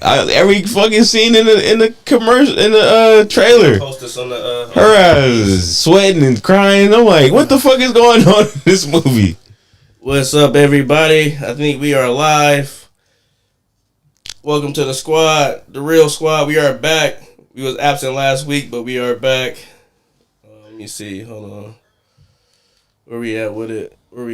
every fucking scene in the commercial in the trailer. Post this on the her ass sweating and crying. I'm like, what the fuck is going on in this movie? What's up, everybody? I think we are live. Welcome to the squad, the real squad. We are back. We was absent last week, but we are back. Let me see. Hold on. Where we at with it? Oh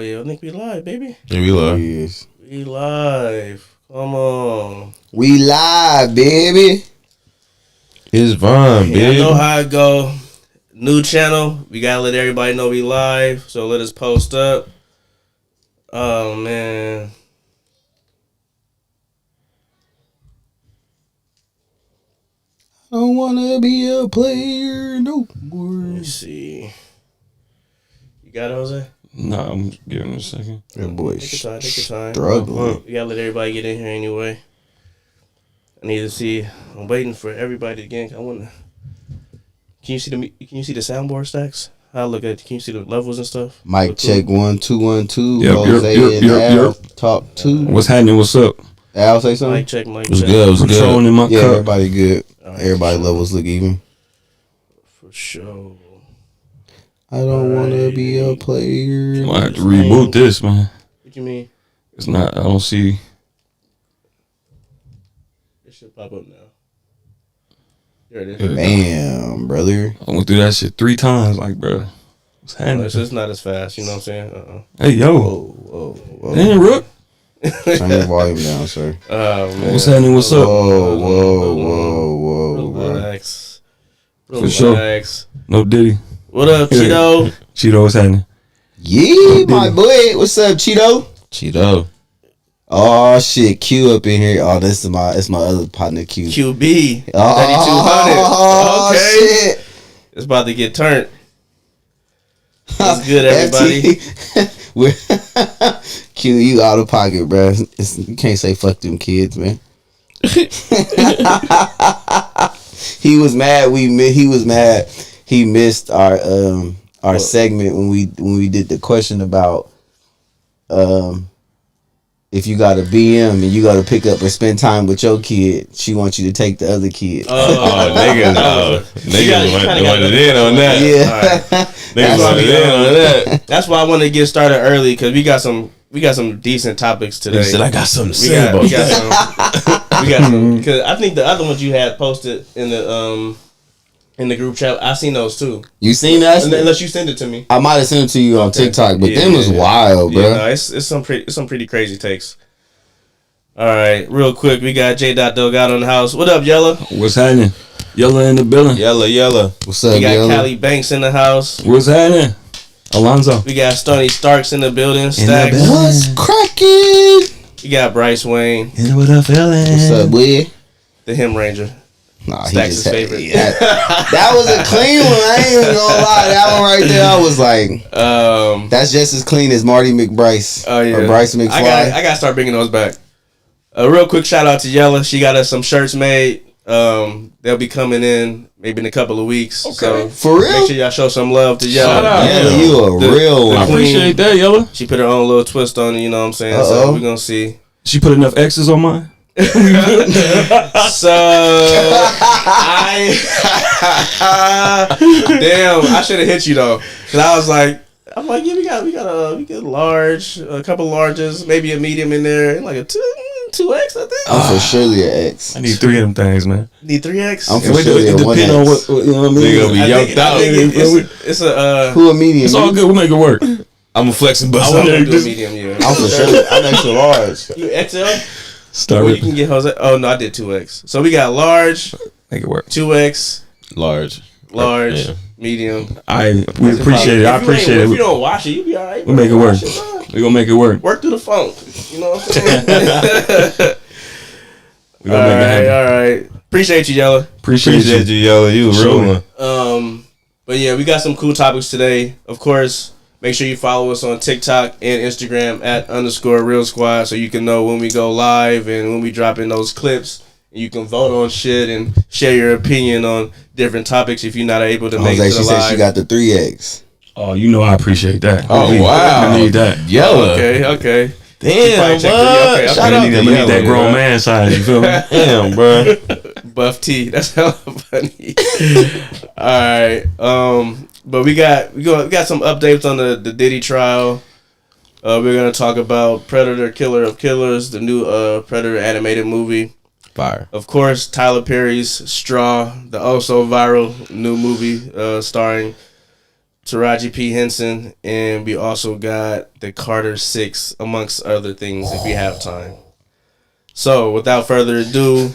yeah, I think we live, baby. Yeah, we live. Yes. We live. Come on. We live, baby. It's Vaughn, baby. I know how it go. New channel. We gotta let everybody know we live. So let us post up. Oh man. I don't wanna be a player no more. Let me see. You got it, Jose? No, I'm giving it a second. That boy Take your time. struggling. We gotta let everybody get in here anyway. I need to see. I'm waiting for everybody again. I wanna. Can you see the soundboard stacks? How I look at it? Can you see the levels and stuff? Mic check 1 2 1 2. Yep, Jose and Al talk 2. What's happening? What's up? Al say something. Mic check. What's good? What's Controlling good? in my Yeah, cup. everybody good. Right, Everybody levels look even. For sure. I don't wanna be a player. I have to reboot this, man. What you mean? It's not. I don't see. It should pop up now. There it is. Damn, brother. I went through that shit 3 times. Like, bro, what's happening? It's just not as fast. You know what I'm saying? Hey, yo. Whoa. Damn, Rook. Turn your volume down, sir. Oh man. What's happening? What's up? Whoa, bro. Relax. For sure. No Diddy. What up, Cheeto? Cheeto, what's happening? Yeah, my boy. What's up, Cheeto? Cheeto. Oh shit, Q up in here. Oh, this is my other partner, Q. QB. 3200. Oh, Okay. shit. It's about to get turned. What's good, everybody? Q, you out of pocket, bro. You can't say fuck them kids, man. He was mad. He was mad. He missed our segment when we did the question about if you got a BM and you got to pick up and spend time with your kid, she wants you to take the other kid. Oh, nigga, no. Nigga wanted in on that. Yeah. Nigga wanted in on that. That's why I wanted to get started early because we got some decent topics today. He said, I got something to We say about got that. we got some because I think the other ones you had posted in the group chat. I seen those too. You seen that? Unless you send it to me. I might have sent it to you on TikTok, but them was wild, bro. Yeah, no, it's some pretty crazy takes. All right, real quick, we got J. Delgado in the house. What up, Yella? What's happening? Yella in the building. Yella. What's up, We got Yella? Callie Banks in the house. What's happening? Alonzo. We got Stoney Starks in the building. Stacks. building. What's cracking? We got Bryce Wayne, You know what I'm feeling? What's up, boy? the Him Ranger. Nah, Stacks' favorite. Yeah. That was a clean one. I ain't even gonna lie. That one right there, I was like, that's just as clean as Marty McBryce. Oh yeah, Or Bryce McFly. I got to start bringing those back. A real quick shout out to Yella. She got us some shirts made. They'll be coming in maybe in a couple of weeks. Okay. So For real? make sure y'all show some love to Yella. Shout out. Yeah, you a real I one. appreciate that, Yella. She put her own little twist on it. You know what I'm saying? So we're gonna see. She put enough X's on mine. So I should have hit you though, cause I was like, yeah, we got a large, a couple larges, maybe a medium in there, and like a 2X, I think. I'm for surely an X. I need 3 of them things, man. Need 3X. I'm for It surely a depends on 1X. what you know what I mean. They gonna be yoked out. It's a. Who a medium? It's all good. We'll make it work. I'm a flexing I bust. want to do a medium, yeah. I'm for surely. I'm extra large. You XL? Start Well, you ripping. can get Jose. Oh no, I did 2X. So we got large, Make it work. 2X, Large. large, Yeah. medium. We appreciate it. I appreciate If you it. don't wash it, you be all right. We'll make it work. Wash it, bro. We're gonna make it work. Work through the funk. You know what I'm saying? We're gonna make it happen. All right. Appreciate you, Yella. Appreciate Appreciate you. you, Yella. You a real Sure. one. But yeah, we got some cool topics today. Of course, make sure you follow us on TikTok and Instagram @_Real Squad so you can know when we go live and when we drop in those clips. You can vote on shit and share your opinion on different topics if you're not able to make it Jose, to she the said live. she got the 3X. Oh, you know I appreciate that. Oh, wow. I need that. Yella. Okay. Damn, check bro. okay. Shout out You to need you, that grown bro. man side. You feel me? Damn, bro. Buff T. That's hella funny. All right. But we got some updates on the Diddy trial. We're gonna talk about Predator, Killer of Killers, the new Predator animated movie. Fire. Of course, Tyler Perry's Straw, the also viral new movie starring Taraji P. Henson, and we also got the Carter 6, amongst other things, if we have time. So, without further ado,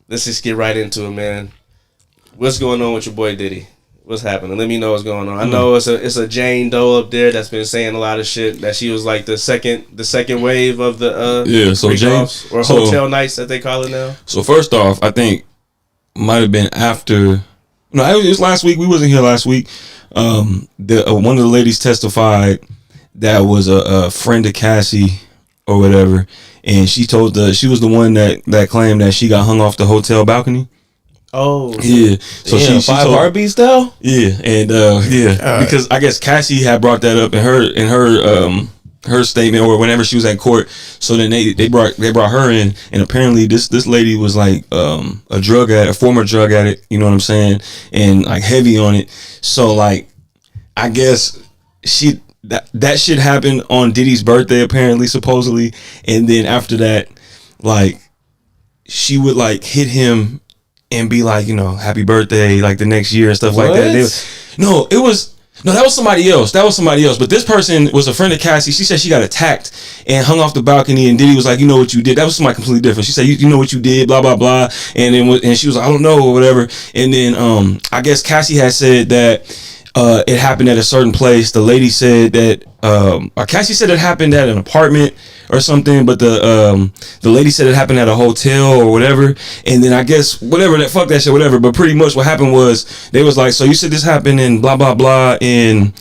let's just get right into it, man. What's going on with your boy Diddy? What's happening? Let me know what's going on. I know it's a Jane Doe up there that's been saying a lot of shit, that she was like the second wave of the So freak Jane, offs, or hotel nights that they call it now. So first off, I think might have been after. No, it was last week. We wasn't here last week. One of the ladies testified that was a friend of Cassie or whatever, and she was the one that claimed that she got hung off the hotel balcony. Oh Yeah, so Damn, she five told, heartbeats though. yeah, and because I guess Cassie had brought that up in her statement or whenever she was at court. So then they brought her in, and apparently this lady was like a former drug addict, you know what I'm saying, and like heavy on it. So like I guess that shit happened on Diddy's birthday apparently, supposedly, and then after that, like she would like hit him and be like, happy birthday, like the next year and stuff like that. That was somebody else. But this person was a friend of Cassie. She said she got attacked and hung off the balcony, and Diddy was like, you know what you did. That was somebody completely different. She said, you know what you did, blah, blah, blah. And then she was like, I don't know, or whatever. And then I guess Cassie had said that it happened at a certain place. The lady said that Cassie said it happened at an apartment or something, but the lady said it happened at a hotel or whatever. And then I guess fuck that shit, whatever. But pretty much what happened was they was like, so you said this happened in blah blah blah in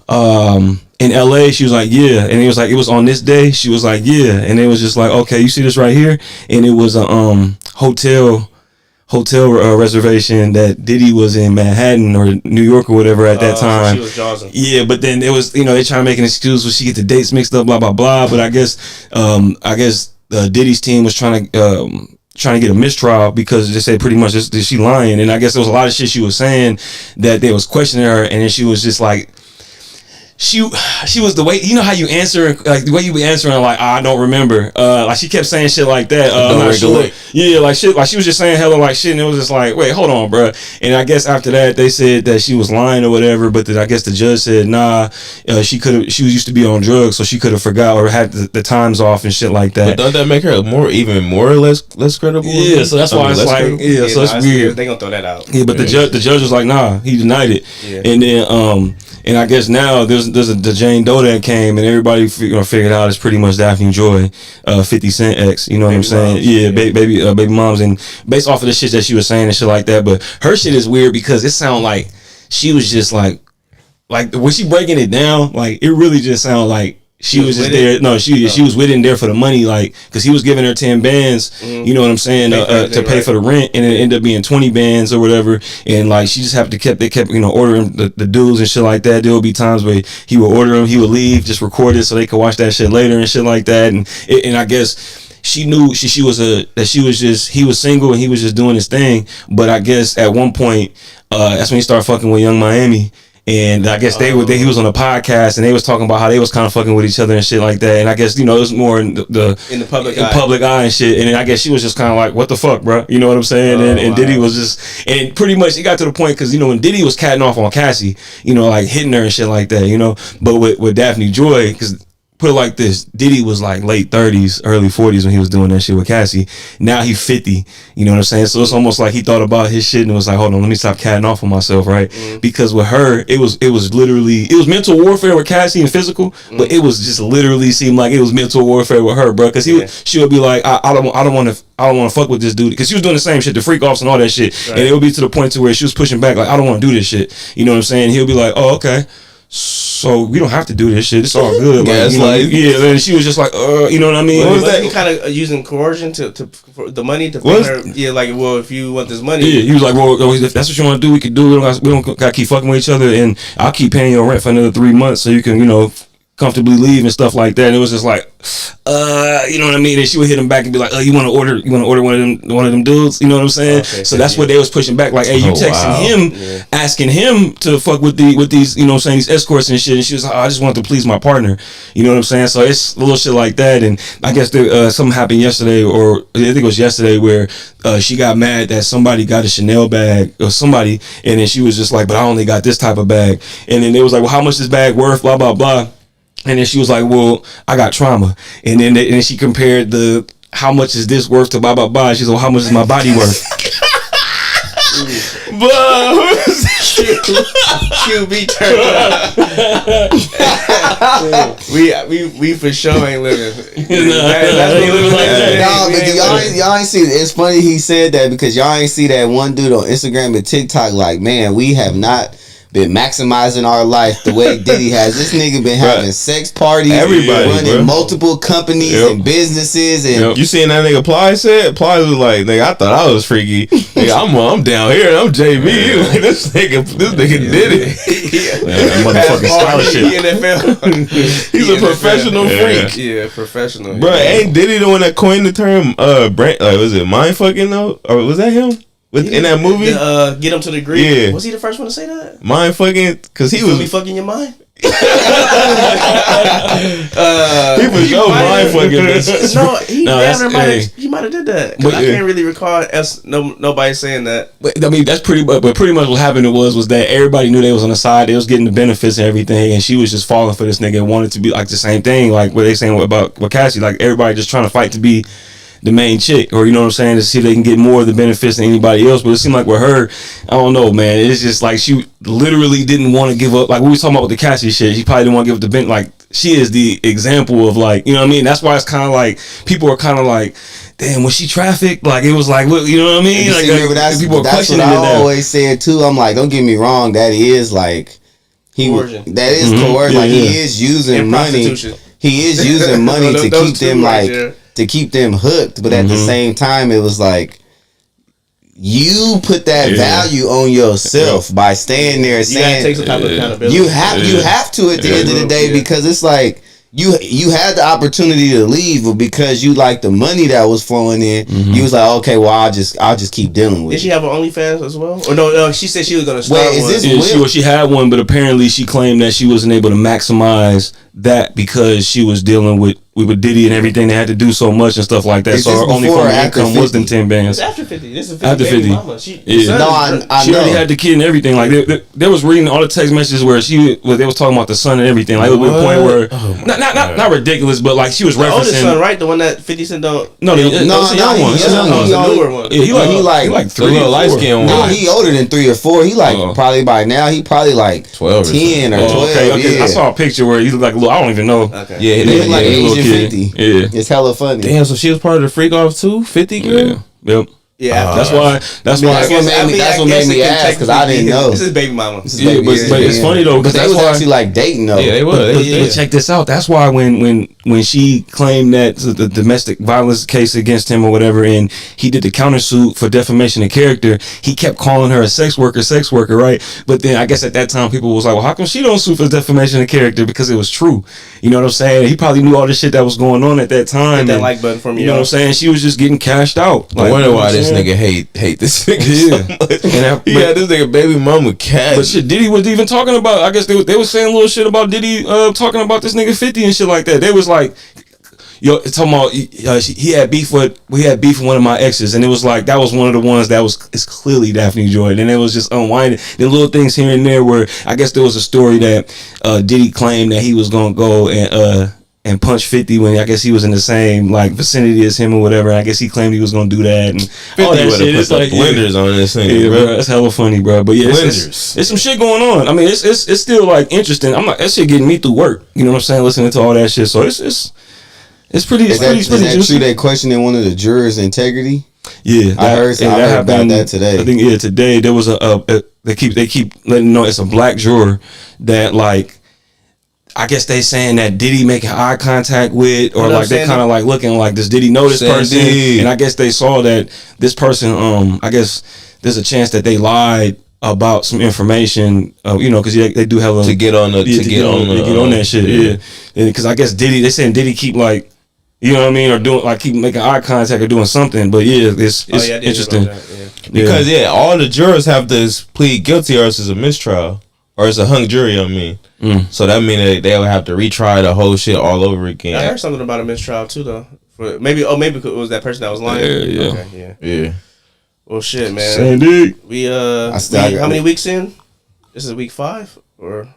LA. She was like, yeah. And it was like, it was on this day. She was like, yeah. And it was just like, okay, you see this right here? And it was a hotel reservation that Diddy was in Manhattan or New York or whatever at that time. So she was jazzing. Yeah, but then it was, they trying to make an excuse when she get the dates mixed up, blah blah blah. But I guess Diddy's team was trying to get a mistrial because they said pretty much is she lying, and I guess there was a lot of shit she was saying that they was questioning her, and then she was just like. She was the way, how you answer, like the way you be answering, like I don't remember, like she kept saying shit like that. I'm not sure. Yeah, like shit, like she was just saying hella like shit, and it was just like, wait, hold on, bro. And I guess after that they said that she was lying or whatever, but I guess the judge said nah, she used to be on drugs, so she could have forgot or had the times off and shit like that. But don't that make her even more or less credible? Yeah, so that's why it's like credible? Yeah, so it's weird. They gonna throw that out. Yeah, but the judge was like, nah, he denied it. Yeah. And then and I guess now there's the Jane Doe that came, and everybody figured out it's pretty much Daphne Joy, 50 Cent ex. You know what I'm saying? Moms, yeah, baby moms, and based off of the shit that she was saying and shit like that. But her shit is weird because it sounded like she was just like when she breaking it down, like it really just sounded like she was just there. No, she was with him there for the money, like because he was giving her 10 bands. You know what I'm saying, to pay for the rent, and it ended up being 20 bands or whatever. And like she just they kept ordering the dudes and shit like that. There would be times where he would order them, he would leave, just record it so they could watch that shit later and shit like that. And I guess she knew he was single and he was just doing his thing. But I guess at one point, that's when he started fucking with Young Miami. And I guess he was on a podcast and they was talking about how they was kind of fucking with each other and shit like that. And I guess, it was more in the public eye and shit. And then I guess she was just kind of like, what the fuck, bro? You know what I'm saying? And Diddy was just, and pretty much it got to the point because, when Diddy was catting off on Cassie, like hitting her and shit like that, but with Daphne Joy, because put it like this, Diddy was like late 30s, early 40s when he was doing that shit with Cassie. Now he 50, you know what I'm saying? So it's almost like he thought about his shit and was like, hold on, let me stop catting off on myself, right? Because with her, it was mental warfare with Cassie and physical, but it was just literally seemed like it was mental warfare with her, bro. Because she would be like, I don't want to fuck with this dude, because she was doing the same shit, the freak offs and all that shit, right. And it would be to the point to where she was pushing back, like, I don't want to do this shit, you know what I'm saying? He'll be like, oh, okay. So we don't have to do this shit. It's all good. And she was just like, you know what I mean? What was that? He kind of using coercion for the money to pay her. Yeah, like, well, if you want this money, yeah. He was like, well, if that's what you want to do, we can do it. We don't gotta keep fucking with each other, and I'll keep paying your rent for another 3 months, so you can, comfortably leave and stuff like that. And it was just like, you know what I mean? And she would hit him back and be like, you want to order one of them dudes? You know what I'm saying? Okay, so that's what they was pushing back. Like, hey, you texting him, asking him to fuck with these, you know what I'm saying, these escorts and shit. And she was like, I just wanted to please my partner. You know what I'm saying? So it's little shit like that. And I guess something happened yesterday, or I think it was yesterday, where she got mad that somebody got a Chanel bag or somebody, and then she was just like, but I only got this type of bag. And then they was like, well, how much is this bag worth? Blah, blah, blah. And then she was like, well, I got trauma. And then she compared how much is this worth to blah, blah, blah. She's like, well, how much is my body worth? QB turned up. we for sure ain't living. But y'all ain't see it. It's funny he said that, because y'all ain't see that one dude on Instagram and TikTok. Like, man, we have not been maximizing our life the way Diddy has. This nigga been having sex parties, everybody running multiple companies and businesses, and you seen that nigga Ply said? Ply was like, nigga, I thought I was freaky. Nigga, I'm down here and I'm JB. Like, this nigga did it. Motherfucking scholarship. He's a professional freak. Yeah, professional. Bro, ain't Diddy the one that coined the term was it mind fucking though? Or was that him? In that movie? Get him to the Greek. Yeah. Was he the first one to say that? Mind fucking, because he was be fucking your mind. He was so mind fucking. He might have did that. But I can't really recall nobody saying that. But I mean, that's pretty much what happened was that everybody knew they was on the side. They was getting the benefits and everything, and she was just falling for this nigga and wanted to be like the same thing, like what they saying about Cassie. Like, everybody just trying to fight to be the main chick, or you know what I'm saying, to see if they can get more of the benefits than anybody else. But it seemed like with her, I don't know, man, it's just like she literally didn't want to give up. Like we was talking about with the Cassie shit, she probably didn't want to give up the benefit. Like, she is the example of, like, you know what I mean. That's why it's kind of like people are kind of like, damn, was she trafficked? Like, it was like, you know what I mean? Like, people are questioning what I always said too. I'm like, don't get me wrong, that is like coercion. That is coercion. Like, he is using money. He is using money to keep them to keep them hooked, but at the same time, it was like, you put that value on yourself by staying there and saying, take some type of accountability. You have to at the end of the day, because it's like you had the opportunity to leave, but because you like the money that was flowing in, you was like, okay, well, I'll just keep dealing with it. Did she have an OnlyFans as well? Or no, she said she was gonna start one. She had one, but apparently she claimed that she wasn't able to maximize that because she was dealing with Diddy and everything. They had to do so much and stuff like that. So her only form of income was them 10 bands. It's after 50. This is 50. After 50. Mama. She already had the kid and everything. Like, they was reading all the text messages where they was talking about the son and everything. Like, it was a point where not ridiculous, but like she was referencing. The oldest son, right? The one that 50 Cent don't. No, the young one. The newer one. Yeah, he like 3 or light skin one. No, he older than 3 or 4. He like probably by now he probably like 12 10 or 12. Okay. I saw a picture where he looked like a little. I don't even know. Okay. Yeah, he looked like Asian 50. Yeah, it's hella funny. Damn, so she was part of the freak off too? 50 girl? Yeah. Yep. Yeah, that's what made me ask, because I didn't know. This is baby mama. But it's funny though, because they was actually like dating though. Yeah, they were. But check this out. That's why when she claimed that the domestic violence case against him or whatever, and he did the countersuit for defamation of character, he kept calling her a sex worker, right? But then I guess at that time people was like, well, how come she don't sue for defamation of character? Because it was true. You know what I'm saying? He probably knew all the shit that was going on at that time. Hit that like button for me. You know what I'm saying? She was just getting cashed out. I wonder why this nigga hate this nigga so much. He had this nigga baby mama cash. But shit, Diddy was even talking about, I guess they was saying little shit about Diddy talking about this nigga 50 and shit like that. They was like, yo, talking about we had beef with one of my exes, and it was like that was one of the ones that it's clearly Daphne Joy, and it was just unwinding. Then little things here and there where I guess there was a story that Diddy claimed that he was gonna go and punch 50 when I guess he was in the same like vicinity as him or whatever. And I guess he claimed he was gonna do that and all that shit. It's like blenders on this thing, yeah, bro. That's hella funny, bro. But yeah, it's some shit going on. I mean, it's still like interesting. I'm like, that shit getting me through work. You know what I'm saying? Listening to all that shit. So it's pretty. Is that true? They questioning one of the jurors' integrity. Yeah, I heard about that today. I think today there was they keep letting know it's a black juror that like. I guess they saying that Diddy making eye contact with, or like they kind of like looking like, does Diddy know this person? And I guess they saw that this person, I guess there's a chance that they lied about some information, because they do have to get on that shit, because I guess they saying Diddy keep like, you know what I mean, or doing like keep making eye contact or doing something, but it's interesting because all the jurors have to plead guilty or else it's a mistrial or it's a hung jury. I mean, so that means they'll have to retry the whole shit all over again. I heard something about a mistrial too, though. Maybe it was that person that was lying. Yeah. Well, shit, man. Sandy. How many weeks in? This is week 5, or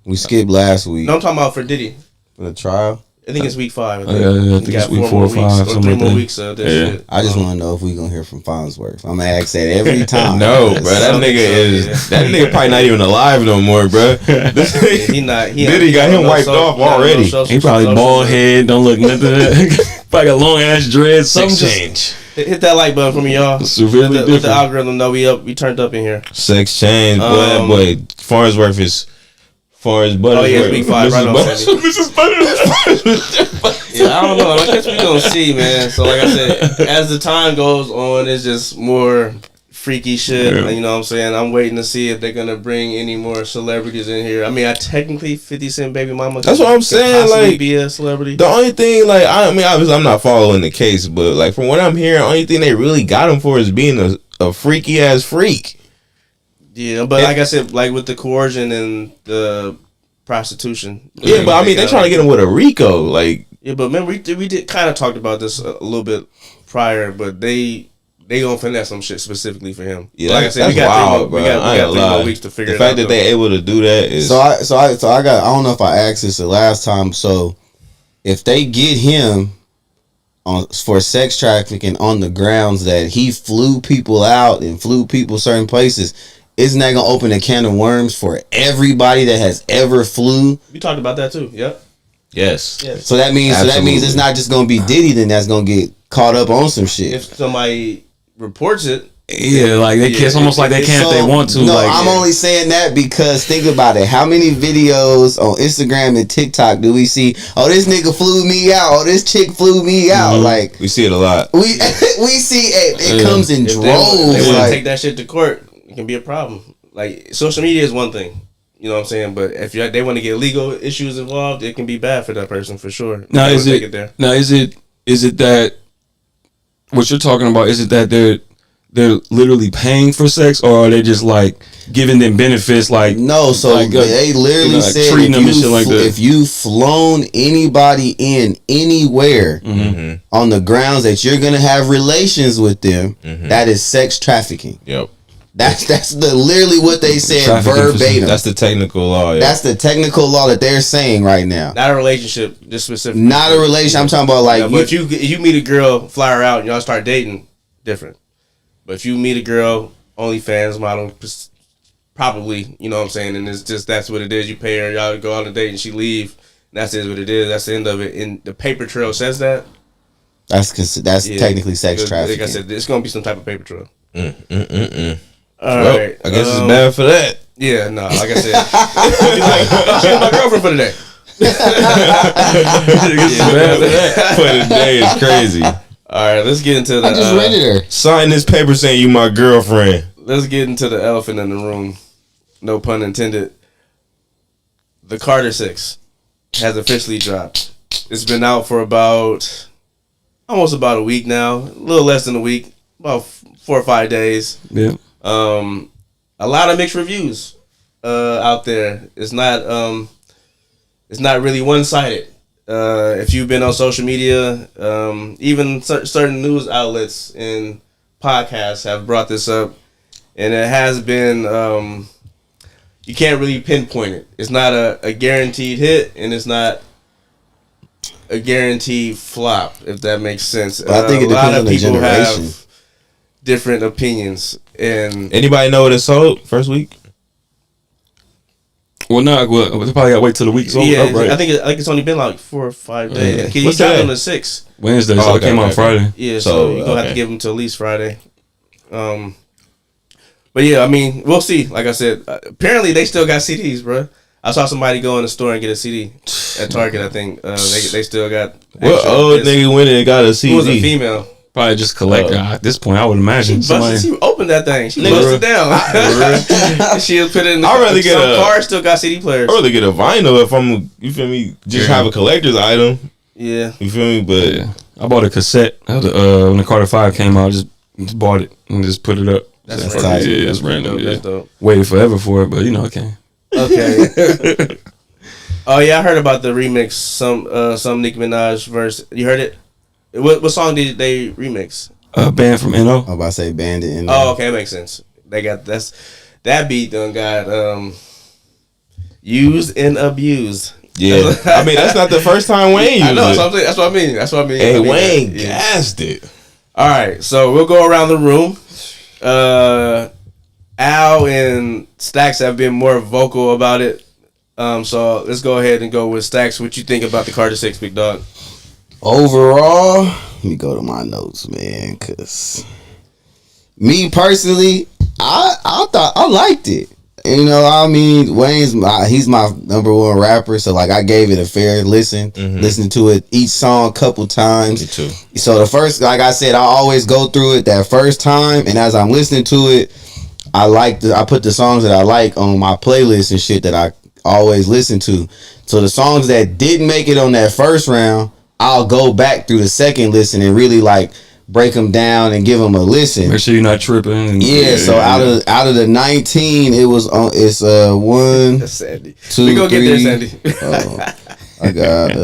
we skipped last week. No, I'm talking about for Diddy. For the trial? I think it's week 5. I think it's week 4 or 5. Or 3 more weeks of this shit. I just want to know if we gonna hear from Farnsworth. I'm gonna ask that every time. No, bro. That nigga probably not even alive no more, bro. Diddy got him wiped off already. He probably bald head, don't look nothing. Probably got long ass dreads. Something change. Hit that like button for me, y'all. Severely with the algorithm, though, we turned up in here. Sex change, boy. Farnsworth is far as Butterworth. Oh yeah, it's week 5. Right on, Mrs. Butterworth. Yeah, I don't know. I guess we gonna see, man. So like I said, as the time goes on, it's just more freaky shit. Yeah. You know what I'm saying? I'm waiting to see if they're gonna bring any more celebrities in here. I mean, technically 50 Cent baby mama. That's what I'm saying. Like, be a celebrity. The only thing, like, I mean, obviously I'm not following the case, but like from what I'm hearing, the only thing they really got him for is being a freaky ass freak. Yeah, but like I said, like with the coercion and the prostitution. Yeah, but I mean, they're trying to get him with a RICO, like. Yeah, but remember we did kind of talked about this a little bit prior, but they gonna finesse some shit specifically for him. Yeah, like I said, we got 3 more weeks to figure it out. The fact that they're able to do that is so I don't know if I asked this the last time. So if they get him for sex trafficking on the grounds that he flew people out and flew people certain places, isn't that gonna open a can of worms for everybody that has ever flew? We talked about that too. Yep. Yes. So that means it's not just gonna be Diddy then that's gonna get caught up on some shit. If somebody reports it. Yeah, like it's almost like they can if they want to. No, like, I'm only saying that because think about it. How many videos on Instagram and TikTok do we see? Oh, this nigga flew me out. Oh, this chick flew me out. Mm-hmm. Like we see it a lot. We see it comes in droves. They want to take that shit to court. It can be a problem. Like social media is one thing. You know what I'm saying? But if they want to get legal issues involved, it can be bad for that person for sure. Now is it that what you're talking about? Is it that they're literally paying for sex, or are they just like giving them benefits? Like no, so like, they literally said treating them and shit like that. If you've flown anybody in anywhere on the grounds that you're gonna have relations with them, that is sex trafficking. Yep. That's literally what they said verbatim. That's the technical law. Yeah. That's the technical law that they're saying right now. Not a relationship, just specifically. Not a relationship. I'm talking about like. Yeah, but if you meet a girl, fly her out, and y'all start dating, different. But if you meet a girl, OnlyFans model, probably, you know what I'm saying, and it's just that's what it is. You pay her, y'all go on a date, and she leave. And that's what it is. That's the end of it. And the paper trail says that. That's technically sex trafficking. Like I said, it's gonna be some type of paper trail. All right. I guess it's bad for that. Yeah, no. Like I said, she's my girlfriend for the day. Bad for that. For the day is crazy. All right, let's get into the. I just rented her. Sign this paper saying you my girlfriend. Let's get into the elephant in the room. No pun intended. The Carter 6 has officially dropped. It's been out for almost about a week now. A little less than a week. About 4 or 5 days. Yeah. A lot of mixed reviews out there. It's not really one-sided. If you've been on social media, even certain news outlets and podcasts have brought this up, and it has been you can't really pinpoint it. It's not a guaranteed hit, and it's not a guaranteed flop, if that makes sense. But I think it depends on the generation. Have different opinions. And anybody know what it sold first week? Well, no. They probably got to wait till the week's over. Yeah, right? I think it's only been like 4 or 5 days. He dropped on the 6th. Wednesday, so it came on Friday. Yeah, so you're gonna have to give him till at least Friday. But yeah, I mean, we'll see. Like I said, apparently they still got CDs, bro. I saw somebody go in the store and get a CD at Target. I think they still got. What old nigga went and got a CD? It was a female. Probably just collector at this point. I would imagine. She opened that thing. She busted it down. She'll put it in the car. I'd rather car still got CD players. I'd rather get a vinyl if I'm, you feel me, just have a collector's item. Yeah. You feel me? But I bought a cassette when the Carter 5 came out. Just bought it and just put it up. That's tight. Yeah, that's random. That's dope. Waited forever for it, but it came. Okay. Oh yeah, I heard about the remix. Some Nicki Minaj verse. You heard it? What song did they remix? Band from NO. I'm about to say Bandit. Oh, okay, that makes sense. They got that beat done got used and abused. yeah, I mean that's not the first time Wayne used I know. it. That's what I mean. That's what I mean. Hey, Wayne gassed it. All right, so we'll go around the room. Al and Stacks have been more vocal about it. So let's go ahead and go with Stacks. What you think about the Carter 6, big dog? Overall, let me go to my notes, man, because me personally, I thought I liked it. I mean, he's my number one rapper, so like I gave it a fair listen, listening to it each song a couple times. Me too. So the first, like I said, I always go through it that first time, and as I'm listening to it, I put the songs that I like on my playlist and shit that I always listen to. So the songs that didn't make it on that first round, I'll go back through the second listen and really like break them down and give them a listen. Make sure you're not tripping. So out of the 19, it was on. It's 1, That's Sandy. 2, we gonna 3. Get there, Sandy. I got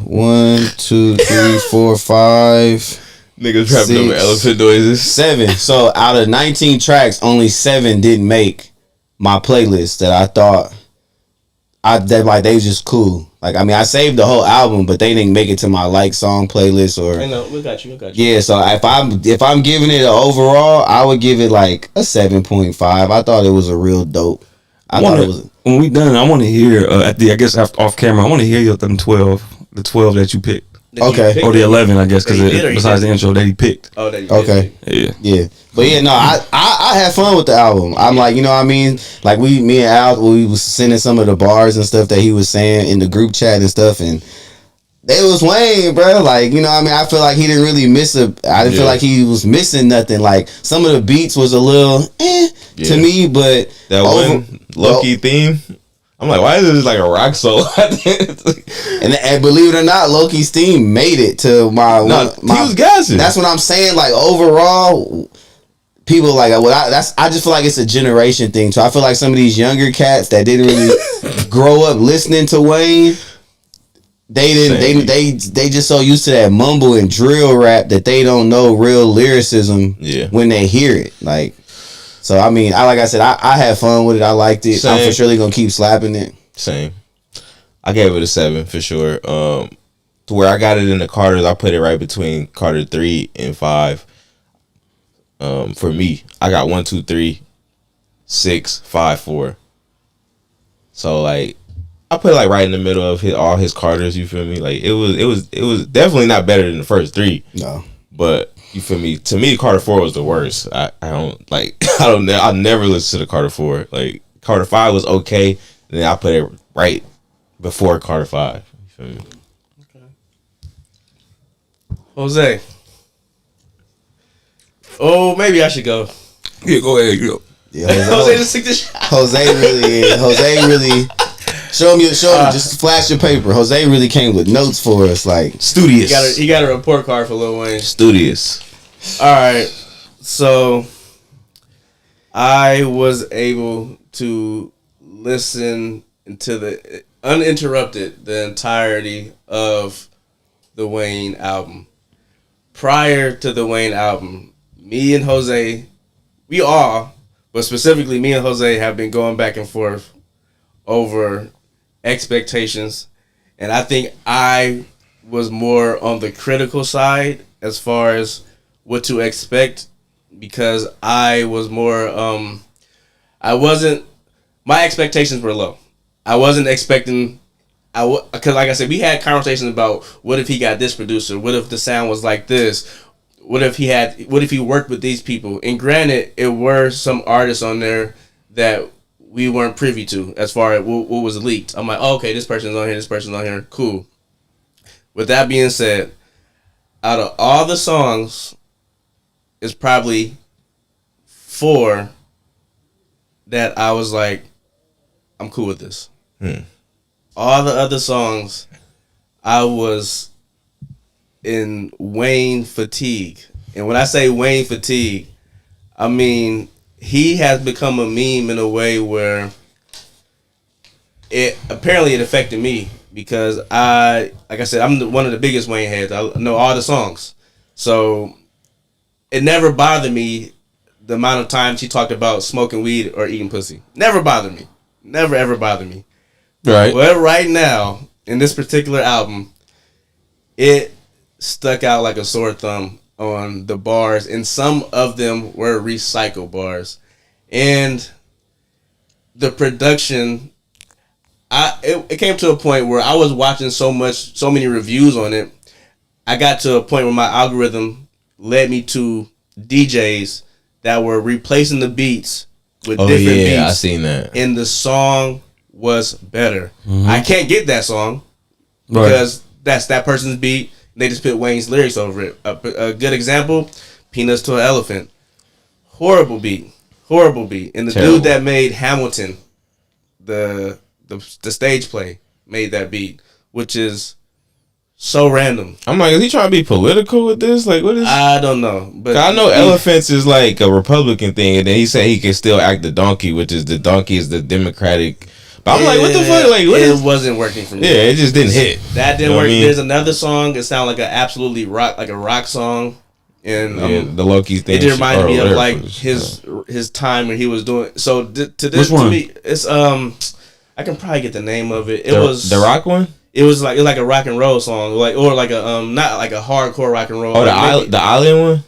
1, 2, 3, 4, 5. Niggas rapping over elephant noises. 7. So out of 19 tracks, only 7 didn't make my playlist that I thought they was just cool. Like, I mean, I saved the whole album, but they didn't make it to my like song playlist or. I know, we got you. Yeah, so if I'm giving it an overall, I would give it like a 7.5. I thought it was a real dope. When we done, I want to hear off camera. I want to hear your the 12 that you picked. Or the 11, I guess, because besides the intro that he picked. Oh, that you okay. Yeah. But yeah, no, I had fun with the album. I'm like, what I mean? Like me and Al, we was sending some of the bars and stuff that he was saying in the group chat and stuff, and they was Wayne, bro. Like, what I mean? I feel like he didn't really I didn't feel like he was missing nothing. Like, some of the beats was a little to me, but that one low-key theme. I'm like, why is this like a rock solo? and believe it or not, Loki's theme made it to my. He was gassing. That's what I'm saying. Like, overall, people like I just feel like it's a generation thing. So I feel like some of these younger cats that didn't really grow up listening to Wayne, they just so used to that mumble and drill rap that they don't know real lyricism when they hear it. Like. So, I mean, like I said, I had fun with it. I liked it. Same. I'm for surely going to keep slapping it. Same. I gave it a 7 for sure. To where I got it in the Carters, I put it right between Carter 3 and 5. For me, I got 1, 2, 3, 6, 5, 4. So, like, I put it like right in the middle of all his Carters, you feel me? Like, it was definitely not better than the first 3. No. But you feel me? To me, Carter 4 was the worst. I never listened to the Carter 4. Like, Carter 5 was okay, and then I put it right before Carter 5. You feel me? Okay. Jose. Oh, maybe I should go. Yeah, go ahead. You go. Yeah, Jose just took this shot. Jose really. Show him. Just flash your paper. Jose really came with notes for us, like studious. He got a report card for Lil Wayne. Studious. All right, so I was able to listen to the uninterrupted the entirety of the Wayne album. Prior to the Wayne album, me and Jose, but specifically me and Jose have been going back and forth over expectations, and I think I was more on the critical side as far as what to expect, because I was more my expectations were low. I wasn't expecting because like I said, we had conversations about what if he got this producer, what if the sound was like this, what if he worked with these people, and granted it were some artists on there that we weren't privy to as far as what was leaked. I'm like, oh, okay, this person's on here, cool. With that being said, out of all the songs is probably 4 that I was like, I'm cool with this. All the other songs, I was in Wayne fatigue. And when I say Wayne fatigue, I mean he has become a meme in a way where it affected me because like I said, I'm one of the biggest Wayne heads. I know all the songs. So it never bothered me the amount of times he talked about smoking weed or eating pussy. Never bothered me. Never ever bothered me. Right. But right now, in this particular album, it stuck out like a sore thumb on the bars, and some of them were recycled bars. And the production, it came to a point where I was watching so many reviews on it, I got to a point where my algorithm led me to DJs that were replacing the beats with different beats. I seen that. And the song was better. I can't get that song because that's that person's beat. They just put Wayne's lyrics over it. A good example, Peanuts to an Elephant. Horrible beat. And the dude that made Hamilton, the stage play, made that beat, which is so random. I'm like, is he trying to be political with this? Like, what is? I don't know, but I know elephants is like a Republican thing, and then he said he can still act the donkey, which is the donkey is the Democratic. But I'm like, what the fuck? Like, it wasn't working for me. Yeah, it just didn't hit. That didn't work. I mean? There's another song. It sounded like an absolutely rock song, and the Loki thing. It reminded me of like his time when he was doing. So to me, it's I can probably get the name of it. It was the rock one. It was like a rock and roll song, like or like a not like a hardcore rock and roll. Oh, the island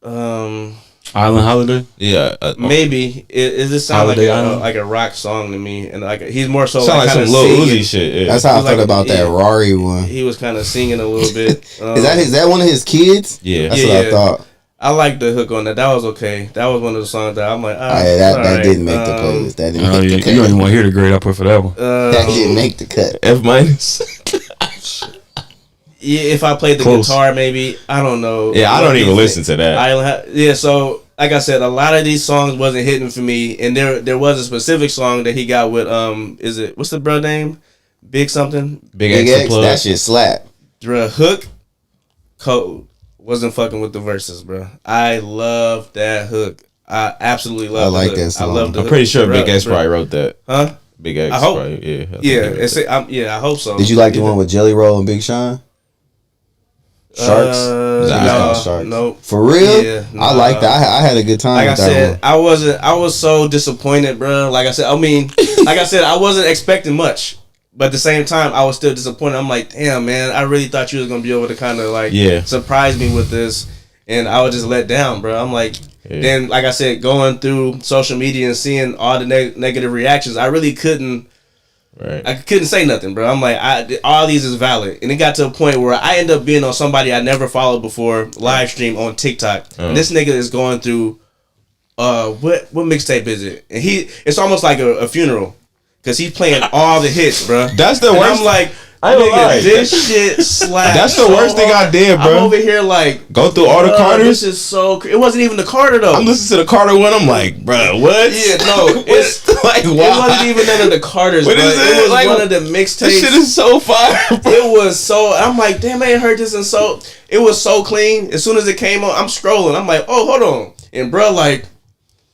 one. Island Holiday. Yeah, maybe it just sounds like a rock song to me, and like he's more so sound like some Lil Uzi shit. Yeah. That's how I felt about that Rari one. He was kind of singing a little bit. Is that one of his kids? Yeah, that's what I thought. I like the hook on that. That was okay. That was one of the songs that I'm like, that didn't make the playlist. That didn't make the cut. You don't even want to hear the grade I put for that one. That didn't make the cut. F minus. Yeah, if I played the guitar, maybe. I don't know. Yeah, I don't even listen to that. So like I said, a lot of these songs wasn't hitting for me, and there was a specific song that he got with what's the bro name? Big something? Big X. That shit slap. The hook code wasn't fucking with the verses, bro. I love that hook. I absolutely love. I like that song. I'm pretty sure Big X probably wrote that. Huh? Big X. I hope. Probably, I hope so. Did you like the one with Jelly Roll and Big Sean? Sharks? Sharks. No. For real? Yeah, I liked that. I had a good time. Like I said, I was so disappointed, bro. Like I said, I wasn't expecting much. But at the same time, I was still disappointed. I'm like, damn, man, I really thought you was going to be able to kind of like surprise me with this. And I was just let down, bro. I'm like, then, like I said, going through social media and seeing all the negative reactions, I really couldn't. Right. I couldn't say nothing, bro. I'm like, all these is valid, and it got to a point where I end up being on somebody I never followed before, Livestream on TikTok. And this nigga is going through, what mixtape is it? And it's almost like a funeral, because he's playing all the hits, bro. That's the worst. I'm like, nigga, this shit slaps. That's the worst thing I did, bro. I'm over here like go through all the Carters. This is so. It wasn't even the Carter though. I'm listening to the Carter one. I'm like, bro, what? Yeah, no, it's like it wasn't even none of the Carters. What is it? It was like, one of the mixtapes. This shit is so fire. Bro. It was so. I'm like, damn, I ain't heard this, and so it was so clean. As soon as it came on, I'm scrolling. I'm like, oh, hold on, and bro, like.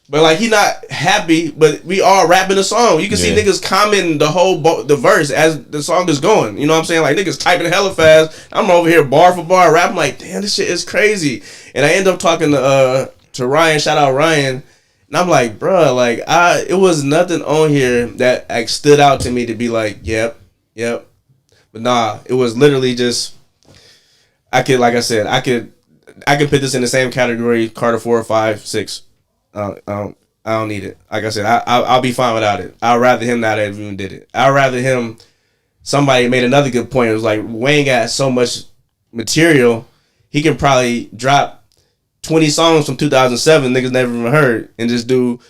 But like he not happy, but we all rapping the song. You can see niggas commenting the verse as the song is going. You know what I'm saying? Like niggas typing hella fast. I'm over here bar for bar rapping like, damn, this shit is crazy. And I end up talking to Ryan. Shout out Ryan. And I'm like, bro, like it was nothing on here that like, stood out to me to be like, yep. But nah, it was literally just I could put this in the same category, Carter 4, 5, 6. I don't need it. Like I said, I'll be fine without it. I'd rather him not have even did it. I'd rather him. Somebody made another good point. It was like Wayne got so much material, he can probably drop 20 songs from 2007 niggas never even heard, and just do,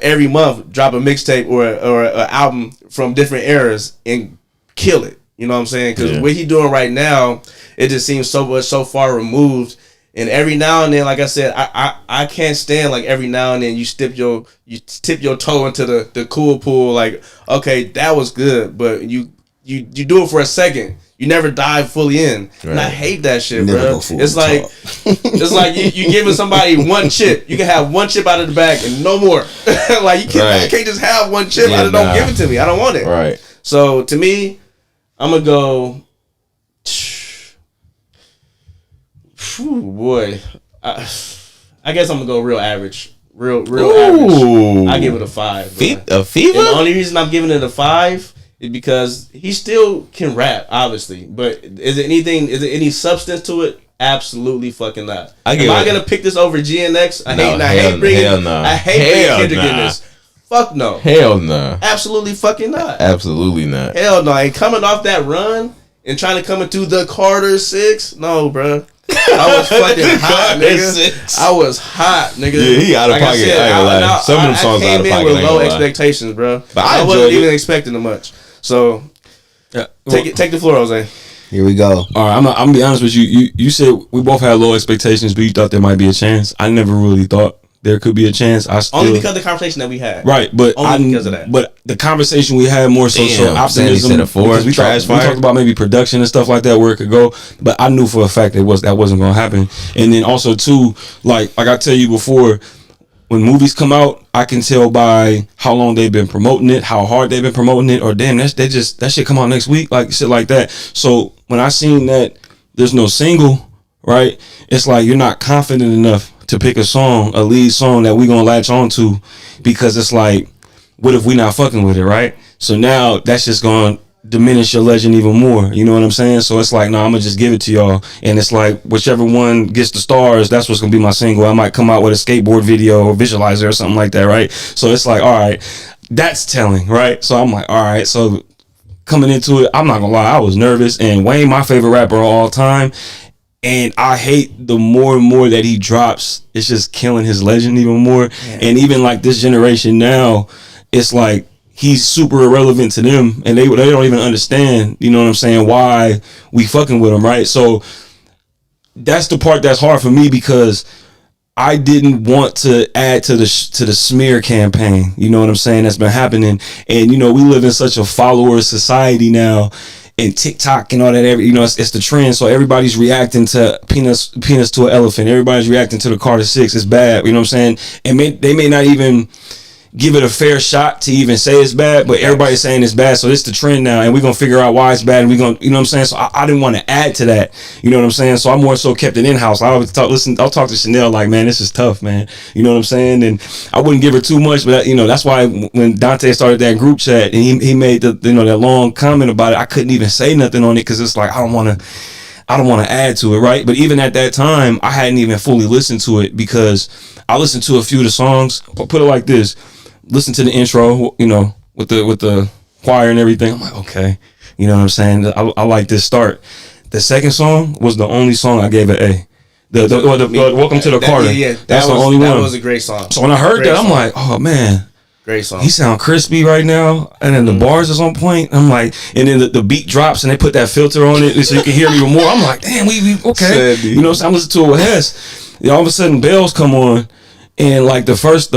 every month drop a mixtape or an album from different eras and kill it. You know what I'm saying? Because what he doing right now, it just seems so far removed. And every now and then, like I said, I can't stand like every now and then you tip your toe into the cool pool. Like, okay, that was good, but you do it for a second. You never dive fully in, right. And I hate that shit, bro. It's like you giving somebody one chip. You can have one chip out of the bag and no more. Like you can't just have one chip. Don't give it to me. I don't want it. Right. So to me, I'm gonna go. Boy, I guess I'm gonna go real average. Real average. I give it a 5. A fever? And the only reason I'm giving it a 5 is because he still can rap, obviously. But is it any substance to it? Absolutely fucking not. Am I gonna pick this over GNX? I hate bringing Kendrick in this. Fuck no. Hell no. Absolutely fucking not. Absolutely not. Hell no. And coming off that run and trying to come into the Carter 6, no, bro. I was fucking hot, nigga. I was hot, nigga. Yeah, he out of pocket. I ain't gonna lie. Some of them songs out of pocket. I came in with low expectations, bro. But I wasn't even expecting them much. So, take the floor, Jose. Here we go. All right, I'm gonna be honest with you. You said we both had low expectations, but you thought there might be a chance. I never really thought there could be a chance. Only because of the conversation that we had. Right, but only because of that. But the conversation we had more so optimism. We talked about maybe production and stuff like that where it could go. But I knew for a fact that wasn't going to happen. And then also too, like I tell you before, when movies come out, I can tell by how long they've been promoting it, how hard they've been promoting it, or damn, that shit come out next week, like shit like that. So when I seen that there's no single, right? It's like you're not confident enough to pick a lead song that we gonna latch on to, because it's like, what if we not fucking with it, right? So now that's just gonna diminish your legend even more. You know what I'm saying? So it's like, I'm gonna just give it to y'all, and it's like whichever one gets the stars, that's what's gonna be my single. I might come out with a skateboard video or visualizer or something like that, right? So it's like, all right, that's telling, right? So I'm like, all right, so coming into it, I'm not gonna lie, I was nervous. And Wayne, my favorite rapper of all time. And I hate the more and more that he drops, it's just killing his legend even more. Yeah. And even like this generation now, it's like he's super irrelevant to them, and they don't even understand, you know what I'm saying, why we fucking with him, right? So that's the part that's hard for me, because I didn't want to add to the smear campaign, you know what I'm saying, that's been happening. And you know, we live in such a follower society now, and TikTok and all that, it's the trend. So everybody's reacting to penis to an elephant. Everybody's reacting to the Carter 6. It's bad. You know what I'm saying? And they may not even give it a fair shot to even say it's bad, but everybody's saying it's bad. So it's the trend now, and we're going to figure out why it's bad, and we're going to, you know what I'm saying? So I didn't want to add to that. You know what I'm saying? So I more so kept it in-house. I'll talk to Chanel like, man, this is tough, man. You know what I'm saying? And I wouldn't give her too much, but you know, that's why when Dante started that group chat and he made that long comment about it, I couldn't even say nothing on it, because it's like, I don't want to add to it, right? But even at that time, I hadn't even fully listened to it, because I listened to a few of the songs. I'll put it like this. Listen to the intro, you know, with the choir and everything. I'm like, okay, you know what I'm saying? I like this start. The second song was the only song I gave an A. The Welcome to the Carter. Yeah, that's the only one. That was a great song. So when I heard that, I'm like, oh man, great song. He sound crispy right now, and then the bars is on point. I'm like, and then the beat drops, and they put that filter on it so you can hear even more. I'm like, damn, we okay. You know, so I'm listening to it with Hess. All of a sudden, bells come on. And like the first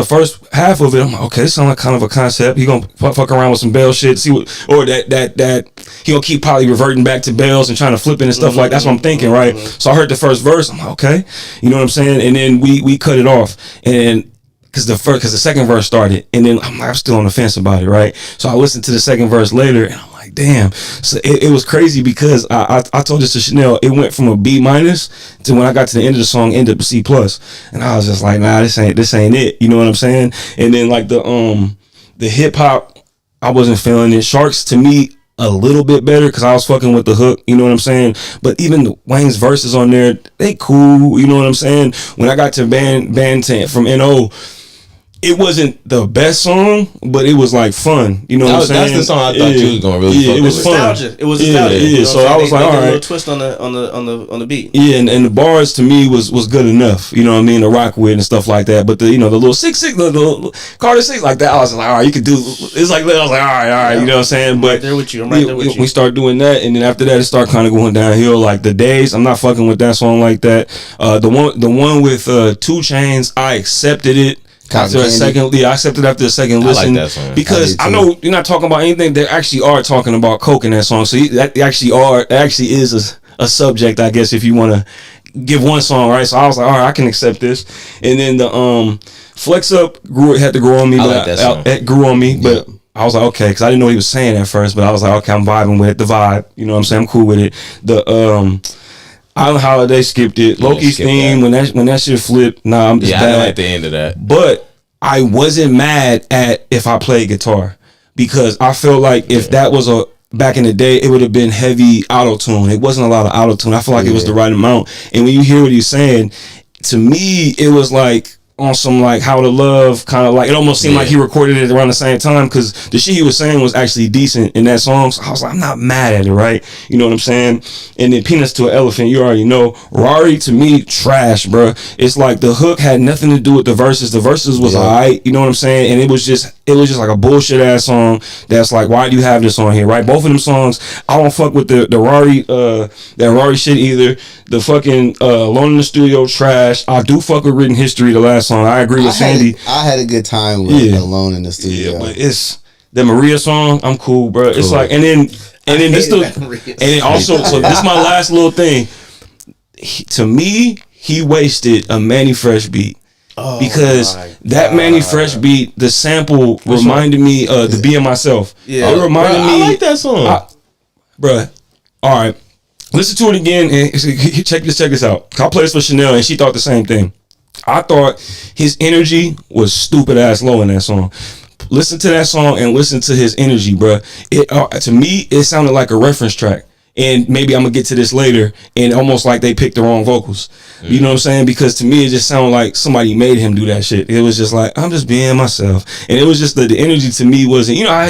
half of it, I'm like, okay, this sounds like kind of a concept. He gonna fuck around with some Bell shit, see what, or that he gonna keep probably reverting back to Bells and trying to flip it and stuff like that's what I'm thinking, right? So I heard the first verse, I'm like, okay, you know what I'm saying? And then we cut it off, and because the second verse started, and then I'm still on the fence about it, right? So I listened to the second verse later, and I'm like, damn. So it was crazy, because I told this to Chanel, it went from a B- to when I got to the end of the song, ended up C+. And I was just like, nah, this ain't it. You know what I'm saying? And then like the hip hop, I wasn't feeling it. Sharks to me a little bit better, because I was fucking with the hook, you know what I'm saying? But even Wayne's verses on there, they cool, you know what I'm saying? When I got to band 10 from NO, it wasn't the best song, but it was like fun. You know what I'm saying? That's the song I thought you was gonna really. It was fun. It was nostalgia. Yeah. So I was like, all right, a little twist on the beat. Yeah, and the bars to me was good enough. You know what I mean, to rock with and stuff like that. But the the little 6-6, the Carter 6 like that, I was like, all right, you could do. It's like I was like, all right, you know what I'm saying? But I'm right there with you. We start doing that, and then after that, it start kind of going downhill. Like the Days, I'm not fucking with that song like that. The one with 2 Chainz, I accepted it. After a second, I accepted after a second listen, like that song. because I know you're not talking about anything. They actually are talking about coke in that song, so that actually is a subject, I guess, if you want to give one song, right? So I was like, all right, I can accept this. And then the Flex Up had to grow on me, but it grew on me, but. I was like, okay, because I didn't know what he was saying at first, but I was like, okay, I'm vibing with it. The vibe, you know what I'm saying? I'm cool with it. The Island Holiday skipped it. Loki's theme, when that shit flipped, I'm just bad. I like the end of that. But I wasn't mad at if I played guitar, because I felt like if that was back in the day, it would have been heavy auto-tune. It wasn't a lot of auto-tune. I feel like it was the right amount. And when you hear what he's saying, to me, it was like on some like How to Love kind of like, it almost seemed like he recorded it around the same time, because the shit he was saying was actually decent in that song. So I was like, I'm not mad at it, right? You know what I'm saying? And then Peanuts to an Elephant, you already know. Rari, to me, trash, bro. It's like the hook had nothing to do with the verses. The verses was alright, you know what I'm saying? And it was just like a bullshit ass song that's like, why do you have this on here, right? Both of them songs, I don't fuck with the Rari that Rari shit either. The fucking Alone in the Studio, trash. I do fuck with Written History, the last song. I agree with Sandy. I had a good time with Alone in the Studio. Yeah, but it's the Maria song, I'm cool, bro. It's like, and then also, so this is my last little thing. To me, he wasted a Manny Fresh beat. Because that Manny Fresh beat, the sample reminded me of the Being Myself. Yeah, it reminded me. I like that song, bruh. All right, listen to it again and check this out. I played this for Chanel and she thought the same thing. I thought his energy was stupid ass low in that song. Listen to that song and listen to his energy, bruh. To me, it sounded like a reference track. And maybe I'm gonna get to this later, and almost like they picked the wrong vocals. You know what I'm saying? Because to me, it just sounded like somebody made him do that shit. It was just like, I'm just being myself. And it was just the energy to me wasn't, how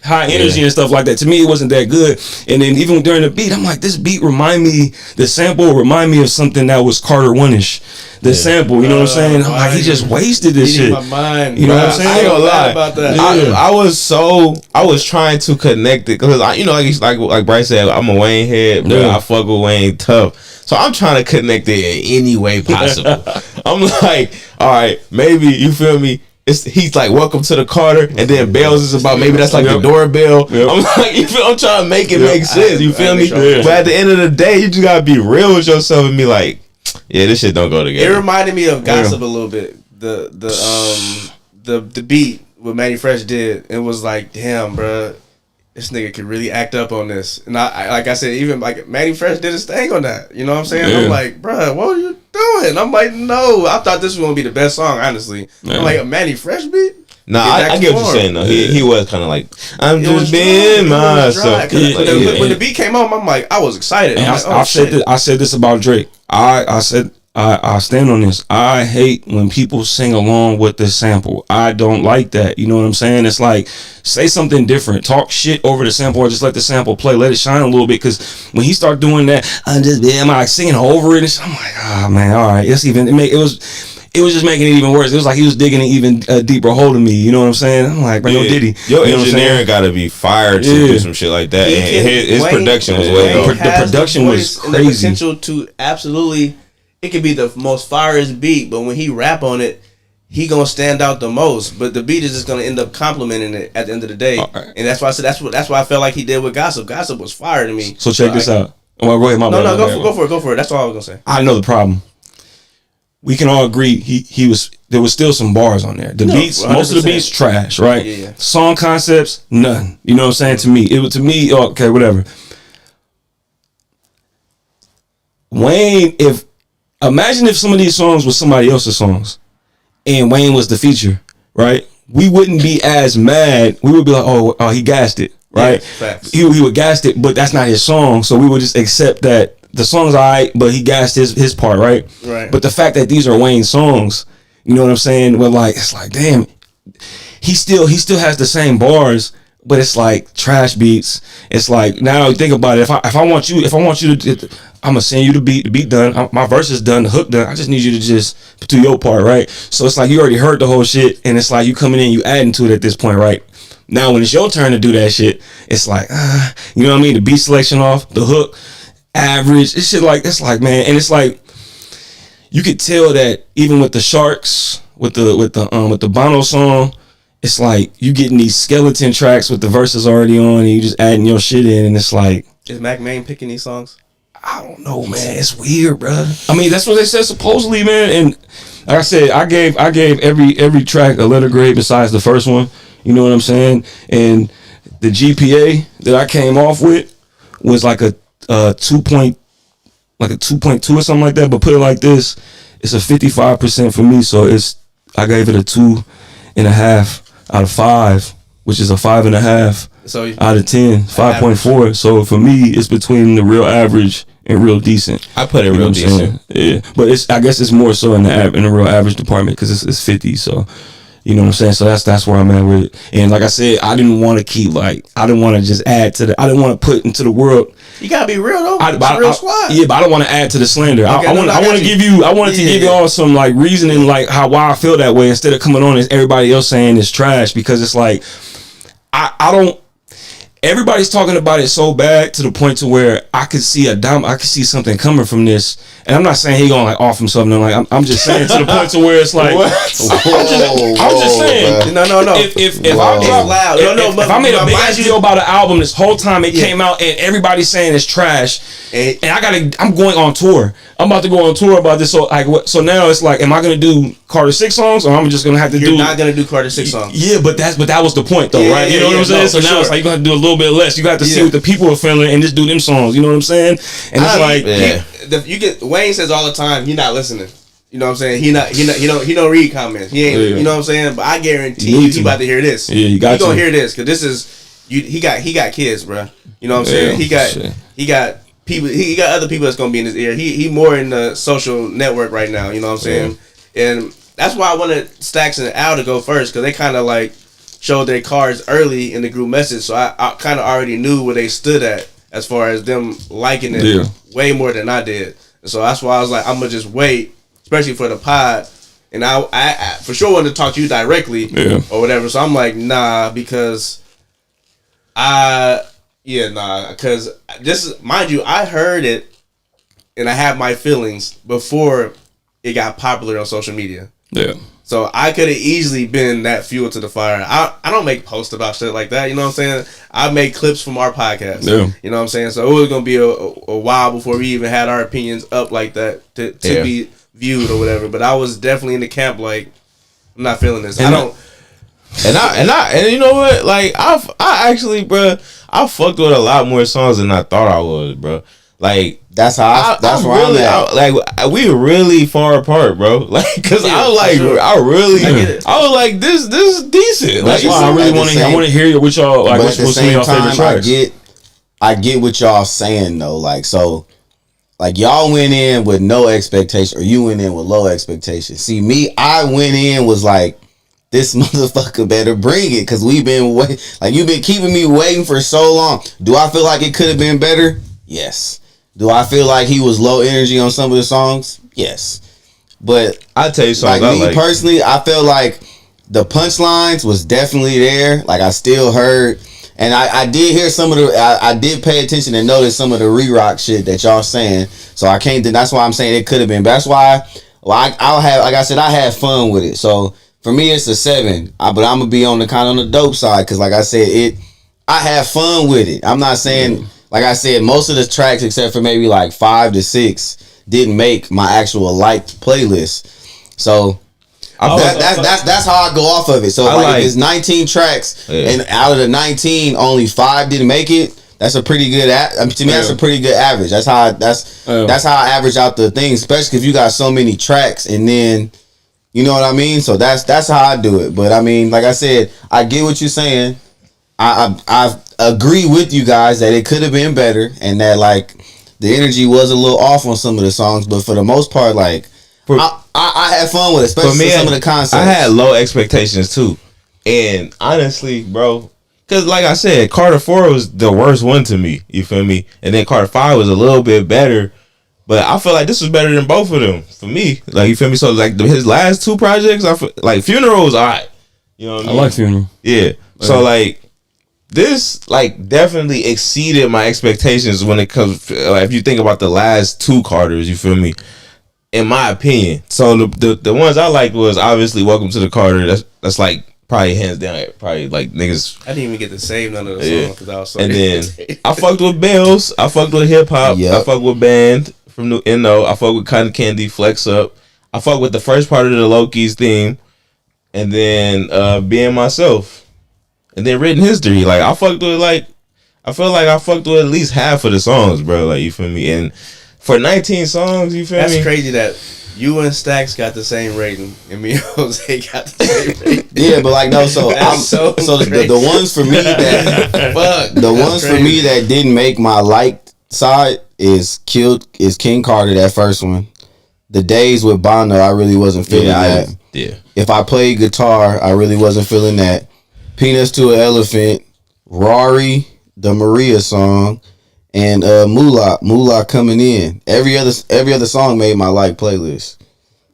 high energy and stuff like that. To me, it wasn't that good. And then even during the beat, I'm like, this beat the sample remind me of something that was Carter One-ish. The sample, you know what I'm saying? I'm like, he just wasted this shit. My mind, you know what I'm saying? I ain't gonna lie about that. I was trying to connect it, because like Bryce said, I'm a Wayne head, bro. I fuck with Wayne tough. So I'm trying to connect it in any way possible. I'm like, all right, maybe, you feel me? He's like, welcome to the Carter, and then Bells is about, maybe that's like the doorbell. I'm like, I'm trying to make it make sense. You feel me? But at the end of the day, you just gotta be real with yourself and be like, yeah, this shit don't go together. It reminded me of Gossip a little bit. The beat what Manny Fresh did, it was like, damn, bro, this nigga could really act up on this. And I like I said, even like Manny Fresh did his thing on that. You know what I'm saying? I'm like, bro, what are you doing? I'm like, no, I thought this was gonna be the best song, honestly. I'm like, a Manny Fresh beat? Nah, I get what you're saying though. He was kind of like, I'm just being myself. When the beat came on, I'm like, I was excited. And like, I said this about Drake. I said I stand on this. I hate when people sing along with the sample. I don't like that. You know what I'm saying? It's like, say something different. Talk shit over the sample, or just let the sample play. Let it shine a little bit. Because when he started doing that, I'm like singing over it. I'm like, oh man, all right. It was just making it even worse. It was like he was digging an even deeper hole in me. You know what I'm saying? I'm like, bro, Diddy. Your engineering got to be fired to do some shit like that. And his production was way over. The production was crazy. The potential to absolutely, it could be the most fireest beat, but when he rap on it, he gonna stand out the most. But the beat is just gonna end up complimenting it at the end of the day. Right. And that's why I said that's why I felt like he did with Gossip. Gossip was fire to me. So check this out. Well, go ahead, go for it. That's all I was gonna say. I know the problem. We can all agree there was still some bars on there. The beats, 100%. Most of the beats trash, right? Yeah. Song concepts, none. You know what I'm saying? To me, okay, whatever. Wayne, imagine if some of these songs were somebody else's songs and Wayne was the feature, right? We wouldn't be as mad. We would be like, oh, he gassed it, right? Yeah, he would gassed it, but that's not his song. So we would just accept that the song's alright, but he gassed his part, right? Right. But the fact that these are Wayne's songs, You know what I'm saying? But like, it's like, damn, he still has the same bars, but it's like trash beats. It's like, now you think about it. If I want you to, I'm gonna send you the beat done. My verse is done, the hook done. I just need you to just do your part, right? So it's like you already heard the whole shit, and it's like you coming in, you adding to it at this point, right? Now when it's your turn to do that shit, it's like, you know what I mean? The beat selection off, the hook, average, it's shit like, it's like, man, and it's like, you could tell that even with the Sharks, with the Bono song, it's like you getting these skeleton tracks with the verses already on, and you just adding your shit in, and it's like, is Mac Main picking these songs? I don't know, man. It's weird, bro. I mean, that's what they said supposedly, man. And like I said, I gave every track a letter grade besides the first one. You know what I'm saying? And the GPA that I came off with was like a 2.2 or something like that. But put it like this, it's a 55% for me. So I gave it a 2.5 out of 5, which is a 5.5 out of 10, 5.4. So for me, it's between the real average and real decent. I put it real decent. Yeah, but I guess it's more so in the real average department because it's 50. So you know what I'm saying. So that's where I'm at with it. And like I said, I didn't want to just add to I didn't want to put into the world. You gotta be real though. It's real squad. Yeah, but I don't want to add to the slander. Okay, I wanted to give you all some like reasoning, like why I feel that way, instead of coming on as everybody else saying it's trash, because it's like I don't. Everybody's talking about it so bad to the point to where I could see something coming from this, and I'm not saying he gonna like off himself. No, like I'm just saying to the point to where it's like I'm just saying. No. If I made a big ass video about an album, this whole time it came out and everybody's saying it's trash, and I'm going on tour. I'm about to go on tour about this. So like, so now it's like, am I gonna do Carter 6 songs, or I'm just gonna have to You're not gonna do Carter 6 songs. Yeah, but that was the point though, right? You know what I'm saying? So now it's like you're gonna have to do a little bit less. You got to see what the people are feeling and just do them songs. You know what I'm saying? And it's like, Wayne says all the time, you're not listening. You know what I'm saying? He don't read comments. He ain't. You know what I'm saying? But I guarantee you, he about to hear this. Yeah, he gonna hear this, because this is he got kids, bro. You know what I'm saying? He got people. He got other people that's gonna be in his ear. He more in the social network right now. You know what I'm saying? And that's why I wanted Stacks and Al to go first, because they kind of like showed their cards early in the group message. So I kind of already knew where they stood at as far as them liking it way more than I did. And so that's why I was like, I'm gonna just wait, especially for the pod. And I for sure wanted to talk to you directly or whatever. So I'm like, nah, because because this is, mind you, I heard it and I had my feelings before it got popular on social media. Yeah. So I could have easily been that fuel to the fire. I don't make posts about shit like that. You know what I'm saying? I make clips from our podcast. Yeah. You know what I'm saying? So it was going to be a while before we even had our opinions up like that to be viewed or whatever. But I was definitely in the camp like, I'm not feeling this. And and you know what? Like I actually, bro, I fucked with a lot more songs than I thought I was, bro. Like that's how that's where really, I'm at. We really far apart, bro. Like, cause I was like, sure. I was like, this is decent. That's why I really want to hear what y'all like. But at the same time, I get what y'all saying though. Like, so, like y'all went in with no expectation, or you went in with low expectation. See, me, I went in was like, this motherfucker better bring it, cause you've been keeping me waiting for so long. Do I feel like it could have been better? Yes. Do I feel like he was low energy on some of the songs? Yes. But I'll tell you something. Like me personally, I felt like the punchlines was definitely there. Like I still heard, and I did hear some of the. I did pay attention and notice some of the re-rock shit that y'all saying. So I can't. That's why I'm saying it could have been. That's why. I'll have. Like I said, I had fun with it. So for me, it's a 7. But I'm gonna be on the dope side, because like I said, I had fun with it. I'm not saying. Like I said, most of the tracks, except for maybe like 5 to 6, didn't make my actual liked playlist. So that's how I go off of it. So if it's 19 tracks and out of the 19, only 5 didn't make it, that's a pretty good. To me, that's a pretty good average. That's how I average out the thing, especially if you got so many tracks, and then you know what I mean. So that's how I do it. But I mean, like I said, I get what you're saying. I agree with you guys that it could have been better, and that like the energy was a little off on some of the songs, but for the most part, like I had fun with it, especially some of the concepts. I had low expectations too, and honestly, bro, because like I said, Carter 4 was the worst one to me. You feel me? And then Carter 5 was a little bit better, but I feel like this was better than both of them for me. Like, you feel me? So like his last two projects, I feel like Funeral was alright. You know what I mean? I like Funeral. Yeah. So like this like definitely exceeded my expectations when it comes. If you think about the last two Carters, you feel me? In my opinion. So the ones I liked was obviously Welcome to the Carter. That's like probably hands down. Probably like niggas. I didn't even get to save none of the songs because I was so. And then I fucked with Bells. I fucked with hip hop. Yep. I fucked with Band from New Endo. I fucked with Cotton Candy, Flex Up. I fucked with the first part of the Loki's theme. And then Being Myself. And then Written History. Like I fucked with I feel like I fucked with at least half of the songs, bro. Like, you feel me? And for 19 songs, you feel me? That's crazy that you and Stacks got the same rating and me and Jose got the same rating. Yeah, but like no, so the ones for me that for me that didn't make my liked side is King Carter, that first one. The Days with Bono, I really wasn't feeling that. If I played guitar, I really wasn't feeling that. Peanuts to an Elephant, Rari, the Maria song, and Moolah coming in. Every other song made my like playlist.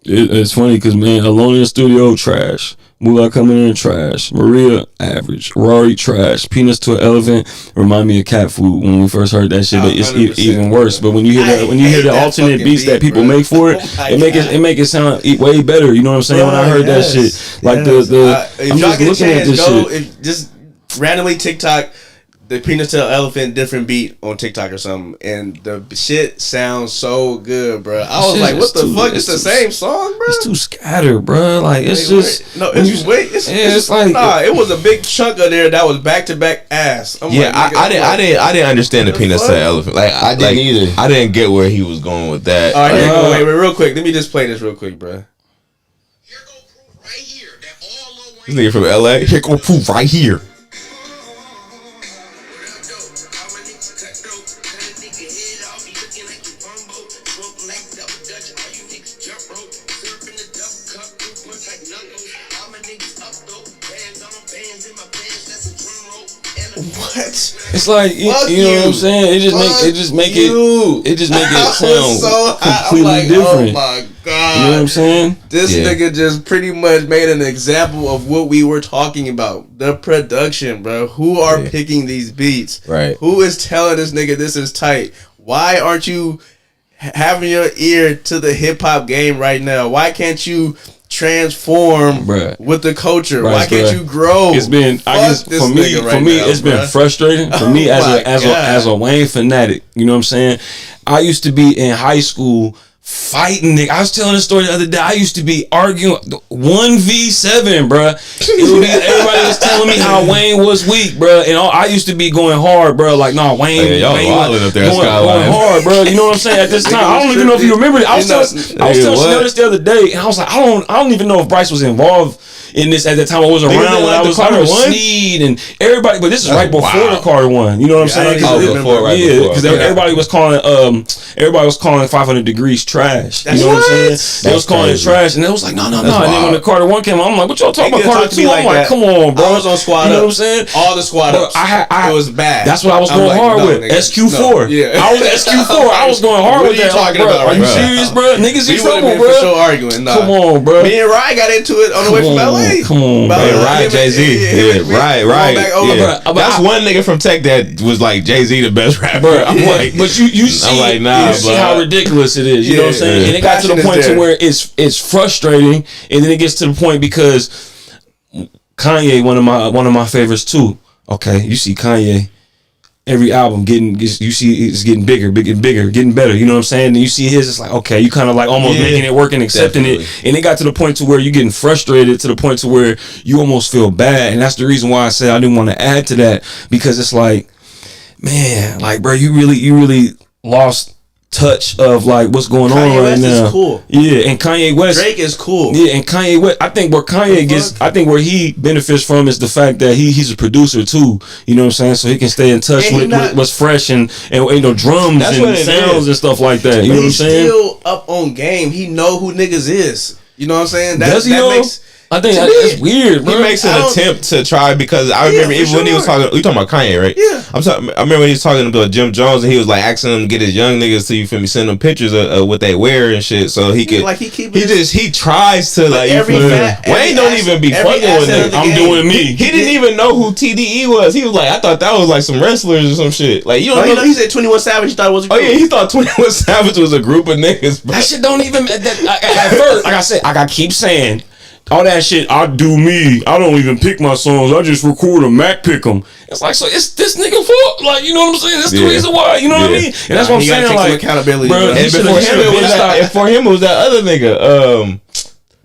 It's funny because, man, Alone in the Studio, trash. Moolah coming in, trash. Maria, average. Rari, trash. Peanuts to an Elephant remind me of cat food when we first heard that shit. But it's even worse. But when you hear the alternate beats that people make for it, it make it sound way better. You know what I'm saying? When I heard that shit, like if y'all get a chance, just randomly TikTok the Peanuts to an Elephant different beat on TikTok or something, and the shit sounds so good, bro. I was like, what the fuck? It's the same song, bro. It's too scattered, bro. Like, it's like it was a big chunk of there that was back to back ass. I didn't understand the Peanuts to an Elephant. Like, I didn't either. I didn't get where he was going with that. All right, wait, real quick. Let me just play this real quick, bro. This nigga from LA. Here go proof right here. It's like you know what I'm saying. It just make it sound so completely different. Oh my god! You know what I'm saying? This nigga just pretty much made an example of what we were talking about. The production, bro. Who are picking these beats? Right. Who is telling this nigga this is tight? Why aren't you having your ear to the hip hop game right now? Why can't you transform with the culture? Why can't you grow? It's been it's been frustrating for me as a Wayne fanatic. You know what I'm saying? I used to be in high school fighting. I was telling a story the other day. I used to be arguing 1v7, bro. Everybody was telling me how Wayne was weak, bro, and I used to be going hard, bro. Like, nah, Wayne was going hard, bro. You know what I'm saying? At this time, I don't even know if you remember it. I was telling Chanel this the other day, and I was like, I don't even know if Bryce was involved in this at that time. I wasn't around when I was Carter Sneed and everybody, but this is right before the Carter one. You know what I'm saying? Because everybody was calling 500 Degrees trash. You know what I'm saying? They was calling it trash, and it was like, no. And then when the Carter one came out, I'm like, what y'all talking about? Carter 2? I'm like, come on, bro. I was on Squad Up. You know what I'm saying? All the Squad Ups. It was bad. That's what I was going hard with. SQ4. I was SQ4. I was going hard with that. What are you talking about? Are you serious, bro? Niggas in trouble, bro. For sure arguing. Come on, bro. Me and Ryan got into it on the way from LA. Come on, bro. Right, Jay-Z. Right. That's one nigga from Tech that was like Jay-Z the best rapper. But you see, I'm like, nah, you see how ridiculous it is. You know what I'm saying? And it got to the point to where it's frustrating, and then it gets to the point because Kanye, one of my favorites too. Okay, you see Kanye. Every album you see it's getting bigger, getting better. You know what I'm saying? And you see his, it's like, okay, you kind of like almost making it work and accepting it. And it got to the point to where you're getting frustrated to the point to where you almost feel bad. And that's the reason why I said I didn't want to add to that, because it's like, man, like, bro, you really lost touch of like what's going Kanye on right West now. Is cool. Yeah, and Kanye West. Drake is cool. Yeah, and Kanye West. I think where Kanye gets, I think where he benefits from is the fact that he's a producer too. You know what I'm saying? So he can stay in touch with what's fresh and you know drums and sounds and stuff like that. You know what I'm saying? He's still up on game. He know who niggas is. You know what I'm saying? Does he know? I think it's weird, bro. He makes an attempt to try because I remember even when he was talking. You talking about Kanye, right? Yeah. I remember when he was talking about Jim Jones and he was like asking him to get his young niggas to, you feel me, send them pictures of what they wear and shit, so he could. Like he tries to like. Wayne don't even be fucking with niggas. I'm doing me. He didn't even know who TDE was. He was like, I thought that was like some wrestlers or some shit. Like you don't know. He said 21 Savage. He thought it was a group. Oh yeah, he thought 21 Savage was a group of niggas. Bro. That shit don't even. At first, like I said, I gotta keep saying. All that shit, I do me. I don't even pick my songs. I just record them, Mac pick them. It's like, so it's this nigga fault. Like, you know what I'm saying? That's the reason why. You know what I mean? And that's what I'm saying. Like, accountability. Bro, and for him, it was that other nigga,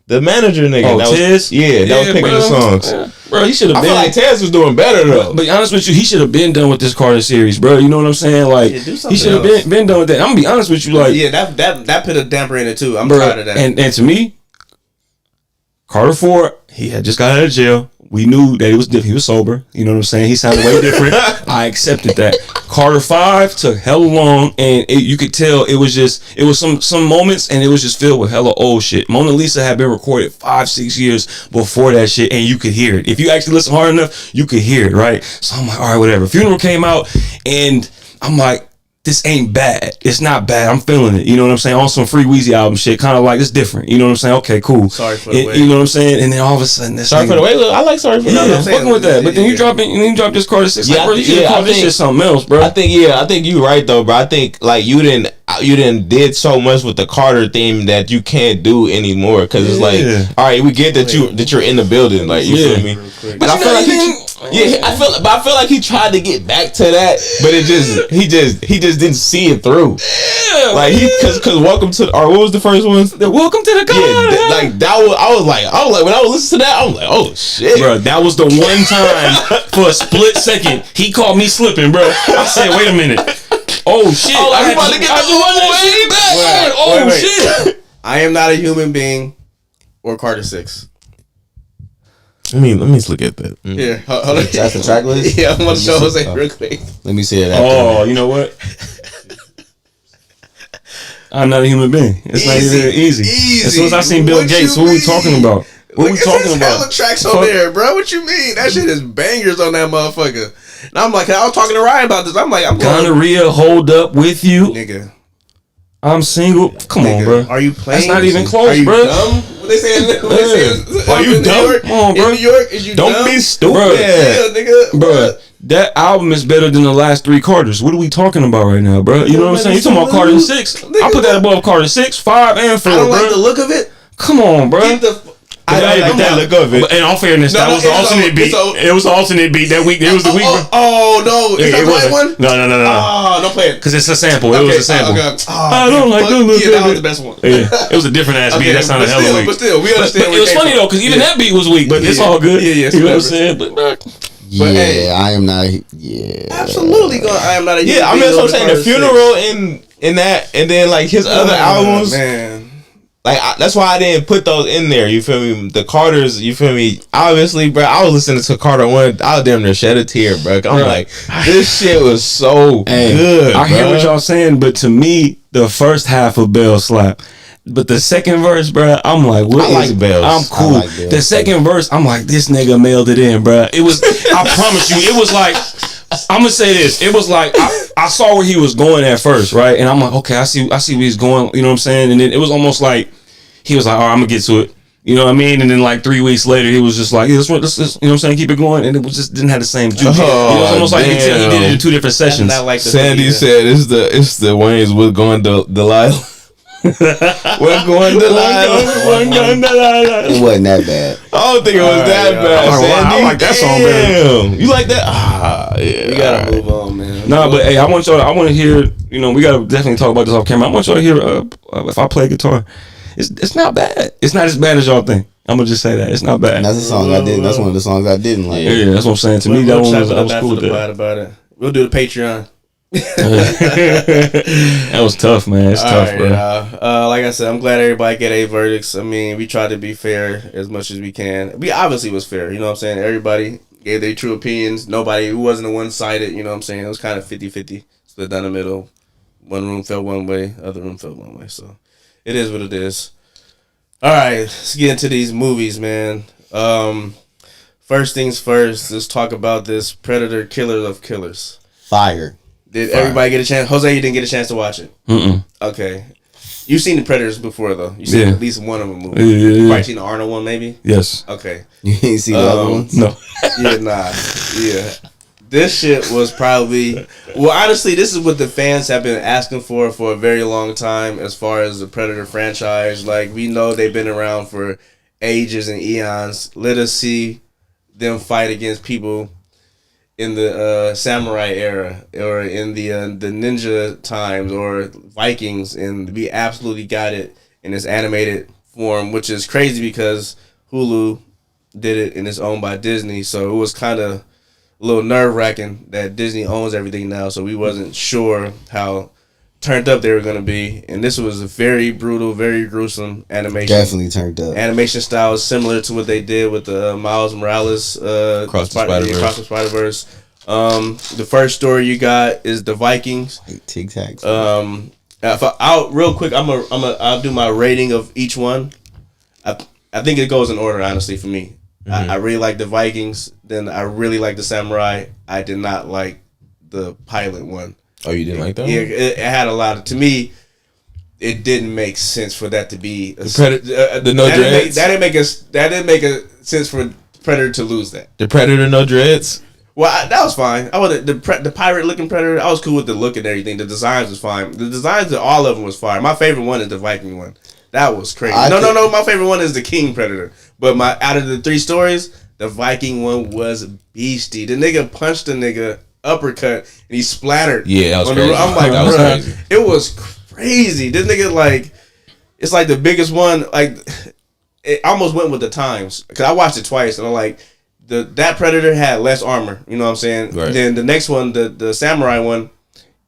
the manager nigga. Oh, that Tiz? That was picking the songs. Yeah. Bro, he should have been. I feel like Tez was doing better though. But be honest with you, he should have been done with this Carter series, bro. You know what I'm saying? Like, he should have been done with that. I'm gonna be honest with you, like, that put a damper in it too. I'm proud of that. And to me, Carter 4, he had just got out of jail. We knew that he was different. He was sober. You know what I'm saying? He sounded way different. I accepted that. Carter 5 took hella long, and you could tell it was some moments, and it was just filled with hella old shit. Mona Lisa had been recorded 5-6 years before that shit, and you could hear it. If you actually listen hard enough, you could hear it, right? So I'm like, all right, whatever. Funeral came out, and I'm like, this ain't bad. It's not bad. I'm feeling it. You know what I'm saying? On some Free Weezy album shit, kind of like it's different. You know what I'm saying? Okay, cool. Sorry for the Way. You know what I'm saying? And then all of a sudden, Sorry for the Way. Look, I like Sorry for the Way. I'm fucking with that. But then you drop this Carter 6. Like, bro, you should have called this shit something else, bro. I think you right though, bro. I think like you didn't did so much with the Carter theme that you can't do anymore because it's like, all right, we get that you're in the building, like you feel me. But I feel like I feel like he tried to get back to that, but he just didn't see it through. Yeah, like because Welcome to what was the first one? Welcome to the God. Yeah, like that was I was like when I was listening to that, I was like, oh shit, bro. That was the one time for a split second he caught me slipping, bro. I said, wait a minute. Oh shit! I about to get the old way back. Wait. Shit! I Am Not a Human Being or Carter 6. Let me look at that. Here, hold on. That's the track list. Yeah, I'm gonna show Jose real quick. Let me see it. Oh, you know what? I'm Not a Human Being. It's not even easy. As soon as I seen Bill Gates, what we talking about? What we talking about? Hella tracks on there, bro. What you mean? That shit is bangers on that motherfucker. And I'm like, I was talking to Ryan about this. I'm like, I'm going. Gonorrhea, Hold Up With You, nigga. I'm Single. Come on, bro. Are you playing? That's not even close, Are you bro. dumb? What they saying? Are you dumb? Come on, bro. In New York, is you Don't dumb? be stupid, bro. Yeah, nigga, bro. That album is better than the last 3 Carters. What are we talking about right now, bro? You know what I'm saying? You talking about Carter 6? I put that above Carter 6, 5, and 4. I don't bro. like the look of it. Come on, bro. Get the. I like that look of it. In all fairness, that was the alternate beat. It was the alternate beat that week. It was the week. Oh no! Is that the right one? No. Oh, don't play it. Because it's a sample. It was a sample. I don't like the look of it. That was the best one. Yeah, it was a different ass beat. That sounded hella weak. But still, we understand. But it was funny though, because even that beat was weak. But it's all good. Yeah. You know what I'm saying? But yeah, I am not. Yeah, absolutely. I am not a. Yeah, I mean that's what I'm saying. The Funeral in that, and then like his other albums, man. Like that's why I didn't put those in there. You feel me? The Carters. You feel me? Obviously, bro. I was listening to Carter 1. I was damn near shed a tear, bro. I'm like, this shit was so good. I hear what y'all saying, but to me, the first half of Bell slap. But the second verse, bro, I'm like, what? I like Bells. I'm cool. Like Bells. The second verse, I'm like, this nigga mailed it in, bro. It was. I promise you, it was like. I'm gonna say this. It was like I saw where he was going at first, right? And I'm like, okay, I see where he's going. You know what I'm saying? And then it was almost like he was like, all right, I'm gonna get to it. You know what I mean? And then like 3 weeks later, he was just like, yeah, let's, you know what I'm saying? Keep it going. And it was just didn't have the same juice. It was almost like he did it in 2 different sessions. Like Sandy said, it's the Wayne's with going to Delilah. We're going to Delilah. It wasn't that bad. I don't think it was that bad. Sandy. I like that song better. You like that? Yeah. We gotta move on, man. Nah, but hey, I want to hear. You know, we gotta definitely talk about this off camera. I want y'all to hear if I play guitar. It's not bad. It's not as bad as y'all think. I'm gonna just say that it's not bad. And that's a song I didn't. That's one of the songs I didn't like. Yeah, that's what I'm saying. To me, that one was cool. About it. We'll do the Patreon. That was tough, man. It's tough, right, bro. Like I said, I'm glad everybody get A verdicts. I mean, we tried to be fair as much as we can. We obviously was fair, you know what I'm saying? Everybody gave their true opinions. Nobody, it wasn't a one-sided, you know what I'm saying? It was kind of 50-50, split down the middle. One room felt one way, other room felt one way. So it is what it is. All right, let's get into these movies, man. First things first, let's talk about this Predator Killer of Killers. Fire. Did everybody get a chance? Jose, you didn't get a chance to watch it? Mm-mm. Okay. You've seen the Predators before, though. You've seen at least one of them movie. Yeah. Probably seen the Arnold one, maybe? Yes. Okay. You ain't see the other ones? No. Yeah, nah. Yeah. This shit was probably... Well, honestly, this is what the fans have been asking for a very long time as far as the Predator franchise. Like, we know they've been around for ages and eons. Let us see them fight against people in the samurai era or in the ninja times or Vikings, and we absolutely got it in this animated form, which is crazy because Hulu did it and it's owned by Disney, so it was kind of a little nerve-wracking that Disney owns everything now, so we wasn't sure how turned up they were going to be, and this was a very brutal, very gruesome animation. Definitely turned up. Animation style is similar to what they did with the Miles Morales Across the Spider-Verse. The first story you got is the Vikings. Tic Tacs. Real quick, I'll do my rating of each one. I think it goes in order, honestly, for me. I really like the Vikings. Then I really like the Samurai. I did not like the pilot one. Oh, you didn't like that? Yeah, it had a lot of. To me, it didn't make sense for that to be the no dreads. That didn't make a sense for Predator to lose that. The Predator no dreads. Well, that was fine. I would the pirate looking Predator. I was cool with the look and everything. The designs was fine. The designs of all of them was fine. My favorite one is the Viking one. That was crazy. No. My favorite one is the King Predator. But out of the three stories, the Viking one was beastie. The nigga punched the nigga uppercut and he splattered. Yeah, that was crazy. I'm like, bro, it was crazy. This nigga it's like the biggest one. Like, it almost went with the times because I watched it twice and I'm like, that Predator had less armor. You know what I'm saying? Right. Then the next one, the Samurai one,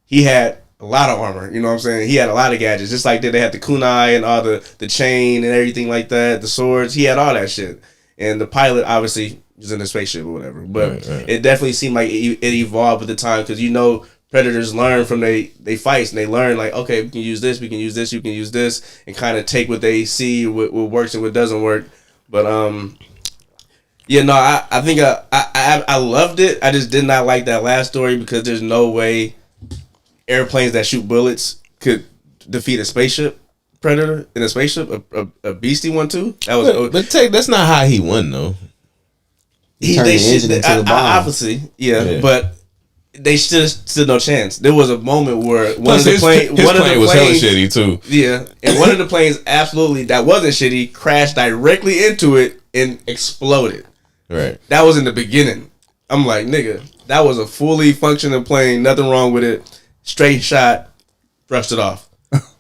he had a lot of armor. You know what I'm saying? He had a lot of gadgets. Just like that, they had the kunai and all the chain and everything like that. The swords. He had all that shit. And the pilot obviously was in a spaceship or whatever. But it definitely seemed like it evolved with the time because Predators learn from they fights and they learn like, okay, we can use this, you can use this, and kind of take what they see, what works and what doesn't work. But I think I loved it. I just did not like that last story because there's no way airplanes that shoot bullets could defeat a spaceship Predator in a spaceship, a beastie one too. That was, but that's not how he won though. He turned the engine into the bomb. Obviously, yeah, but they stood no chance. There was a moment where one of the planes was hella shitty too. Yeah, and one of the planes absolutely that wasn't shitty crashed directly into it and exploded. Right. That was in the beginning. I'm like, nigga, that was a fully functioning plane. Nothing wrong with it. Straight shot, brushed it off.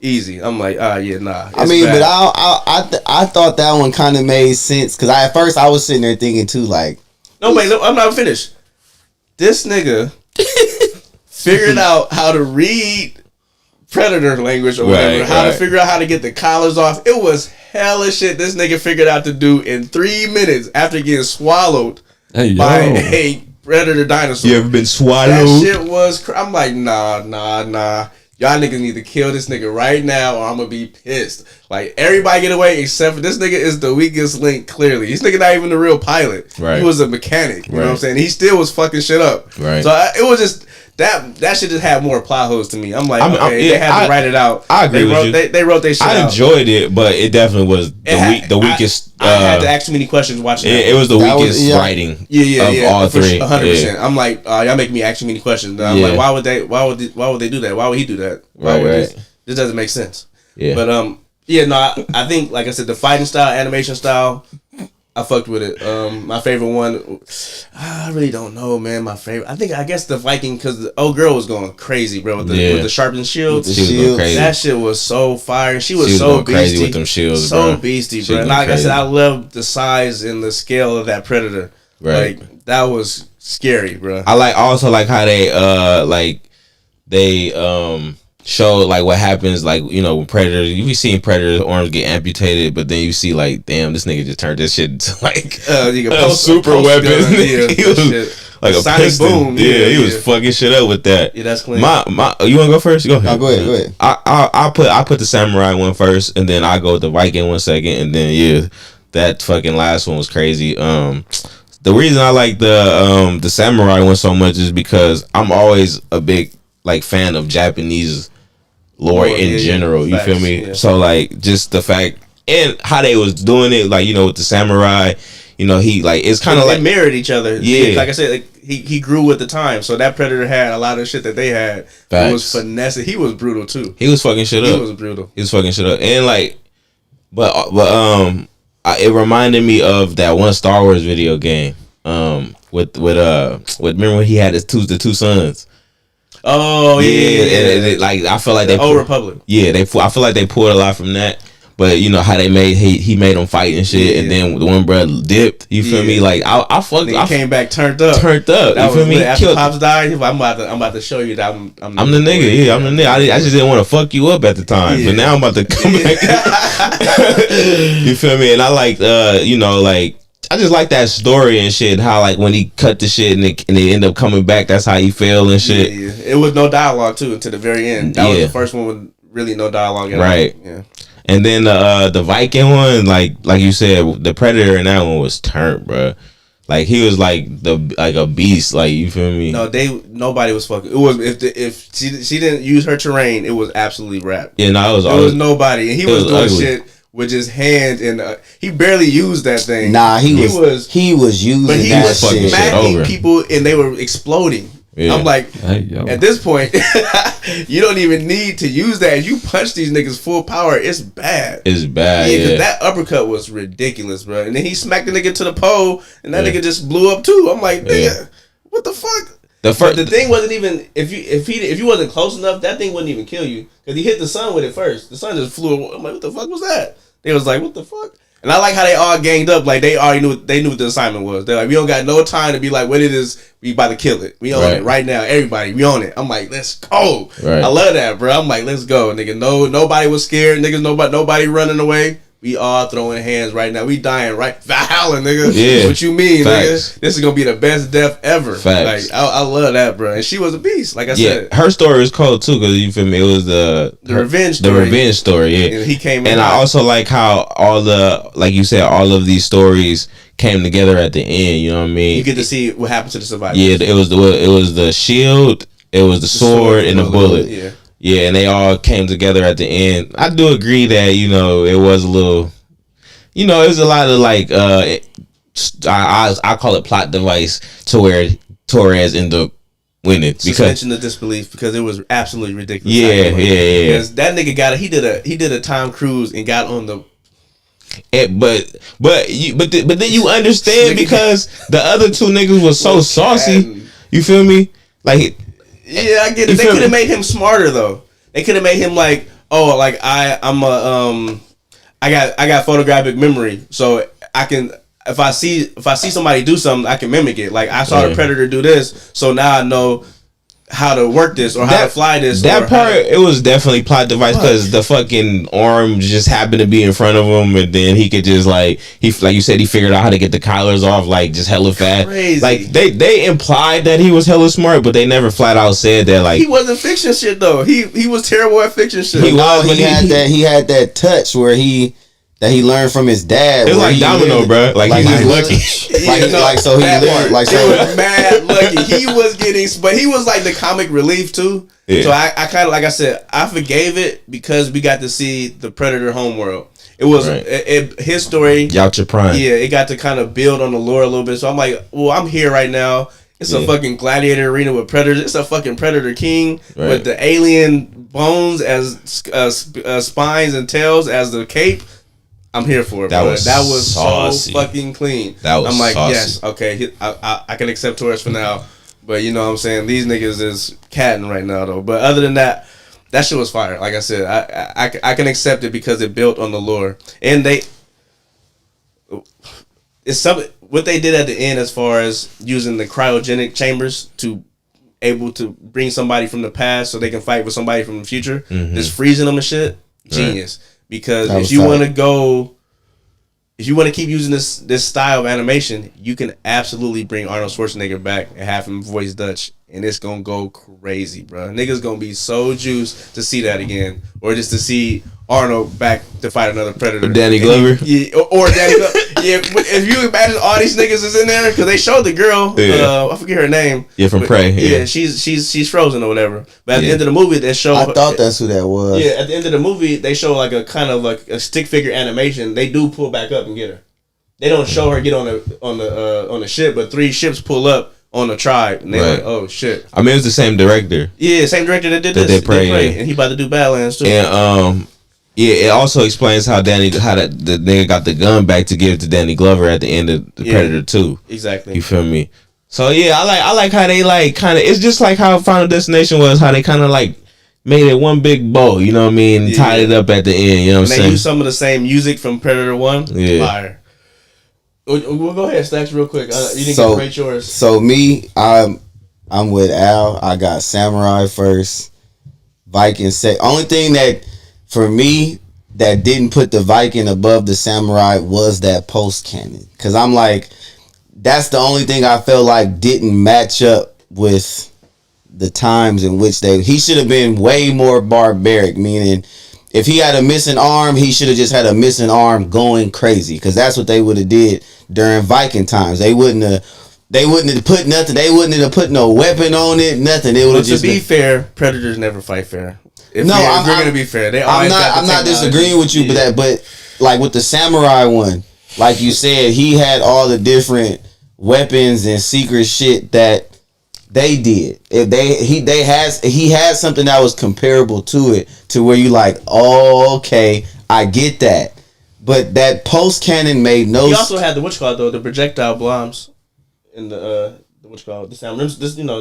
Easy. I'm like, yeah, nah. I mean, bad. But I thought that one kind of made sense because at first I was sitting there thinking too, like, no, wait, I'm not finished. This nigga figured out how to read Predator language or whatever, how to figure out how to get the collars off. It was hella shit this nigga figured out to do in 3 minutes after getting swallowed by a Predator dinosaur. You ever been swallowed? That shit was I'm like, nah. Y'all niggas need to kill this nigga right now or I'm gonna be pissed. Like, everybody get away except for this nigga is the weakest link, clearly. This nigga not even the real pilot. Right. He was a mechanic. You know what I'm saying? He still was fucking shit up. Right. So it was just... That shit just had more plot holes to me. I'm like, they had to write it out. I agree with you. They wrote their shit out. I enjoyed it, but it definitely was the weakest. I had to ask too many questions watching it. It was the weakest writing of all three. 100%. I'm like, y'all making me ask too many questions. I'm like, why would they do that? Why would he do that? This doesn't make sense. Yeah. But I think, like I said, the fighting style, animation style, I fucked with it. My favorite one, I really don't know, man. I guess the Viking, because the old girl was going crazy, bro, with the sharpened shields. That shit was so fire. She was so beastie. Crazy with them shields, so beastie, bro. And like I said, I love the size and the scale of that Predator. Right. Like, that was scary, bro. I also like how they they showed like what happens, like, you know, when predators, you be seeing predators' arms get amputated, but then you see like, damn, this nigga just turned this shit into like a super weapon. He was like a sonic boom. Yeah, he was fucking shit up with that. Yeah, that's clean. My, you want to go first? Go ahead. No, go ahead. I put the samurai one first, and then I go with the Viking one second, and then that fucking last one was crazy. The reason I like the samurai one so much is because I'm always a big like fan of Japanese lore in general. You feel me? Yeah. So like just the fact and how they was doing it, like, you know, with the samurai, you know, he like it's kind of like mirrored each other. Yeah, like I said, like, he grew with the time. So that predator had a lot of shit that they had. It was finesse. He was brutal too. He was fucking shit up. He was brutal. He was fucking shit up. And like, but it reminded me of that one Star Wars video game. With remember when he had the two sons. Oh yeah. And like I feel like they Old Republic. Yeah, I feel like they pulled a lot from that. But you know how they made he made them fight and shit, and then the one brother dipped. You feel me? Like I came back turned up. You feel me? After Pops died, I'm about to show you that I'm the nigga. Yeah, I'm the nigga. I just didn't want to fuck you up at the time, but now I'm about to come back. You feel me? And I like you know, like I just like that story and shit. How like when he cut the shit and they end up coming back, that's how he fell and shit. Yeah. It was no dialogue too until the very end. That was the first one with really no dialogue at all. Right. Yeah. And then the Viking one, like you said, the Predator in that one was turned, bro. Like he was like a beast, like, you feel me? No, nobody was fucking. It was if she didn't use her terrain, it was absolutely rap. Yeah, no, it was nobody, and he was doing ugly shit with his hands, and he barely used that thing. Nah, he was using but he that was shit. smacking people, and they were exploding. Yeah. I'm like, at this point, you don't even need to use that. If you punch these niggas full power, it's bad. It's bad. Yeah, because that uppercut was ridiculous, bro. And then he smacked the nigga to the pole, and that nigga just blew up too. I'm like, nigga, what the fuck? The thing wasn't even if you wasn't close enough, that thing wouldn't even kill you because he hit the sun with it first. The sun just flew away. I'm like, what the fuck was that? They was like, what the fuck? And I like how they all ganged up, like they already knew what the assignment was. They're like, we don't got no time to be like, what it is, we about to kill it. We own it right now, everybody, we own it. I'm like, let's go. Right. I love that, bro. I'm like, let's go, nigga. Nobody was scared, niggas. Nobody running away. We all throwing hands right now. We dying right, Valhalla, nigga. Yeah. What you mean, nigga? This is gonna be the best death ever. Facts. Like I love that, bro. And she was a beast, like I said. Her story was cold too, cause you feel me. It was the revenge story. The revenge story, yeah. And he came. And I also like how like you said, all of these stories came together at the end. You know what I mean? You get to see what happened to the survivors. Yeah, it was the shield, it was the sword, and the bullet. Yeah. Yeah, and they all came together at the end. I do agree that, you know, it was a little, you know, it was a lot of like, I call it plot device to where Torres ended up winning. Suspension of disbelief because it was absolutely ridiculous. Yeah. Because that nigga he did a Tom Cruise and got on the. But then you understand because the other two niggas was so saucy. You feel me? Like. Yeah, I get it. They could have made him smarter though. They could have made him like, oh, like I got photographic memory, so I can if I see somebody do something, I can mimic it. Like I saw the Predator do this, so now I know how to work this or how to fly this. That part, it was definitely plot device because the fucking arm just happened to be in front of him, and then he could just like you said, he figured out how to get the collars off like just hella fast. Crazy. Like they implied that he was hella smart, but they never flat out said that. Like he wasn't fiction shit though. He was terrible at fiction shit. He had that touch where he learned from his dad. It was like Domino, bro. Like he's just lucky. It was mad lucky. He was getting, but he was like the comic relief too. Yeah. So I kind of, like I said, I forgave it because we got to see the Predator homeworld. It was his story. Yacht Prime. Yeah, it got to kind of build on the lore a little bit. So I'm like, well, I'm here right now. It's a fucking gladiator arena with predators. It's a fucking Predator King with the alien bones as spines and tails as the cape. I'm here for it, bro. That was so fucking clean. I'm like, saucy. Yes, okay, I can accept Torres for now. But you know what I'm saying? These niggas is catting right now, though. But other than that, that shit was fire. Like I said, I can accept it because it built on the lore. And it's something, what they did at the end as far as using the cryogenic chambers to able to bring somebody from the past so they can fight with somebody from the future, just freezing them and shit, genius. Because if you want to keep using this style of animation, you can absolutely bring Arnold Schwarzenegger back and have him voice Dutch, and it's gonna go crazy, bro. Niggas gonna be so juiced to see that again, or just to see Arnold back to fight another Predator. Danny Glover. Or Danny Glover. Yeah, if you imagine all these niggas is in there, because they showed the girl, I forget her name. Yeah, from Prey. Yeah, she's frozen or whatever. But at the end of the movie, they show. I thought that's who that was. Yeah, at the end of the movie, they show like a kind of like a stick figure animation. They do pull back up and get her. They don't show her get on the ship, but 3 ships pull up on the tribe, and they're like, oh shit. I mean, it was the same director. Yeah, same director that did this. They Prey, and he about to do Badlands too. And yeah, it also explains how the nigga got the gun back to give it to Danny Glover at the end of the Predator 2. Exactly. You feel me? So yeah, I like how they like kind of. It's just like how Final Destination was. How they kind of like made it one big bow. You know what I mean? Yeah. Tied it up at the end. You know what I'm saying? They use some of the same music from Predator 1. Yeah. Fire. We'll go ahead, Stacks, real quick. You didn't get rate yours. So me, I'm with Al. I got Samurai first, Viking second. Only thing that for me that didn't put the Viking above the Samurai was that post canon, because I'm like, that's the only thing I felt like didn't match up with the times in which he should have been way more barbaric, meaning if he had a missing arm, he should have just had a missing arm going crazy, because that's what they would have did during Viking times. They wouldn't have put nothing. They wouldn't have put no weapon on it. Nothing. It would have just. To be fair, Predators never fight fair. If we're gonna be fair, I'm not disagreeing with you, but like with the Samurai one, like you said, he had all the different weapons and secret shit that they did. If he had something that was comparable to it, to where you like, oh, okay, I get that. But that post canon made no. He also had the projectile bombs in the the sound.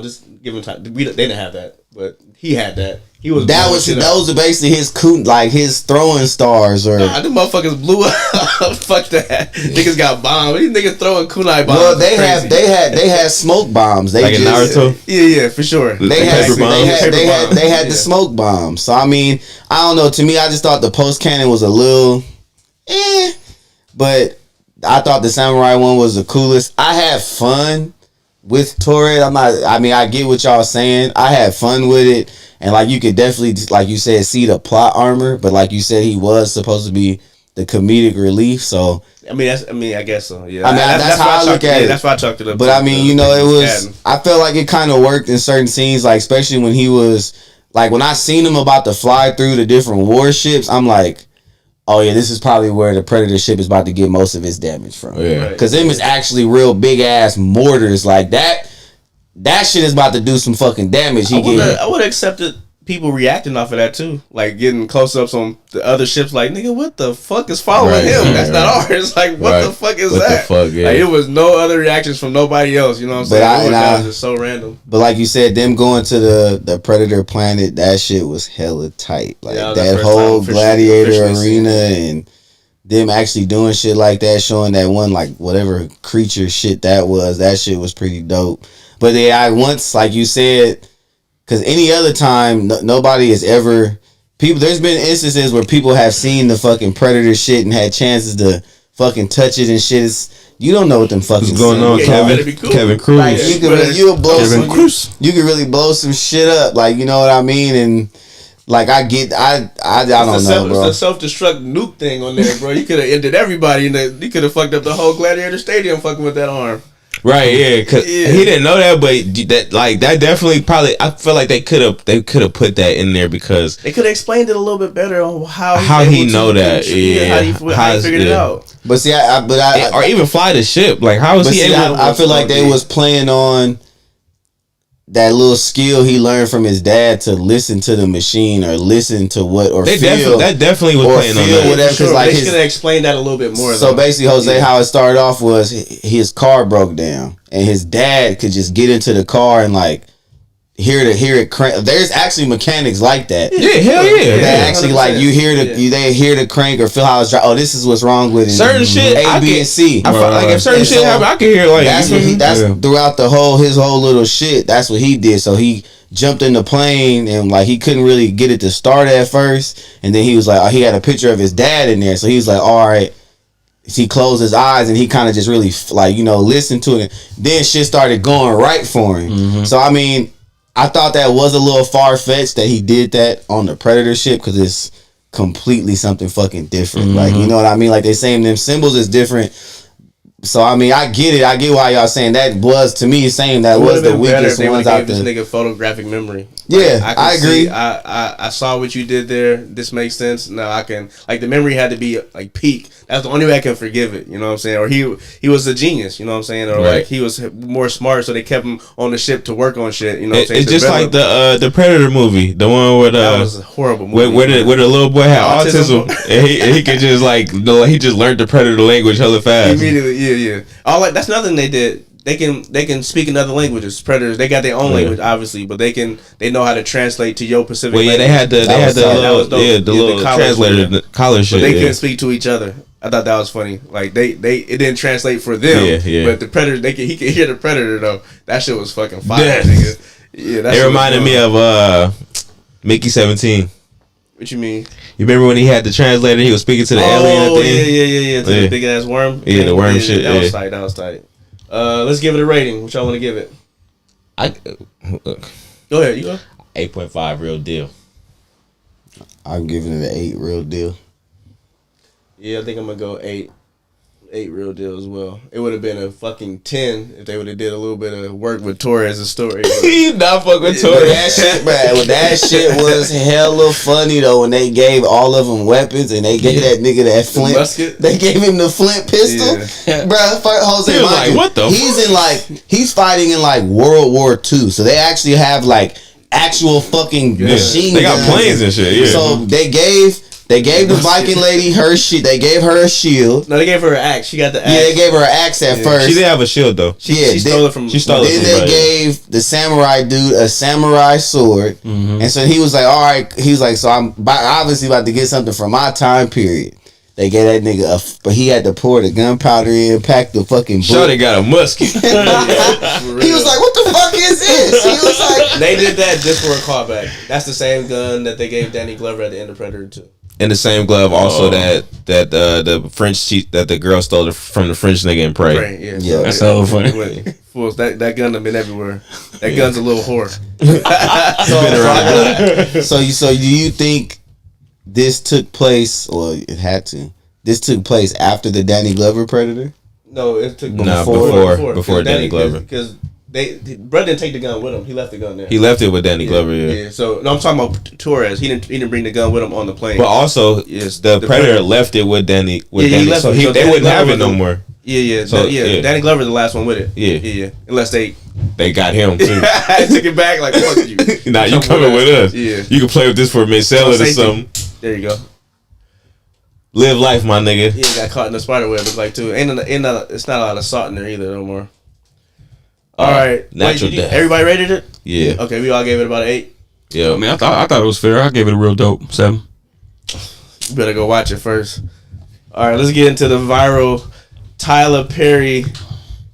Just give him time. They didn't have that, but he had that. Those are basically his throwing stars or. Nah, the motherfuckers blew up. Fuck that. Niggas got bombs. These niggas throwing kunai bombs. Well, they had smoke bombs. They like in Naruto. Yeah, for sure. They had the smoke bombs. So I mean, I don't know. To me, I just thought the post canon was a little, but I thought the Samurai one was the coolest. I had fun with Torrid. I get what y'all saying. I had fun with it. And like you could definitely, like you said, see the plot armor, but like you said, he was supposed to be the comedic relief. So I guess so. Yeah. That's how I look at it. That's why I chalked it up. But it was. I felt like it kind of worked in certain scenes, like especially when he was like when I seen him about to fly through the different warships. I'm like, oh yeah, this is probably where the Predator ship is about to get most of its damage from. Yeah, because them is actually real big ass mortars like that. That shit is about to do some fucking damage. I would have accepted people reacting off of that too, like getting close ups on the other ships. Like, nigga, what the fuck is following him? That's not ours. Like, what the fuck is that? Like, it was no other reactions from nobody else. You know what I'm saying? That was just so random. But like you said, them going to the Predator planet, that shit was hella tight. Like that whole gladiator arena and them actually doing shit like that, showing that one like whatever creature shit that was. That shit was pretty dope. But once, like you said, because any other time, nobody has ever... There's been instances where people have seen the fucking Predator shit and had chances to fucking touch it and shit. You don't know what them fucking... What's going on, Kevin Cruz? Like, you could really blow some shit up. Like, you know what I mean? And... Like I don't know, bro. It's a self-destruct nuke thing on there, bro. You could have ended everybody, and you could have fucked up the whole Gladiator Stadium fucking with that arm. Right, yeah, because he didn't know that, but that definitely probably. I feel like they could have put that in there because they could have explained it a little bit better on how he know that, how he figured it out. But see, or even fly the ship. Like how was he able? I feel like they was playing on that little skill he learned from his dad to listen to the machine or listen to that definitely was playing on that. Whatever, sure, like they could have explained that a little bit more. So basically, Jose, how it started off was his car broke down and his dad could just get into the car and like hear it crank. There's actually mechanics like that. Yeah, hell yeah. That actually like you hear they hear the crank or feel how it's oh, this is what's wrong with it. Certain shit A, B, and C. Like if certain shit happen, I can hear like that's throughout his whole little shit. That's what he did. So he jumped in the plane and like he couldn't really get it to start at first, and then he was like, he had a picture of his dad in there, so he was like, all right. He closed his eyes and he kind of just really like listened to it. And then shit started going right for him. Mm-hmm. So I mean, I thought that was a little far fetched that he did that on the Predator ship because it's completely something fucking different. Mm-hmm. Like you know what I mean? Like they saying them symbols is different. So I mean, I get it. I get why y'all saying that was to me saying that was the weakest ones out there. This nigga photographic memory. Yeah, like, I agree. I saw what you did there. This makes sense. Now I can like the memory had to be like peak. That's the only way I can forgive it. You know what I'm saying? Or he was a genius. You know what I'm saying? Or right. Like he was more smart, so they kept him on the ship to work on shit. You know what I'm saying? It's just like the Predator movie, the one with that was a horrible movie. Where the little boy had autism and he could just like he just learned the Predator language hella fast. Immediately, yeah. All like that's nothing they did. They can speak in other languages. Predators, they got their own language, obviously, but they know how to translate to your Pacific. Well, yeah, language. they had the little translator, the collar shit. But they couldn't speak to each other. I thought that was funny. Like it didn't translate for them. Yeah. But the Predator, he could hear the Predator though. That shit was fucking fire, nigga. Yeah, that it reminded me of Mickey 17. What you mean? You remember when he had the translator? He was speaking to the alien at the end? Yeah. To the big ass worm. Yeah, the worm shit. That was tight. Let's give it a rating. What y'all want to give it? Go ahead. You go. 8.5 real deal. I'm giving it an 8 real deal. Yeah, I think I'm gonna go 8 real deal as well. It would have been a fucking 10 if they would have did a little bit of work with Torres' story. You not fuck with Torres. That shit, man. That shit was hella funny though when they gave all of them weapons and they gave that nigga that flint. Musket? They gave him the flint pistol. Yeah. Bruh, Jose, he was like, what the he's fighting in like World War II. So they actually have like actual fucking machine guns. They got planes and shit, yeah. So they gave the Viking lady her shit. They gave her a shield. No, they gave her an axe. She got the axe. Yeah, they gave her an axe at first. She didn't have a shield though. She stole it from. Then they gave the samurai dude a samurai sword, and so he was like, "All right." He was like, "So I'm obviously about to get something from my time period." They gave that nigga but he had to pour the gunpowder in, pack the fucking. Sure, they got a musket. He was like, "What the fuck is this?" He was like, "They did that just for a callback." That's the same gun that they gave Danny Glover at the end of Predator 2. And the same glove also that the French that the girl stole from the French nigga in Prey. Yeah, that's so funny. Fools, that gun have been everywhere. That gun's a little whore. So do you think this took place, or it had to? This took place after the Danny Glover Predator? No, it took before Danny Glover. Because Brett didn't take the gun with him. He left the gun there. He left it with Danny Glover. Yeah. So no, I'm talking about Torres. He didn't bring the gun with him on the plane. But also, the Predator left it with Danny. So they wouldn't have it no more. Yeah. Danny Glover the last one with it. Yeah. Unless they got him too. I took it back like fuck you. Nah, you coming with us? Yeah. You can play with this for a minute, sell it or something. There you go. Live life, my nigga. He got caught in the spider web. It's like too. It's not a lot of salt in there either no more. All right, natural death. Everybody rated it? Yeah. Okay, we all gave it about an 8. Yeah. I mean, I thought it was fair. I gave it a real dope 7. You better go watch it first. All right, let's get into the viral Tyler Perry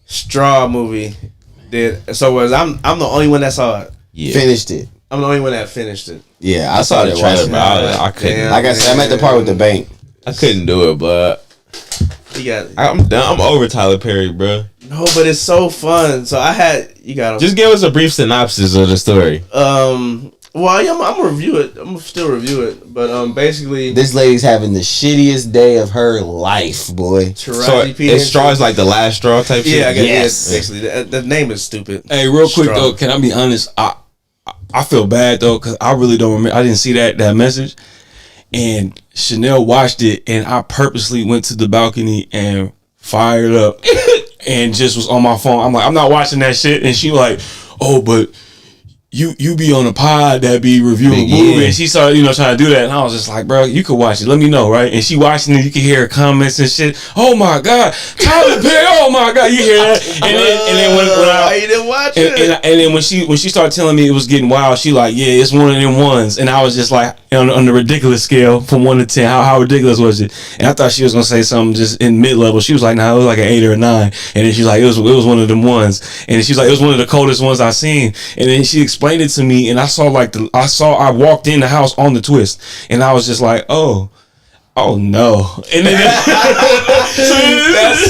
Straw movie. I'm the only one that saw it. Yeah. Finished it. I'm the only one that finished it. Yeah, I saw the trailer, but I couldn't. Like I said, I'm at the part with the bank. I couldn't do it, but I'm done. I'm over Tyler Perry, bro. No, but it's so fun. So you got just give us a brief synopsis of the story. Well, I'm gonna review it. I'm gonna still review it, but basically, this lady's having the shittiest day of her life, boy. So straw is like the last straw type shit. Yeah, I guess. Yes. Basically, the name is stupid. Hey, real quick though, can I be honest? I feel bad though because I really don't remember. I didn't see that message, and Chanel watched it, and I purposely went to the balcony and fired up, and just was on my phone. I'm like, I'm not watching that shit, and she like, oh, but you be on a pod that be reviewing movie, and she started, trying to do that, and I was just like, bro, you could watch it, let me know, right? And she watching it, you can hear her comments and shit. Oh my god, Tyler Perry, oh my god, you hear that? And then when I you didn't watch it, and then when she started telling me it was getting wild, she like, yeah, it's one of them ones, and I was just like, on the ridiculous scale from 1 to 10, how ridiculous was it? And I thought she was gonna say something just in mid level. She was like, nah, it was like an 8 or a 9, and then she's like, it was one of them ones, and she's like, it was one of the coldest ones I seen, and then she explained it to me, and I I walked in the house on the twist, and I was just like, oh no, and then that's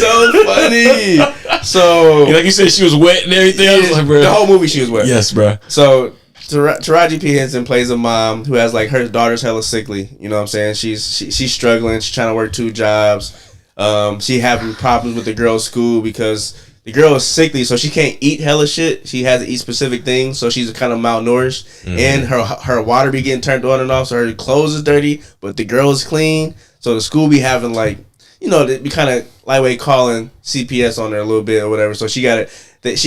so funny. So like you said, she was wet and everything. I was like, bro, the whole movie she was wet. Yes, bro. So Taraji P. Henson plays a mom who has like her daughter's hella sickly. You know what I'm saying? She's struggling. She's trying to work 2 jobs. She having problems with the girl's school because the girl is sickly, so she can't eat hella shit. She has to eat specific things, so she's kind of malnourished. And her water be getting turned on and off, so her clothes is dirty, but the girl is clean. So the school be having like, they be kind of lightweight calling CPS on her a little bit or whatever. So she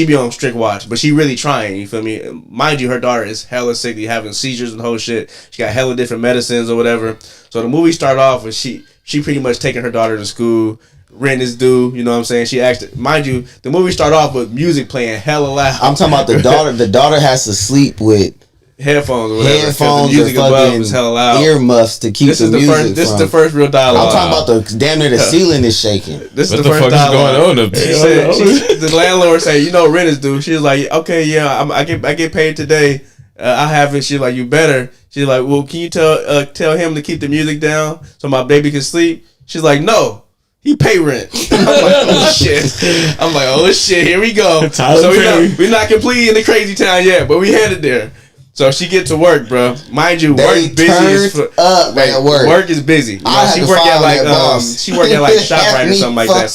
be on strict watch, but she really trying. You feel me? Mind you, her daughter is hella sickly, having seizures and whole shit. She got hella different medicines or whatever. So the movie start off with she pretty much taking her daughter to school. Rent is due, you know what I'm saying? She actually, mind you, the movie start off with music playing hella loud. I'm talking about the daughter. The daughter has to sleep with headphones or whatever. Headphones, the music above is hella loud. Earmuffs to keep the music. This is the first real dialogue. I'm talking about the damn near the ceiling is shaking. This is the first dialogue. Going on? She said, the landlord said, rent is due. She was like, okay, yeah, I get paid today. I have it. She's like, you better. She's like, well, can you tell him to keep the music down so my baby can sleep? She's like, no. He pay rent. I'm like, oh shit. Here we go. So we're not completely in the crazy town yet, but we headed there. So she get to work, bro. Mind you, work busy as fuck. Work is busy. She work at like ShopRite or something like that.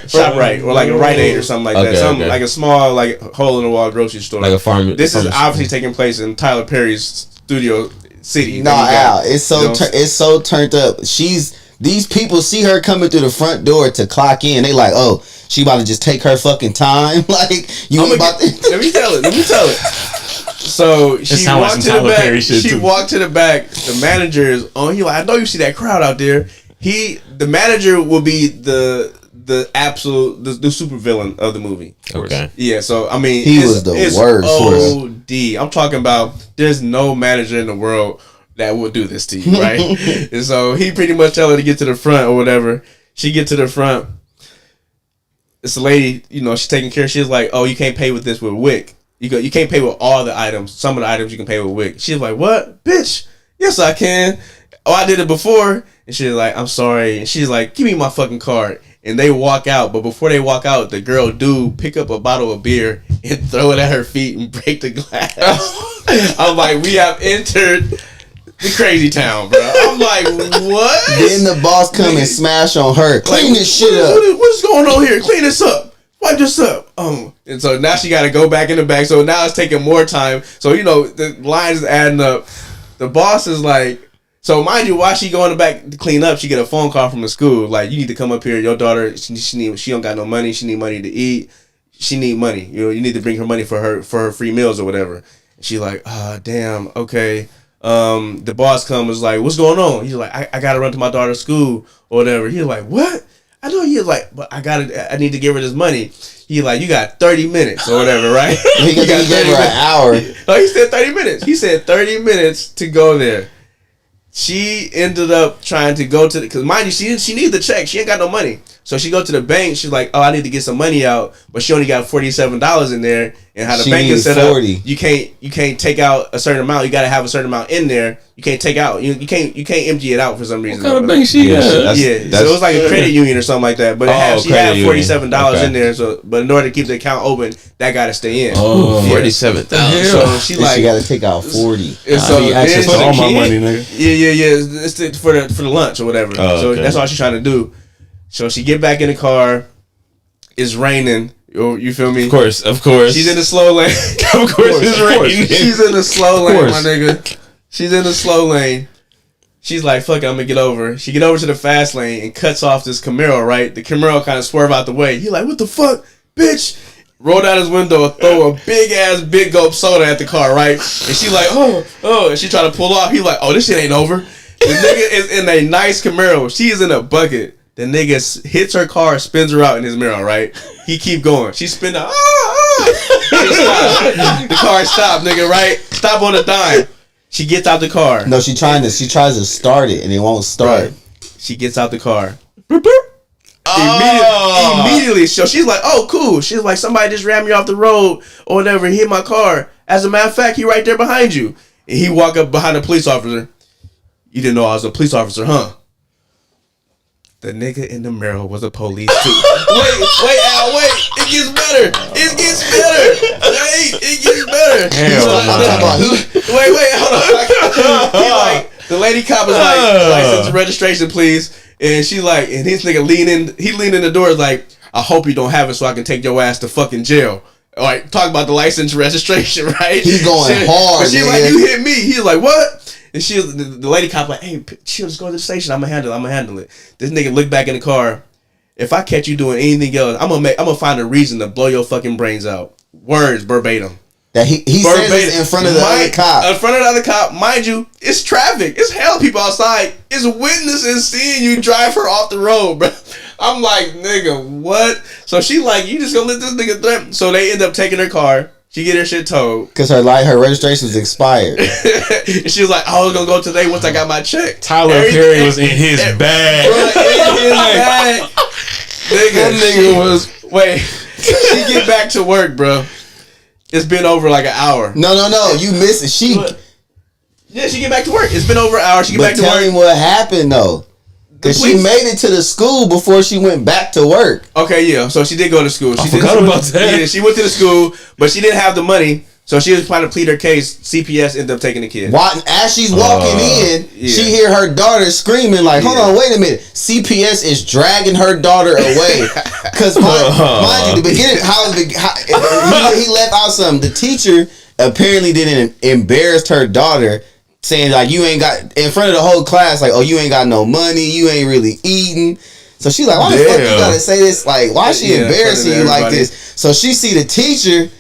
ShopRite or like a Rite Aid or something like that. Like a small like hole in the wall grocery store. Like a farm. This is obviously taking place in Tyler Perry's studio city. No, Al, it's so turned up. These people see her coming through the front door to clock in. They like, oh, she about to just take her fucking time. Like, you about to... Let me tell it. So she walked to the back. Walked to the back. The manager is on. He like, I know you see that crowd out there. The manager will be the absolute the super villain of the movie. Okay. Yeah. So I mean, he was the worst. OD. I'm talking about. There's no manager in the world that will do this to you, right? And so he pretty much tell her to get to the front or whatever. She get to the front. It's a lady, she's taking care. She's like, oh, you can't pay with this with WIC. You can't pay with all the items. Some of the items you can pay with WIC. She's like, what? Bitch, yes I can. Oh, I did it before. And she's like, I'm sorry. And she's like, give me my fucking card. And they walk out. But before they walk out, the girl do pick up a bottle of beer and throw it at her feet and break the glass. I'm like, we have entered the crazy town, bro. I'm like, what? Then the boss come and smash on her. Clean this shit up. What's going on here? Clean this up. Wipe this up. And so now she got to go back in the back. So now it's taking more time. So, the lines is adding up. The boss is like, so mind you, while she go in the back to clean up, she get a phone call from the school. Like, you need to come up here. Your daughter, she don't got no money. She need money to eat. She need money. You need to bring her money for her free meals or whatever. And she's like, damn, okay. The boss was like, what's going on? He's like, I gotta run to my daughter's school or whatever. He's like, what? I know. He's like, but I need to give her this money. He like, you got 30 minutes or whatever, right? He got 30 minutes. An hour. No, he said 30 minutes. He said 30 minutes to go there. She ended up trying to go to because mind you, she needs the check. She ain't got no money. So she go to the bank. She's like, oh, I need to get some money out, but she only got $47 in there. And how the bank is set up, you can't take out a certain amount. You got to have a certain amount in there. You can't take out. You can't empty it out for some reason. What kind of bank she got? So it was like a credit union or something like that. But she had $47 in there. So, but in order to keep the account open, that got to stay in. Oh, $47,000. So she got to take out 40. And so access to all my money, nigga. Yeah. It's for the lunch or whatever. So that's all she's trying to do. So she get back in the car. It's raining. You feel me? Of course. She's in the slow lane. Of course it's raining. She's in the slow lane, my nigga. She's in the slow lane. She's like, fuck it, I'm gonna get over. She get over to the fast lane and cuts off this Camaro, right? The Camaro kind of swerve out the way. He like, what the fuck, bitch? roll down his window and throw a big gulp soda at the car, right? And she like, and she try to pull off. He like, oh, this shit ain't over. The nigga is in a nice Camaro. She is in a bucket. The nigga hits her car, spins her out in his mirror, right? He keep going. She spin out. The car stopped, nigga, right? Stop on a dime. She gets out the car. No, she tries to start it and it won't start. Right. She gets out the car. Boop, boop. Immediately. So she's like, oh, cool. She's like, somebody just ran me off the road or whatever, hit my car. As a matter of fact, he right there behind you. And he walk up behind the police officer. You didn't know I was a police officer, huh? The nigga in the mirror was a police too. wait, Al, wait. It gets better. Wait, it gets better. Wait, hold on. He like, the lady cop is like, license and registration, please. And she like, and his nigga lean in the door like, I hope you don't have it so I can take your ass to fucking jail. Like, talk about the license and registration, right? He's going hard. But she like, you hit me. He's like, what? And the lady cop like, hey, chill, just go to the station. I'm gonna handle it. This nigga look back in the car. If I catch you doing anything else, I'm gonna find a reason to blow your fucking brains out. Words verbatim. That he said this in front of the other cop. In front of the other cop, mind you, it's traffic. It's hell people outside. It's witnesses seeing you drive her off the road, bro. I'm like, nigga, what? So she like, you just gonna let this nigga threaten? So they end up taking her car. She get her shit towed. Because her registration was expired. She was like, I was going to go today once I got my check. Tyler Perry was in his bag. That nigga was... Wait. She get back to work, bro. It's been over like an hour. No. You missed it. Yeah, she get back to work. It's been over an hour. She get back to work. But tell me what happened, though. Because she made it to the school before she went back to work. Okay, yeah. So she did go to school. I forgot about that. Yeah, she went to the school, but she didn't have the money. So she was trying to plead her case. CPS ended up taking the kid. As she's walking in, she hear her daughter screaming like, hold on, wait a minute. CPS is dragging her daughter away. Because mind you, the beginning, he left out something. The teacher apparently didn't embarrass her daughter, saying like, you ain't got, in front of the whole class, like, oh, you ain't got no money, you ain't really eating. So she's like, why the fuck you gotta say this? Like, why is she embarrassing you like this? So she see the teacher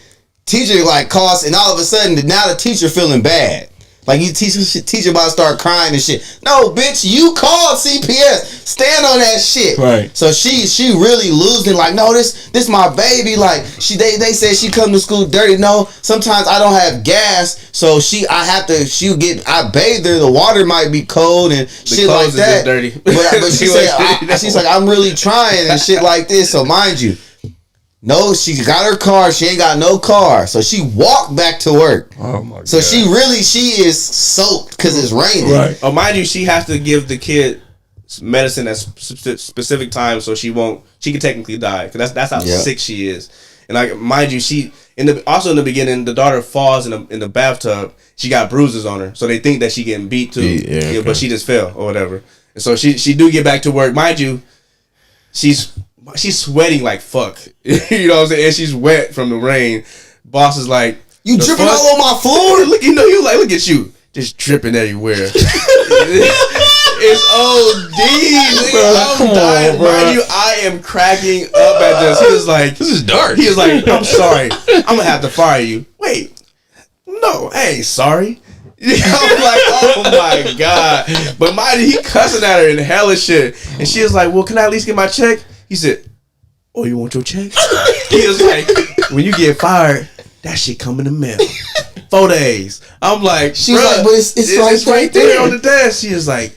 like calls, and all of a sudden now the teacher feeling bad. Like, you teacher about to start crying and shit. No, bitch, you called CPS. Stand on that shit. Right. So she really losing. Like, no, this my baby. Like, they said she come to school dirty. No, sometimes I don't have gas, so I bathe her. The water might be cold and shit like that. Dirty. But she said, she's like, I'm really trying and shit like this. So mind you. No, she got her car. She ain't got no car. So she walked back to work. Oh, my God. So she is soaked because it's raining. Right. Oh, mind you, she has to give the kid medicine at specific times so she can technically die. Because that's how sick she is. And like, mind you, in the beginning, the daughter falls in the bathtub. She got bruises on her. So they think that she getting beat too. Yeah, okay. But she just fell or whatever. And so she do get back to work. Mind you, she's sweating like fuck. You know what I'm saying? And she's wet from the rain. Boss is like, you dripping all on my floor? Look, look at you. Just dripping everywhere. It's OD. I'm dying. Mind you, I am cracking up at this. He was like, this is dark. He was like, I'm sorry. I'm gonna have to fire you. Wait. No, I ain't sorry. I'm like, oh my God. But mind you, he cussing at her in hella shit. And she was like, well, can I at least get my check? He said, oh, you want your check? He was like, when you get fired, that shit come in the mail. 4 days. I'm like, she's like, but it's right there on the desk. She is like,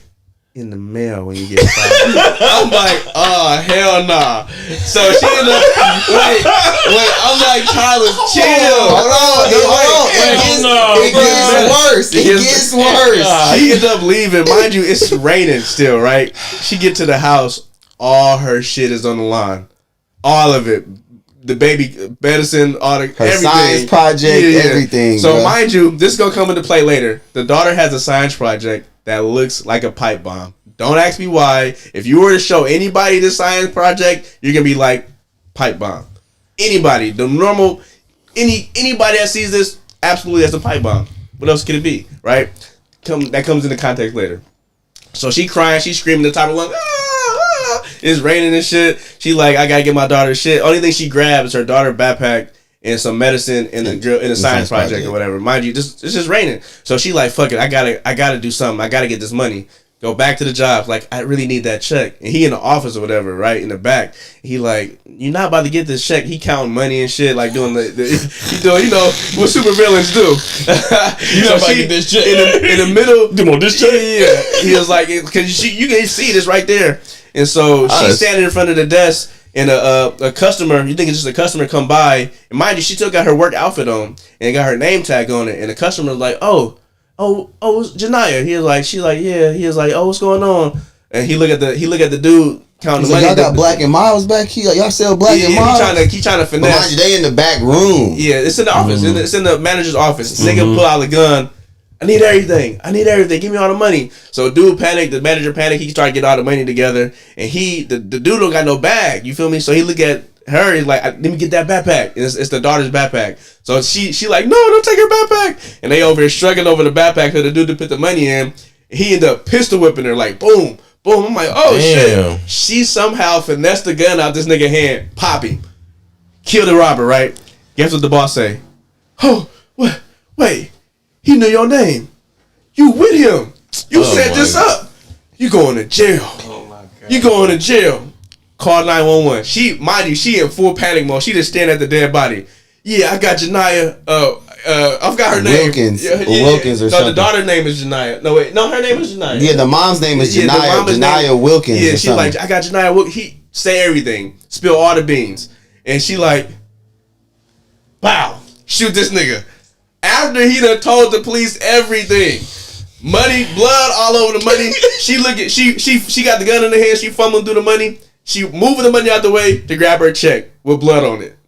in the mail when you get fired. I'm like, oh, hell nah. So she ended up, wait, I'm like, Tyler, chill. Hold on. It gets worse. She ends up leaving. Mind you, it's raining still, right? She get to the house, all her shit is on the line. All of it. The baby medicine, all the everything. Science project, everything. So mind you, this is gonna come into play later. The daughter has a science project that looks like a pipe bomb. Don't ask me why. If you were to show anybody this science project, you're gonna be like, pipe bomb. Anybody, anybody that sees this, absolutely that's a pipe bomb. What else could it be, right? That comes into context later. So she crying, she screaming at the top of the lungs. It's raining and shit. She like, I gotta get my daughter shit. Only thing she grabs is her daughter backpack and some medicine in the science project or whatever. Mind you, it's just raining. So she like, fuck it, I gotta do something. I gotta get this money. Go back to the job. Like, I really need that check. And he in the office or whatever, right in the back. He like, you're not about to get this check. He counting money and shit, like doing he doing, what super villains do. You know, so she, get this check in the middle. Do more this check? Yeah. He was like, because you can see this right there. And so she's standing in front of the desk. And a customer, you think it's just a customer come by, and mind you, she still got her work outfit on and got her name tag on it. And the customer was like, oh, Janaya. He was like, she like, yeah. He was like, oh, what's going on? And he look at the dude counting the money. Y'all got Black and Miles back here. Y'all sell Black and Miles. He trying to finesse. Mind you, they in the back room. Yeah, it's in the office. It's in the manager's office. Nigga pull out the gun. I need everything. Give me all the money. So dude panicked. The manager panicked. He started getting all the money together. And the dude don't got no bag. You feel me? So he look at her. He's like, let me get that backpack. It's the daughter's backpack. So she like, no, don't take her backpack. And they over here struggling over the backpack for the dude to put the money in. He ended up pistol whipping her like, boom, boom. I'm like, oh, damn. Shit. She somehow finessed the gun out this nigga hand. Pop him. Kill the robber, right? Guess what the boss say? Oh, what? Wait. He knew your name. You with him. You set this up. You going to jail. Oh my God. You going to jail. Call 911. Mind you, she in full panic mode. She just standing at the dead body. Yeah, I got Janaya. I've got her name. Wilkins. Yeah. Wilkins or something. The daughter's name is Janaya. No, wait. No, her name is Janaya. Yeah, the mom's name is Janaya. Janaya Wilkins. Yeah, she's like, I got Janaya Wilkins. He say everything. Spill all the beans. And she like, wow, shoot this nigga. After he done told the police everything, money, blood all over the money. She got the gun in her hand. She fumbling through the money. She moving the money out the way to grab her check with blood on it.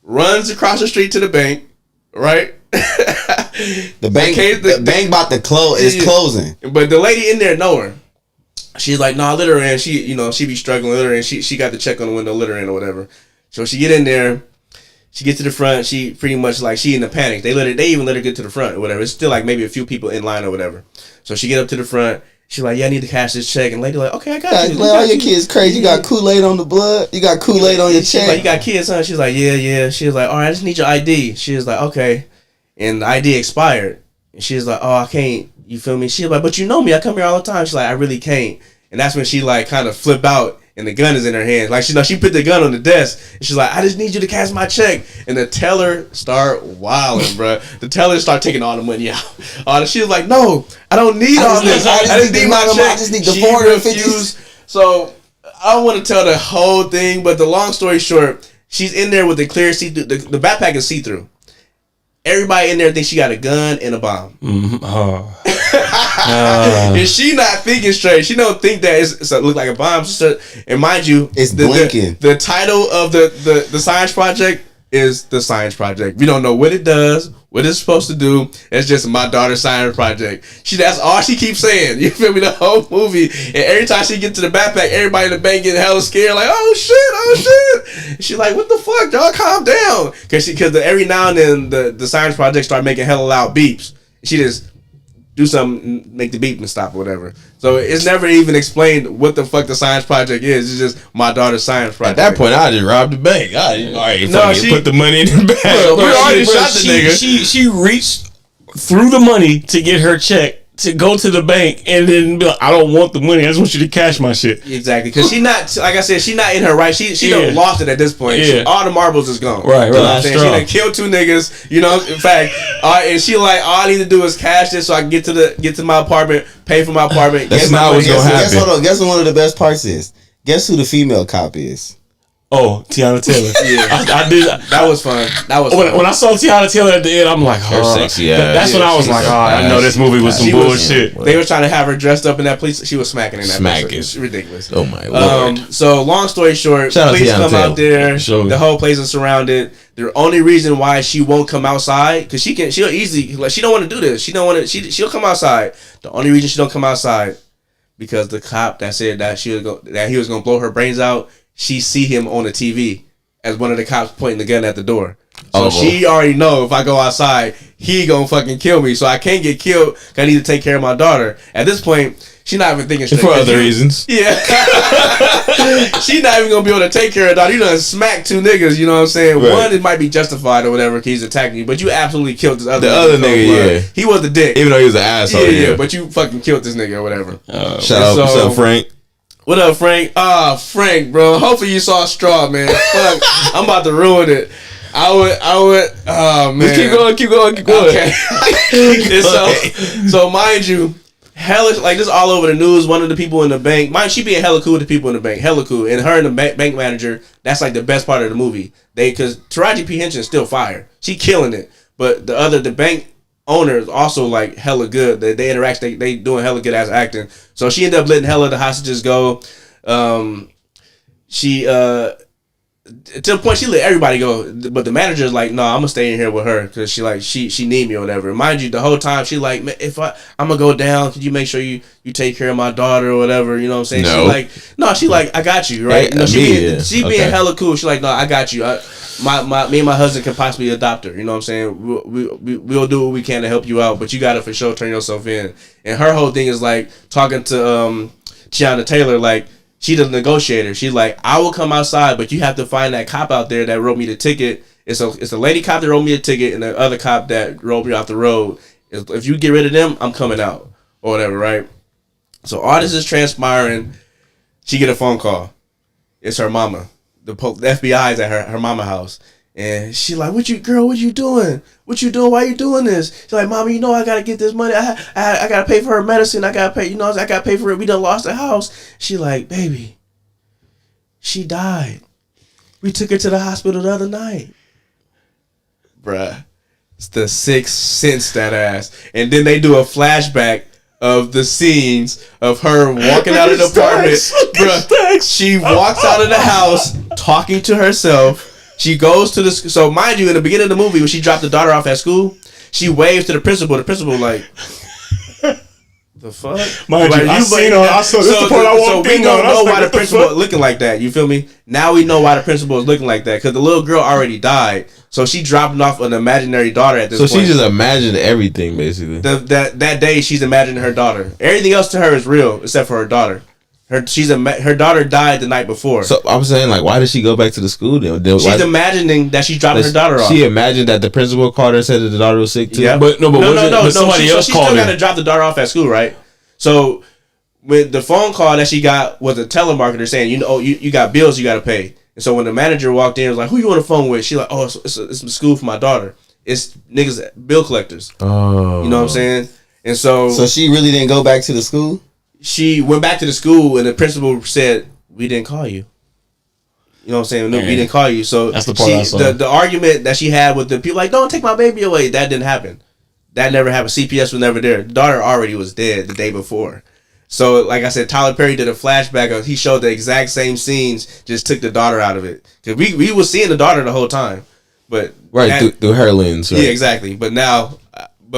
Runs across the street to the bank. Right. The bank about to close. Is closing. But the lady in there know her. She's like, nah, let her in. She be struggling. Let her in. She got the check on the window. Let her in or whatever. So she get in there. She gets to the front. She pretty much like she in the panic. They even let her get to the front or whatever. It's still like maybe a few people in line or whatever. So she get up to the front. She's like, yeah, I need to cash this check. And lady like, okay, I got you. All your kids crazy. You got Kool-Aid on the blood. You got Kool-Aid on your check. Like, you got kids, huh? She's like, yeah. She was like, all right, I just need your ID. She was like, okay. And the ID expired. And she was like, oh, I can't. You feel me? She was like, but you know me. I come here all the time. She's like, I really can't. And that's when she like kind of flip out. And the gun is in her hand. Like, she put the gun on the desk. And she's like, I just need you to cash my check. And the teller start wilding, bro. The teller start taking all the money out. She was like, no, I don't need all this. I just need my check. I just need the 450. So, I don't want to tell the whole thing. But the long story short, she's in there with the clear see-through. The backpack is see-through. Everybody in there thinks she got a gun and a bomb. Mm-hmm. And she not thinking straight. She don't think that it's look like a bomb. And mind you, it's blinking. The title of the science project is the science project. We don't know what it does, what it's supposed to do. It's just my daughter's science project. That's all she keeps saying. You feel me? The whole movie. And every time she get to the backpack, everybody in the bank getting hella scared. Like, oh shit. And she's like, what the fuck, y'all? Calm down. Because every now and then the science project start making hella loud beeps. She just do something, make the beeping stop or whatever. So it's never even explained what the fuck the science project is. It's just my daughter's science project. At that point, I just robbed the bank. She put the money in the bag. We already shot the nigga. She reached through the money to get her check to go to the bank and then be like, I don't want the money. I just want you to cash my shit. Exactly. Because she not, like I said, she not in her right. She done lost it at this point. Yeah. All the marbles is gone. Right. You know what I'm saying? She done killed 2 niggas. You know, in fact, and she like, all I need to do is cash this so I can get to my apartment, pay for my apartment. That's not what's gonna happen. Guess what one of the best parts is? Guess who the female cop is? Oh, Tiana Taylor. Yeah, I did. That was fun. When I saw Tiana Taylor at the end, I'm like, her sexy ass. That's when I was like, I know this movie was some bullshit. They were trying to have her dressed up in that police. She was smacking in that. Smacking. It's ridiculous. Oh my lord. So long story short, police come out there. The whole place is surrounded. The only reason why she won't come outside, because she'll easily, like, she don't want to do this. She don't want to. She'll come outside. The only reason she don't come outside because the cop that said that he was gonna blow her brains out. She see him on the TV as one of the cops pointing the gun at the door. So she already know if I go outside, he gonna fucking kill me. So I can't get killed because I need to take care of my daughter. At this point, She's not even thinking straight. For other reasons. Yeah. She's not even going to be able to take care of her daughter. You done smack 2 niggas, you know what I'm saying? Right. One, it might be justified or whatever, he's attacking you, but you absolutely killed this other nigga. The other nigga, yeah. He was the dick. Even though he was an asshole. Yeah, but you fucking killed this nigga or whatever. Shout out, what's up, Frank? What up, Frank? Frank, bro. Hopefully you saw Straw, man. Fuck, I'm about to ruin it. I would. Oh man. Just keep going. Okay. So mind you, hella like this all over the news. One of the people in the bank, she being hella cool with the people in the bank, hella cool, and her and the bank manager. That's like the best part of the movie. Because Taraji P Henson is still fire. She killing it, but the bank owner is also like hella good. They interact. They doing hella good ass acting. So she ended up letting hella the hostages go. She to the point she let everybody go, but the manager is like, no, I'm gonna stay in here with her because she need me or whatever. Mind you, the whole time she like, if I'm gonna go down, could you make sure you take care of my daughter or whatever? You know what I'm saying? No. She like, I got you, right? Hey, she being hella cool. She like, no, I got you. Me and my husband can possibly adopt her. You know what I'm saying? We'll do what we can to help you out, but you gotta for sure turn yourself in. And her whole thing is like talking to Tiana Taylor, like she's the negotiator. She's like, I will come outside, but you have to find that cop out there that wrote me the ticket. It's a lady cop that wrote me a ticket and the other cop that rolled me off the road. If you get rid of them, I'm coming out or whatever, right? So all this is transpiring. She get a phone call. It's her mama. The FBI is at her mama house. And she like, what you doing? What you doing? Why you doing this? She's like, Mama, you know I gotta get this money. I gotta pay for her medicine. I gotta pay, I gotta pay for it. We done lost the house. She like, baby, she died. We took her to the hospital the other night. Bruh. It's the Sixth Sense, that ass. And then they do a flashback of the scenes of her walking out of the apartment. Bruh, she walks out of the house talking to herself. She goes to the... So, mind you, in the beginning of the movie, when she dropped the daughter off at school, she waves to the principal. The principal like... The fuck? Mind you, I seen her. I saw this the part I walked in on. So we don't know why the principal is looking like that. You feel me? Now we know why the principal is looking like that. Because the little girl already died. So she dropped off an imaginary daughter at this point. So she just imagined everything, basically. That day, she's imagining her daughter. Everything else to her is real, except for her daughter. Her daughter died the night before. So I'm saying, like, why did she go back to the school then? She's imagining that she's dropping her daughter off. She imagined that the principal called her and said that the daughter was sick too. Yeah, but somebody else called her. She still got to drop the daughter off at school, right? So with the phone call that she got was a telemarketer saying, you got bills you got to pay. And so when the manager walked in, it was like, who you on the phone with? She like, oh, it's school for my daughter. It's niggas, bill collectors. Oh, you know what I'm saying? And so she really didn't go back to the school. She went back to the school and the principal said, we didn't call you. You know what I'm saying? No, we didn't call you. So that's the part I saw. The argument that she had with the people like, don't take my baby away. That didn't happen. That never happened. CPS was never there. The daughter already was dead the day before. So like I said, Tyler Perry did a flashback of, he showed the exact same scenes, just took the daughter out of it. Cause we was seeing the daughter the whole time. But through her lens. Right? Yeah, exactly. But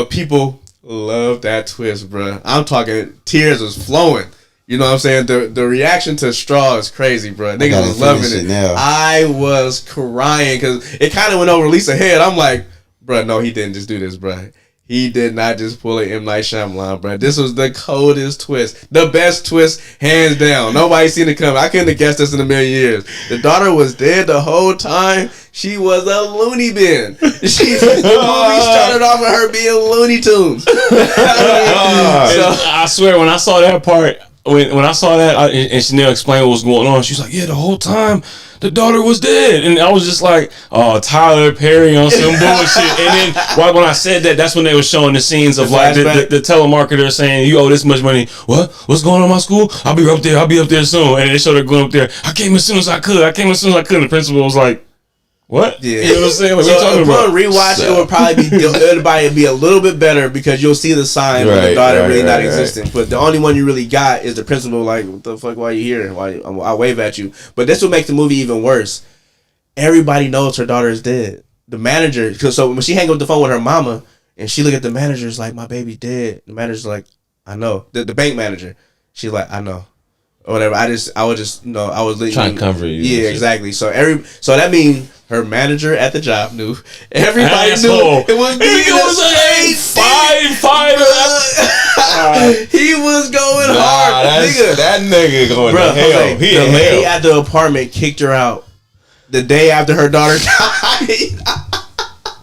people love that twist, bro. I'm talking tears was flowing. You know what I'm saying? The reaction to Straw is crazy, bro. Niggas was loving it. Now. I was crying because it kind of went over Lisa's head. I'm like, bro, no, he didn't just do this, bro. He did not just pull an M. Night Shyamalan, bro. This was the coldest twist. The best twist, hands down. Nobody seen it coming. I couldn't have guessed this in a million years. The daughter was dead the whole time. She was a loony bin. The movie started off with her being Looney Tunes. I swear, when I saw that part, when I saw that, and Chanel explained what was going on, she was like, yeah, the whole time the daughter was dead. And I was just like, oh, Tyler Perry on some bullshit. And then when I said that, that's when they were showing the scenes of like the telemarketer saying, you owe this much money. What's going on in my school? I'll be up there soon. And they showed her going up there. I came as soon as I could. And the principal was like, what? Yeah. You know what I'm saying? Like, so what you talking about? Rewatch, it would probably be a little bit better because you'll see the sign of the daughter really not existing. But the only one you really got is the principal. Like, what the fuck? Why are you here? I wave at you. But this will make the movie even worse. Everybody knows her daughter is dead. The manager, so when she hang up the phone with her mama and she look at the manager's like, my baby dead. The manager's like, I know. The bank manager, she's like, I know. Or whatever. I was trying to comfort you. Yeah, exactly. So that means her manager at the job knew. Everybody knew it was me. It was like 5. He was going hard. That nigga going to hell. The lady at the apartment kicked her out the day after her daughter died.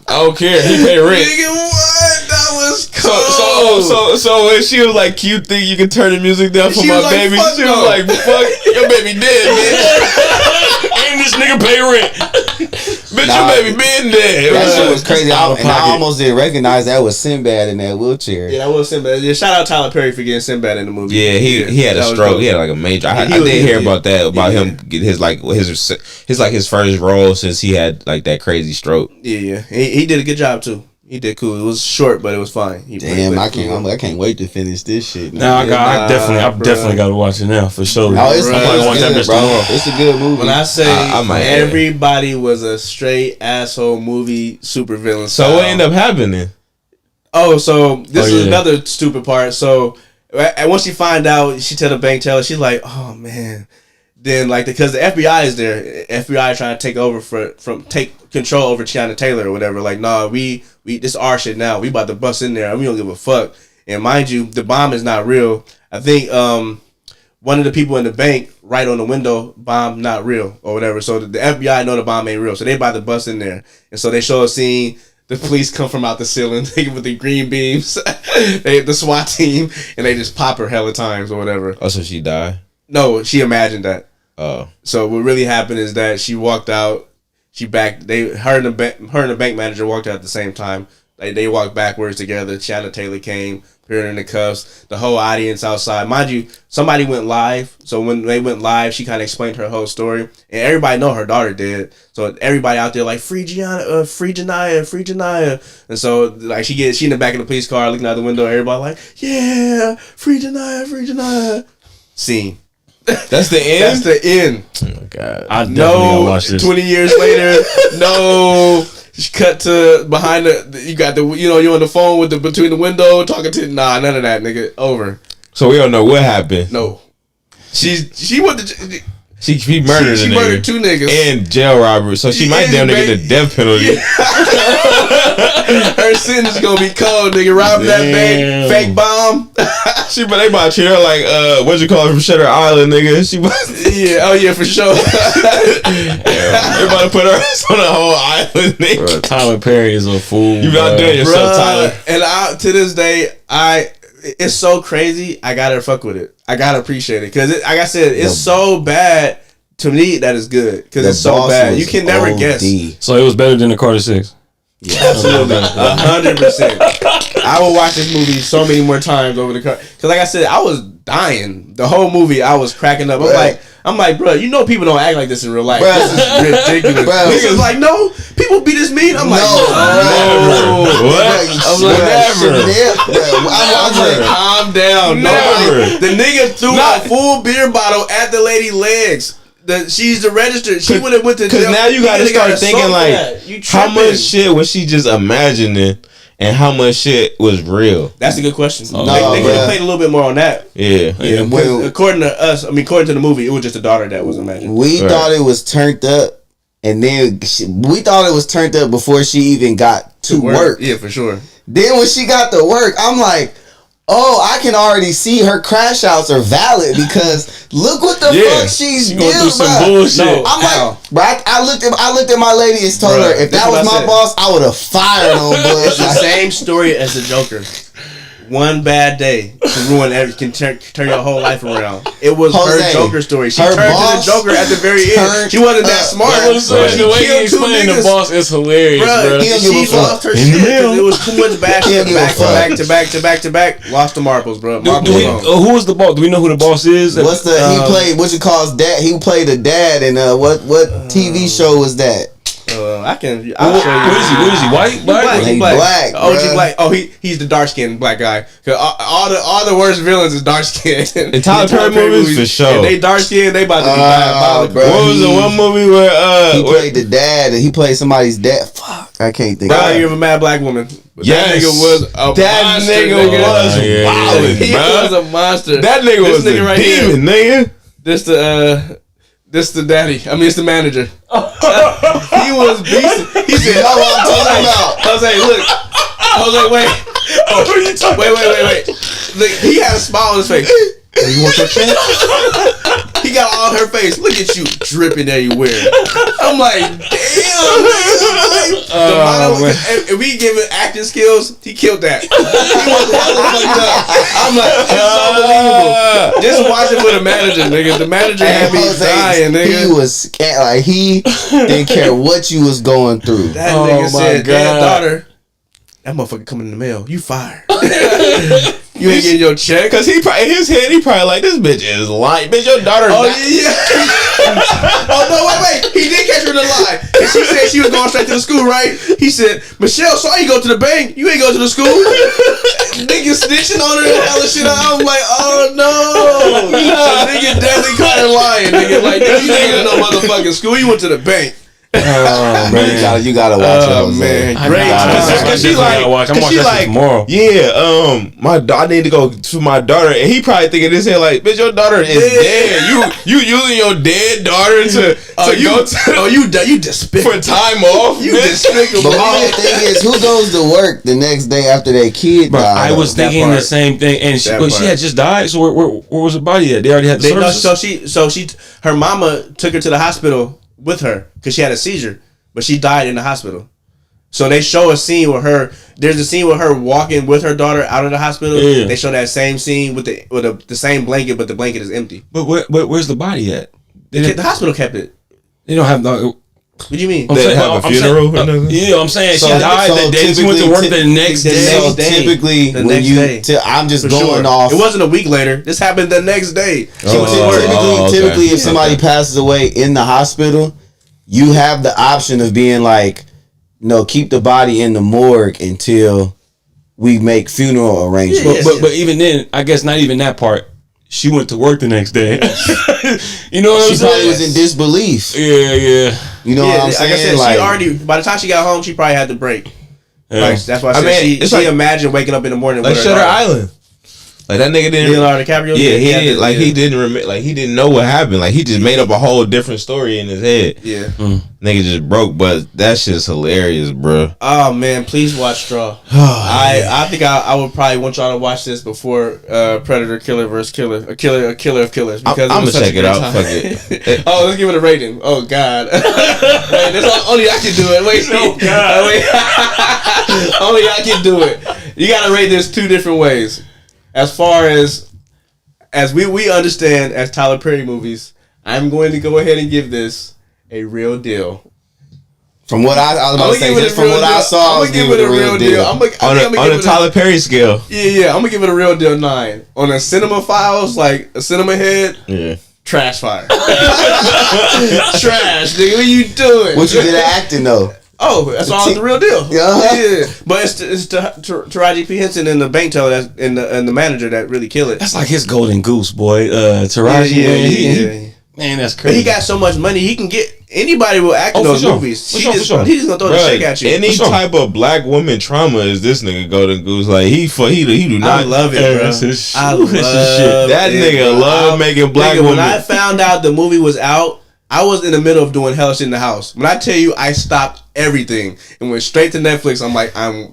I don't care. He paid rent. Nigga, what? That was cold. So when she was like, "Cute thing, you can turn the music down for my baby." She was like, "Fuck, your baby dead, bitch." Ain't this nigga pay rent? Bitch, your baby been dead. That shit was crazy. I almost didn't recognize that was Sinbad in that wheelchair. Yeah, that was Sinbad. Yeah, shout out Tyler Perry for getting Sinbad in the movie. Yeah, he had a stroke. He had like a major. I did hear about that. About him get his first role since he had like that crazy stroke. Yeah. He did a good job too. He did cool. It was short, but it was fine. I can't wait to finish this shit. I definitely got to watch it now for sure. Oh, it's good, bro. It's a good movie. When I say everybody was a straight asshole movie supervillain. So what ended up happening? Oh, so this is another stupid part. So once you find out, she tell the bank teller, she's like, "Oh man." Then because the FBI is there, FBI trying to take control over Tiana Taylor or whatever. Like, nah, we this is our shit now. We about to bust in there and we don't give a fuck. And mind you, the bomb is not real. I think one of the people in the bank write on the window, "Bomb not real" or whatever. So the FBI know the bomb ain't real. So they about to bust in there. And so they show a scene. The police come from out the ceiling with the green beams. The SWAT team, and they just pop her hella times or whatever. Oh, so she died? No, she imagined that. Oh. So what really happened is that she walked out. Her and the bank manager walked out at the same time. They walked backwards together. Tiana Taylor came, put her in the cuffs. The whole audience outside, mind you, somebody went live. So when they went live, she kind of explained her whole story, and everybody know her daughter did. So everybody out there like, free Gianna, free Janiyah. And so she in the back of the police car looking out the window. Everybody like, yeah, free Janiyah. Scene. That's the end? That's the end. Oh my God. I definitely gotta watch this. 20 years later, cut to behind you got you're on the phone between the window talking to, none of that, nigga. Over. So we don't know what happened. No. She went to... She murdered she murdered two niggas. And jail robbery. So she might damn near get the death penalty. Her sentence gonna be cold, nigga. Robbing that bank, fake bomb. But they about to treat her like what'd you call her from Shutter Island, nigga? For sure. They about to put her on the whole island, nigga. Bro, Tyler Perry is a fool. You not doing yourself, Tyler. And to this day, it's so crazy. I gotta fuck with it. I gotta appreciate it because, like I said, it's so bad to me that it's good because it's so bad. You can never guess. So it was better than the Carter 6. Yeah, absolutely, 100%. I will watch this movie so many more times over the car because, like I said, I was dying the whole movie. I was cracking up. I'm like, bro, people don't act like this in real life. This is ridiculous. Niggas like, no, people be this mean. I'm like, no. What? I'm like, never. I'm like, calm down. Never. The nigga threw a full beer bottle at the lady legs. She's the registered. She would have went to jail. Because now you got to start thinking like, how much shit was she just imagining? And how much shit was real? That's a good question. They could have played a little bit more on that. Yeah. According to us, according to the movie, it was just a daughter that was imagined. We thought it was turned up, and then we thought it was turned up before she even got to work. Yeah, for sure. Then when she got to work, I'm like, oh, I can already see her crash outs are valid because look what the fuck she's doing, bro. No, I'm like, bro, I looked at my lady and told her if that was my boss, I would have fired on Bush. It's the same story as the Joker. One bad day can ruin can turn your whole life around. It was her Joker story. She turned to the Joker at the very end. She wasn't that smart. The way he explained the boss is hilarious, bro. She lost her shit because it was too much bad shit. Back to back. Lost the marbles, bro. Who was the boss? Do we know who the boss is? He played what you call his dad. He played a dad in what TV show was that? I'll show you. What is he? White? Black? He black. OG black. Oh, he's the dark skinned black guy. Cause all the worst villains is dark skinned. In Tyler Perry movies, for sure. And they dark skinned. They about to be diabolical. What was the one movie where he played the dad and he played somebody's dad? Fuck, I can't think. Bro, you're a mad black woman. Yes. That nigga was a monster. Wildin', he was a monster. That nigga was a demon, nigga. This This the daddy. I mean, it's the manager. He was beasting. He said, "Oh, what I'm talking about." Jose, look. Jose, wait. Oh, what are you talking? Wait. Look, he had a smile on his face. You want your check? He got all on her face. Look at you dripping everywhere. I'm like, damn, man. If we give him acting skills, he killed that. He was hella fucked up. I'm like, it's unbelievable. Just watch it for the manager, nigga. The manager had me dying, nigga. He was scared. Like, he didn't care what you was going through. That nigga said, "Dad, daughter, that motherfucker coming in the mail. You fired." You ain't getting your check? Cause he probably in his head he probably like, this bitch is lying. Bitch, your daughter. Oh yeah. Oh no, wait. He did catch her in a lie. And she said she was going straight to the school, right? He said, Michelle saw you go to the bank. You ain't go to the school. Nigga snitching on her and all this shit. I'm like, oh no. The nigga definitely caught her lying. Nigga, like, you ain't go to no motherfucking school. You went to the bank. Oh man, you gotta watch it, man. Great. Cause she like, I'm watching that tomorrow. Yeah, I need to go to my daughter, and he probably thinking this here like, bitch, your daughter is dead. You using your dead daughter to go to? You despicable for time off. You despicable. But my thing is, who goes to work the next day after their kid died? I was thinking the same thing, and she had just died. So where was the body at? They already had the services? So her mama took her to the hospital with her because she had a seizure, but she died in the hospital. So they show a scene with her. There's a scene with her walking with her daughter out of the hospital. Yeah. They show that same scene with the same blanket, but the blanket is empty. But where's the body at? The hospital kept it. They don't have no. What do you mean? They have a funeral? I'm saying she died the day she went to work the next day. Typically, when you, I'm just going off. It wasn't a week later. This happened the next day. Typically, if somebody passes away in the hospital, you have the option of being like, no, keep the body in the morgue until we make funeral arrangements. But even then, I guess not even that part. She went to work the next day. You know what I'm saying? She probably was in disbelief. Yeah. You know what I'm saying? Like I said, she already, by the time she got home, she probably had to break. Yeah. Like, that's why I said she imagined waking up in the morning with her Shutter Island. Like that nigga didn't. Leonardo DiCaprio. Yeah, he didn't. Like he didn't remember. Like he didn't know what happened. Like he just made up a whole different story in his head. Yeah, nigga just broke. But that shit's hilarious, bro. Oh man, please watch Straw. I think I would probably want y'all to watch this before Predator Killer vs. Killer, a killer of killers. Because I'm gonna check it out. Fuck it. Oh, let's give it a rating. Oh God, wait, that's only I can do it. Wait, oh God, wait. Only I can do it. You gotta rate this two different ways. As far as we understand as Tyler Perry movies, I'm going to go ahead and give this a real deal. From what I was about to say, just from what I saw, I'm gonna give it a real deal. On a Tyler Perry scale. Yeah, I'm gonna give it a real deal 9. On a cinema files, like a cinema head, trash fire. Trash, nigga. What you doing? What you did at acting though? Oh, that's all the real deal. Yeah, but it's Taraji P. Henson and the bank teller and the manager that really kill it. That's like his golden goose, boy. Taraji, man, that's crazy. But he got so much money, he can get anybody will act in those movies. He's just gonna throw the check at you. Any type of black woman trauma is this nigga golden goose. Like he do not. I love it, bro. I love shit. That nigga love making black women. When I found out the movie was out, I was in the middle of doing hella shit in the house. When I tell you, I stopped everything and went straight to Netflix. I'm like, I'm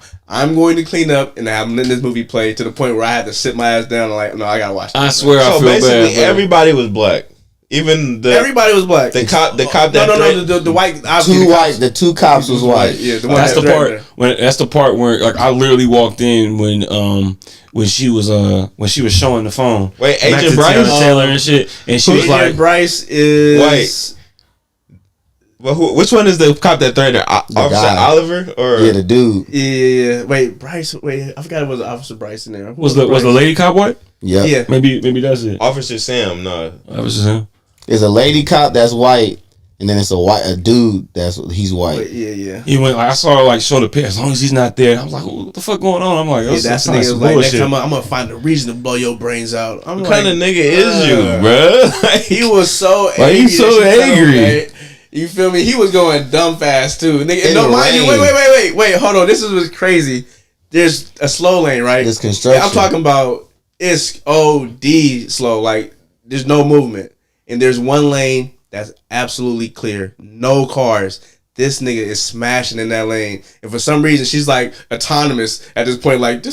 going to clean up and I'm letting this movie play to the point where I had to sit my ass down and like, no, I gotta watch this. I swear, I feel bad. So basically, everybody was black. Even everybody was black. The cop. The white. The two cops was white. Yeah, that's the part. That's the part where like I literally walked in when she was showing the phone. Wait, Agent Bryce Taylor and shit, and she was like, Bryce is. Wait. Well, which one is the cop that threatened her? Officer Oliver or the dude? Yeah. Wait, Bryce. Wait, I forgot it was Officer Bryce in there. Was the lady cop white? Yeah. Maybe that's it. Officer Sam. No, Officer Sam. There's a lady cop that's white, and then it's a dude he's white. Wait, yeah. He went like I saw her like show the picture. As long as he's not there, I was like, what the fuck going on? I'm like, that's the nigga like, next time I'm gonna find a reason to blow your brains out. What kind of nigga is you, bro? He was so angry. Why he so angry? You feel me? He was going dumb fast too. Nigga, no, mind you, wait, hold on. This is crazy. There's a slow lane, right? There's construction. I'm talking about it's OD slow. Like there's no movement. And there's one lane that's absolutely clear. No cars. This nigga is smashing in that lane. And for some reason, she's like autonomous at this point. Like,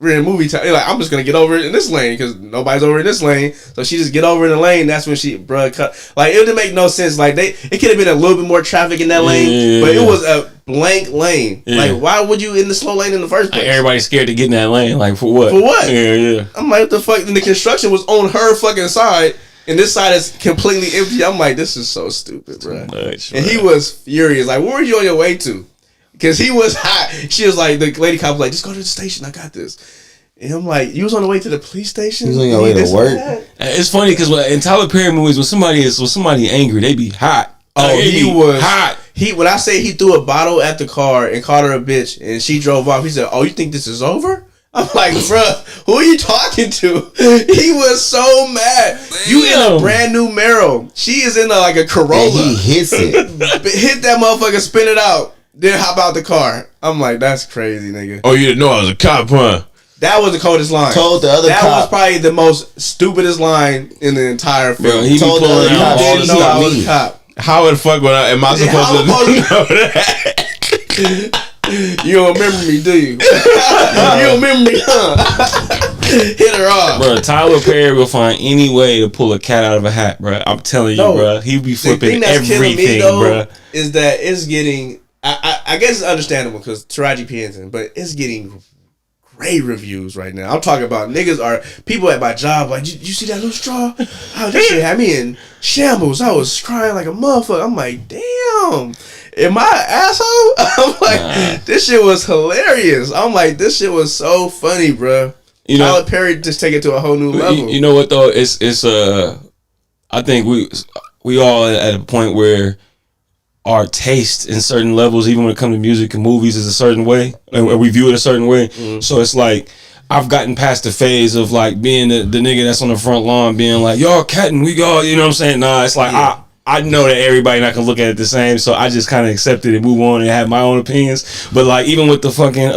we're in movie time. Like, I'm just going to get over in this lane because nobody's over in this lane. So she just get over in the lane. That's when she, cut. Like, it didn't make no sense. Like, it could have been a little bit more traffic in that lane. But it was a blank lane. Yeah. Like, why would you in the slow lane in the first place? Like, everybody's scared to get in that lane. Like, for what? For what? Yeah. I'm like, what the fuck? And the construction was on her fucking side. And this side is completely empty. I'm like, this is so stupid, bro. Much, and he was furious. Like, where were you on your way to? Because he was hot. She was like, the lady cop was like, just go to the station. I got this. And I'm like, you was on the way to the police station? You was on your way to work? It's funny because in Tyler Perry movies, when somebody angry, they be hot. Oh, he was hot. When I say he threw a bottle at the car and called her a bitch and she drove off, he said, oh, you think this is over? I'm like, bruh, who are you talking to? He was so mad. Damn. You in a brand new Camaro. She is in a Corolla. And he hits it. Hit that motherfucker, spin it out, then hop out the car. I'm like, that's crazy, nigga. Oh, you didn't know I was a cop, huh? That was the coldest line. Told the other cop. That was probably the most stupidest line in the entire film. Bro, he told the other cop, didn't know I was a cop. How the fuck am I supposed to know that? You don't remember me, do you? You don't remember me, huh? Hit her off. Bro, Tyler Perry will find any way to pull a cat out of a hat, bro. I'm telling you, bro. He be flipping everything, bro. Is that it's getting... I guess it's understandable because Taraji P. Henson, but it's getting great reviews right now. I'm talking about people at my job like, you see that little straw? Oh, that shit had me in shambles. I was crying like a motherfucker. I'm like, damn. Am I an asshole? I'm like, this shit was hilarious. I'm like, this shit was so funny, bro. Tyler Perry just take it to a whole new level. You know what though? It's I think we all at a point where our taste in certain levels, even when it comes to music and movies, is a certain way, and we view it a certain way. Mm. So it's like I've gotten past the phase of like being the nigga that's on the front lawn, being like, y'all catting, we go, you know what I'm saying? Nah, it's like I know that everybody not gonna look at it the same, so I just kind of accept it and move on and have my own opinions. But like even with the fucking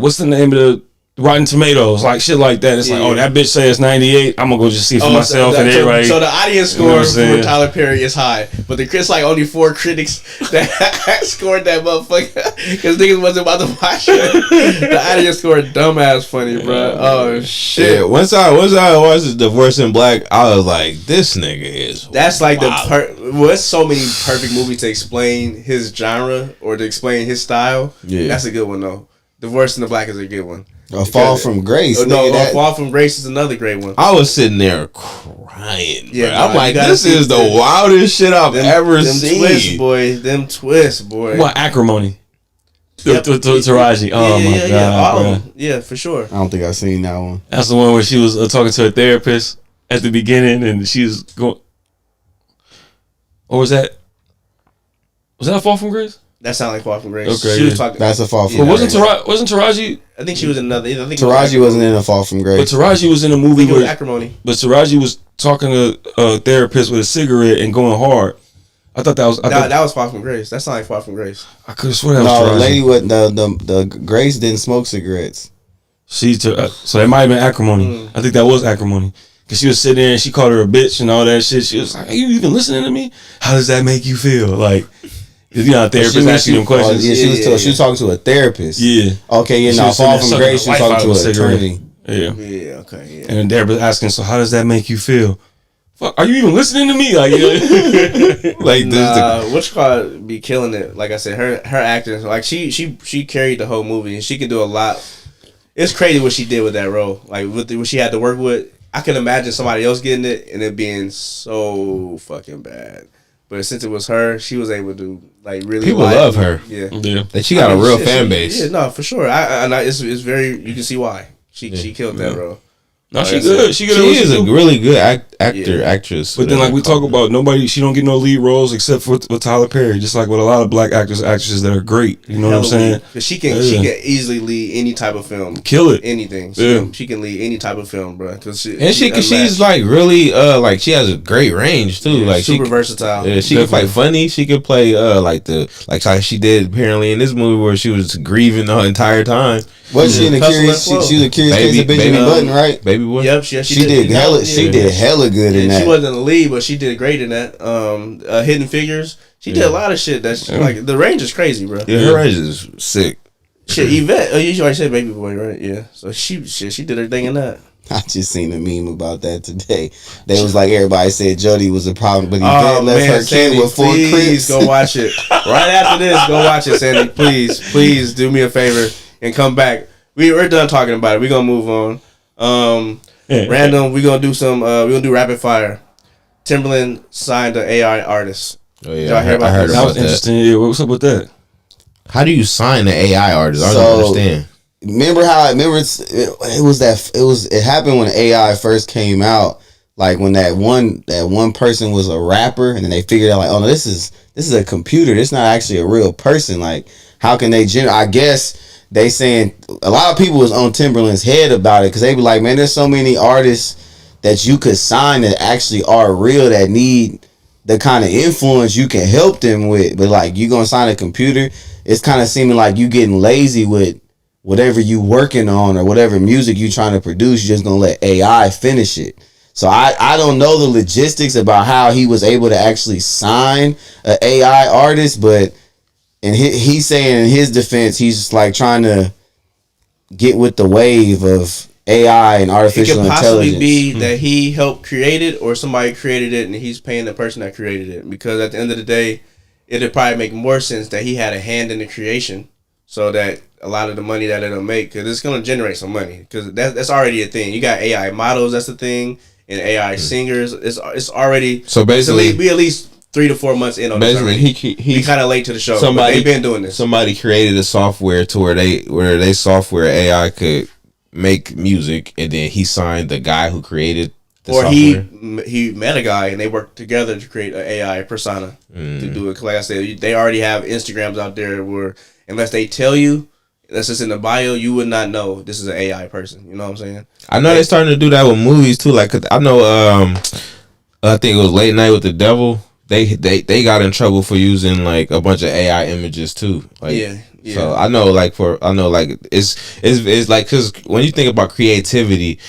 what's the name of the Rotten Tomatoes, like shit like that. It's like, oh, that bitch says 98. I'm gonna go just see it for myself and everybody. So the audience score for Tyler Perry is high, but it's like only 4 critics that scored that motherfucker because niggas wasn't about to watch it. The audience score dumbass funny, bro. Oh shit. Yeah, once I watched Divorce in Black, I was like, this nigga is. That's like it's so many perfect movies to explain his genre or to explain his style. Yeah, that's a good one though. Divorce in the Black is a good one. A Fall from Grace. A Fall from Grace is another great one. I was sitting there crying. Yeah, I'm like, this is the wildest shit I've ever seen. Them twists, boy. What, Acrimony? Taraji. Oh my god, all of them. Yeah, for sure. I don't think I've seen that one. That's the one where she was talking to her therapist at the beginning, and she was going. Or was that a Fall from Grace? That sounded like Fall from Grace. Okay, she was talking. That's a Fall from Grace. Wasn't Taraji? I think she was in another. Taraji wasn't in a Fall from Grace. But Taraji was in a movie with Acrimony. But Taraji was talking to a therapist with a cigarette and going hard. I thought that was. That was Fall from Grace. That sounded like Fall from Grace. I could have sworn that was Taraji. No, the lady with the Grace didn't smoke cigarettes. So that might have been Acrimony. I think that was Acrimony. Cause she was sitting there and she called her a bitch and all that shit. She was like, "Are you even listening to me? How does that make you feel?" Like. You know, a therapist asking them questions. She was talking to a therapist. Yeah. Okay, Fall from Grace, she was talking to an attorney. Yeah. Yeah, okay, yeah. And the therapist asking, so how does that make you feel? Fuck, are you even listening to me? Like, Witch Squad be killing it. Like I said, her acting, like she carried the whole movie and she can do a lot. It's crazy what she did with that role. Like what she had to work with. I can imagine somebody else getting it and it being so fucking bad. But since it was her, she was able to like really. People love her. Yeah. That she got a real fan base. Yeah, no, for sure. It's very. You can see why she killed that role. No, she good. She is a really good actress. But then, like we talk about, she don't get no lead roles except for with Tyler Perry. Just like with a lot of black actresses that are great. You know what I'm saying? Because she can easily lead any type of film. Kill it. Anything. She can lead any type of film, bro. She's like really like she has a great range too. Like super versatile. Yeah, she can play funny. She could play like how she did apparently in this movie where she was grieving the entire time. Was she in the Curious? She was a Curious Case of Benjamin Button, right? Baby Baby Boy? Yep, she did hella good in that. She wasn't the lead, but she did great in that. Hidden Figures. She did a lot of shit. That's like the range is crazy, bro. Yeah, her range is sick. Shit, Yvette. Oh, you already said Baby Boy, right? Yeah. So she did her thing in that. I just seen a meme about that today. They was like, everybody said Jody was a problem, but Yvette left her Sandy, kid with 4 Crips. Please go watch it. Right after this, go watch it, Sandy. Please do me a favor and come back. We're done talking about it. We're gonna move on. Random. We're gonna do some. We're gonna do rapid fire. Timberland signed an AI artist. Oh yeah, I heard about that. Was interesting. Yeah, what's up with that? How do you sign an AI artist? I don't understand. Remember it happened when AI first came out, like when that one person was a rapper, and then they figured out like, oh no, this is a computer, this not actually a real person. Like, how can they I guess they saying a lot of people was on Timberland's head about it, because they be like, man, there's so many artists that you could sign that actually are real, that need the kind of influence you can help them with, but like, you gonna sign a computer, it's kind of seeming like you getting lazy with whatever you working on or whatever music you trying to produce. You're just gonna let AI finish it. So I don't know the logistics about how he was able to actually sign an AI artist, but he's saying in his defense, he's just like trying to get with the wave of AI and artificial intelligence. It could possibly be that he helped create it, or somebody created it and he's paying the person that created it. Because at the end of the day, it'd probably make more sense that he had a hand in the creation, so that a lot of the money that it'll make, because it's going to generate some money, because that's already a thing. You got AI models, that's the thing, and AI singers. It's already, so basically we at least 3 to 4 months in on this. Basically, he kind of late to the show. They've been doing this. Somebody created a software to where they software AI could make music, and then he signed the guy who created the software. He met a guy and they worked together to create an AI persona to do it. Like I said, they already have Instagrams out there where, unless they tell you, that's just in the bio, you would not know this is an AI person. You know what I'm saying? I know they're starting to do that with movies too. Like, I know, I think it was Late Night with the Devil. They got in trouble for using like a bunch of AI images too. Like, yeah. So I know, like it's like, because when you think about creativity,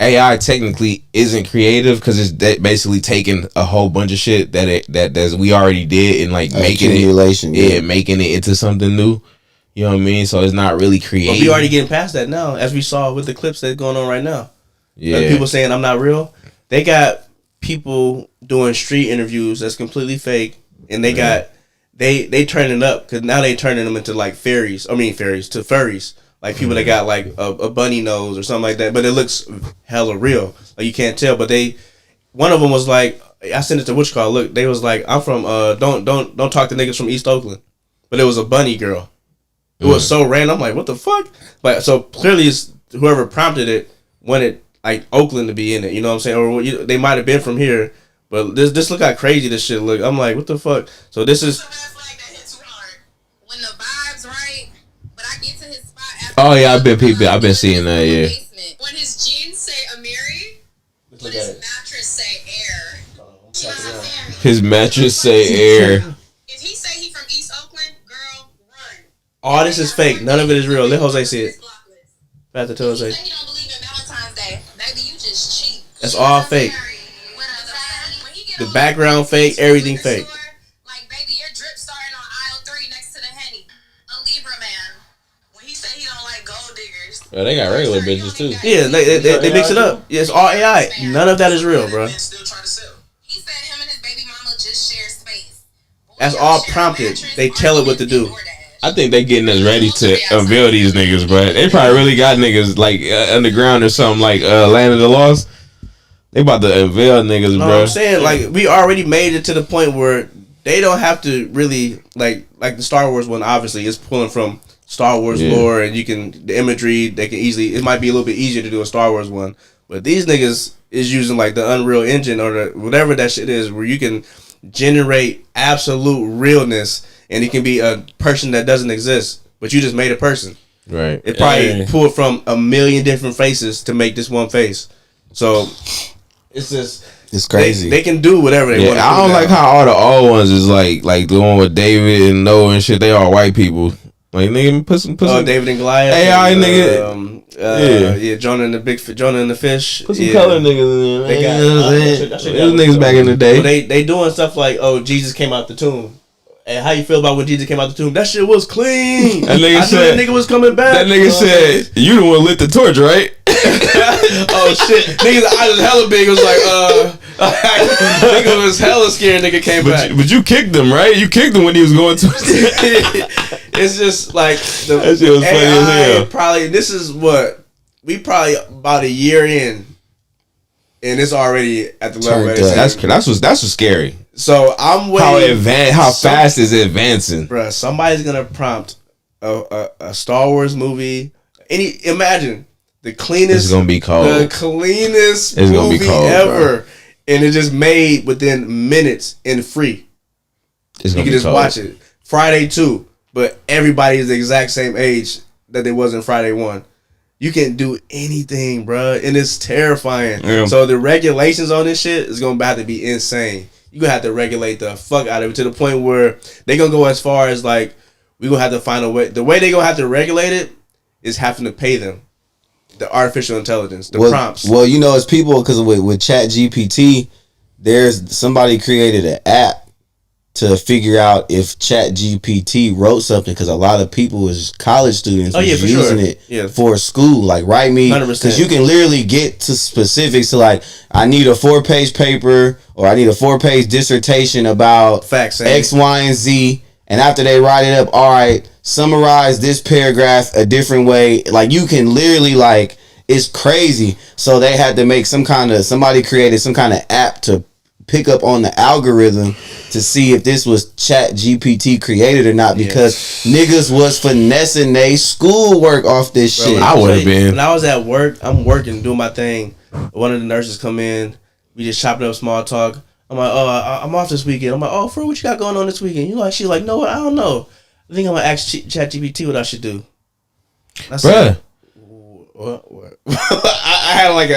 AI technically isn't creative, because it's basically taking a whole bunch of shit that we already did and like making it into something new. You know what I mean? So it's not really creative. But we already getting past that now, as we saw with the clips that's going on right now. Yeah, like people saying I'm not real. They got people doing street interviews that's completely fake, and they got they turning up, because now they turning them into like furries, like people that got like a bunny nose or something like that, but it looks hella real. Like, you can't tell. But one of them was like, I sent it to Witchcall. Look, they was like, I'm from don't talk to niggas from East Oakland, but it was a bunny girl. It was so random. I'm like, what the fuck? But so clearly, it's whoever prompted it wanted like Oakland to be in it. You know what I'm saying? Or they might have been from here, but this look how crazy this shit look. I'm like, what the fuck? So this is. When the vibes right, but I get to his spot. Oh yeah, I've been seeing that. Yeah. When his jeans say Amiri, when his mattress say Air. His mattress say Air. If he say he from East Oakland, girl, run. All this is fake. None of it is real. Let Jose see it. Pass it to Jose. He don't believe in Valentine's Day. Baby, you just cheat. That's all fake. The background fake, everything fake. Like, baby, your drip starting on aisle 3 next to the Henny. A Libra man. When he say he don't like gold diggers. Yeah, they got regular bitches too. Yeah, they mix it up. Yeah, it's all AI. None of that is real, bro. He said him and his baby mama just share space. That's all prompted. They tell it what to do. I think they getting us ready to unveil these niggas, bro. They probably really got niggas like underground or something, like Land of the Lost. They about to unveil niggas, bro. I'm saying, like, we already made it to the point where they don't have to really like the Star Wars one. Obviously, it's pulling from Star Wars lore, and the imagery. They can easily. It might be a little bit easier to do a Star Wars one, but these niggas is using like the Unreal Engine or whatever that shit is, where you can generate absolute realness, and it can be a person that doesn't exist, but you just made a person. Right. It probably pulled from a million different faces to make this one face. So it's just. It's crazy. They can do whatever they want. I don't like how all the old ones is like the one with David and Noah and shit. They all white people. Like, nigga, put some David and Goliath. AI nigga. Jonah and the Fish. Put some color niggas in there, man. Those niggas back in the day. Well, they doing stuff like, Jesus came out the tomb. And how you feel about when Jesus came out the tomb? That shit was clean. That nigga said that nigga was coming back. That nigga said, you the one lit the torch, right? Oh shit. Niggas I was hella big. It was like nigga was hella scared nigga came back. But you kicked him, right? You kicked him when he was going to It's just like that shit was funny as hell. Probably this is what we probably about a year in, and it's already at the level that's what's scary. So I'm waiting. How fast is it advancing, bruh? Somebody's gonna prompt a Star Wars movie. Imagine the cleanest. It's gonna be cold. The cleanest movie ever, bro. And it just made within minutes and free. You can just watch it. Friday 2, but everybody is the exact same age that they was in Friday 1. You can do anything, bruh, and it's terrifying. Yeah. So the regulations on this shit is gonna have to be insane. You gonna have to regulate the fuck out of it to the point where they gonna go as far as like we gonna have to find a way. The way they gonna have to regulate it is having to pay them the artificial intelligence, the prompts. Well, you know, it's people because with Chat GPT, there's somebody created an app to figure out if Chat GPT wrote something because a lot of people college students was using it for school. Like write me, because you can literally get to specifics to like I need a 4-page paper or I need a 4-page dissertation about facts, X, Y, and Z. And after they write it up, all right, summarize this paragraph a different way. Like you can literally like it's crazy. So they had to make somebody created some kind of app to pick up on the algorithm to see if this was Chat GPT created or not because niggas was finessing they schoolwork off this shit. I would have been. When I was at work, I'm working, doing my thing. One of the nurses come in. We just chopping up small talk. I'm like, I'm off this weekend. I'm like, Fred, what you got going on this weekend? You know, she's like, no, I don't know. I think I'm gonna ask Chat GPT what I should do. I said, what? I had like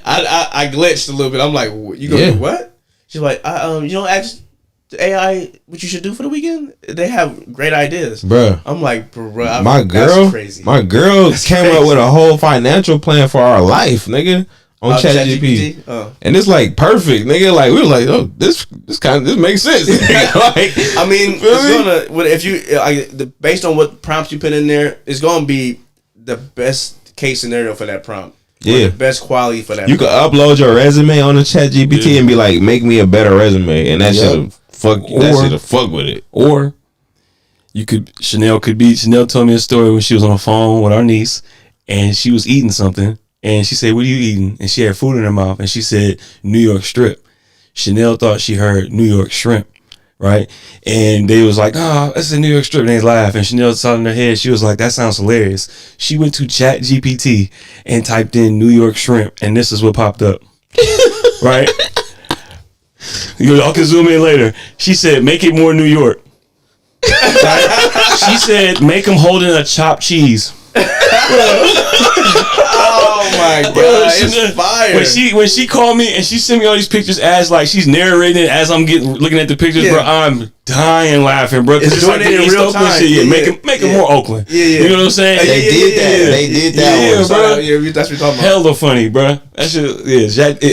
I glitched a little bit. I'm like, you gonna do what? She's like, you don't ask the AI what you should do for the weekend? They have great ideas. Bruh. I'm like, bruh, that's crazy. My girl came up with a whole financial plan for our life, nigga. On ChatGPT. And it's like perfect, nigga. Like we were like, oh, this makes sense. Like, I mean, it's gonna if you based on what prompts you put in there, it's gonna be the best case scenario for that prompt. Yeah, the best quality for that. You could upload your resume on the ChatGPT and be like, make me a better resume, and that shit'll fuck with it. Or Chanel told me a story when she was on the phone with our niece, and she was eating something. And she said, what are you eating? And she had food in her mouth. And she said, New York strip. Chanel thought she heard New York shrimp. Right? And they was like, that's a New York strip. And they laughed. And Chanel saw in her head. She was like, that sounds hilarious. She went to Chat GPT and typed in New York shrimp. And this is what popped up. Right? Y'all can zoom in later. She said, make it more New York. Right? She said, make them holding a chopped cheese. Oh my god, it's fire. When she called me and she sent me all these pictures as like she's narrating it as I'm looking at the pictures, bro, I'm dying laughing, bro. It's doing like it in real time. Shit. Make it more Oakland. You know what I'm saying? They did that, bro. Yeah, that's what you're talking about. Hella funny, bro. That shit,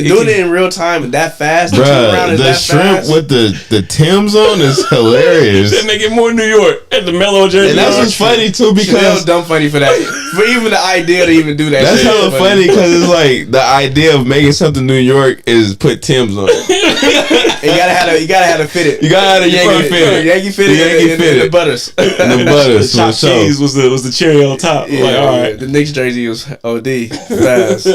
doing it in real time that fast, bro. The shrimp with the Timbs on is hilarious. They make it more New York at the Mellow Jersey. And that's what's funny too because that was dumb funny for that. For even the idea to even do that. That's hella funny because it's like the idea of making something New York is put Timbs on it. You gotta have to fit it. You gotta have a Yankee fit. Yankey fit it. The butters. The butters. The chopped cheese was the cherry on top. Yeah, like, all right. The Knicks jersey was OD fast.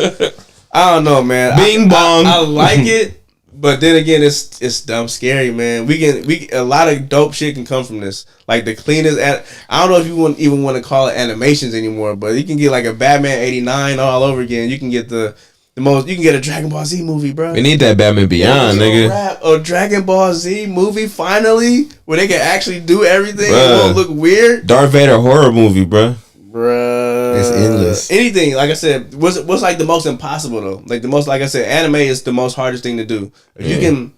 I don't know, man. Bing bong. I like it, but then again, it's dumb scary, man. We a lot of dope shit can come from this. Like the cleanest. I don't know if you even want to call it animations anymore, but you can get like a Batman '89 all over again. You can get the most. You can get a Dragon Ball Z movie, bro. We need that Batman Beyond, nigga. A Dragon Ball Z movie finally, where they can actually do everything. Bruh. It won't look weird. Darth Vader horror movie, bro. Bruh. It's endless. Anything, like I said, what's like the most impossible though? Like the most, like I said, anime is the most hardest thing to do. If you can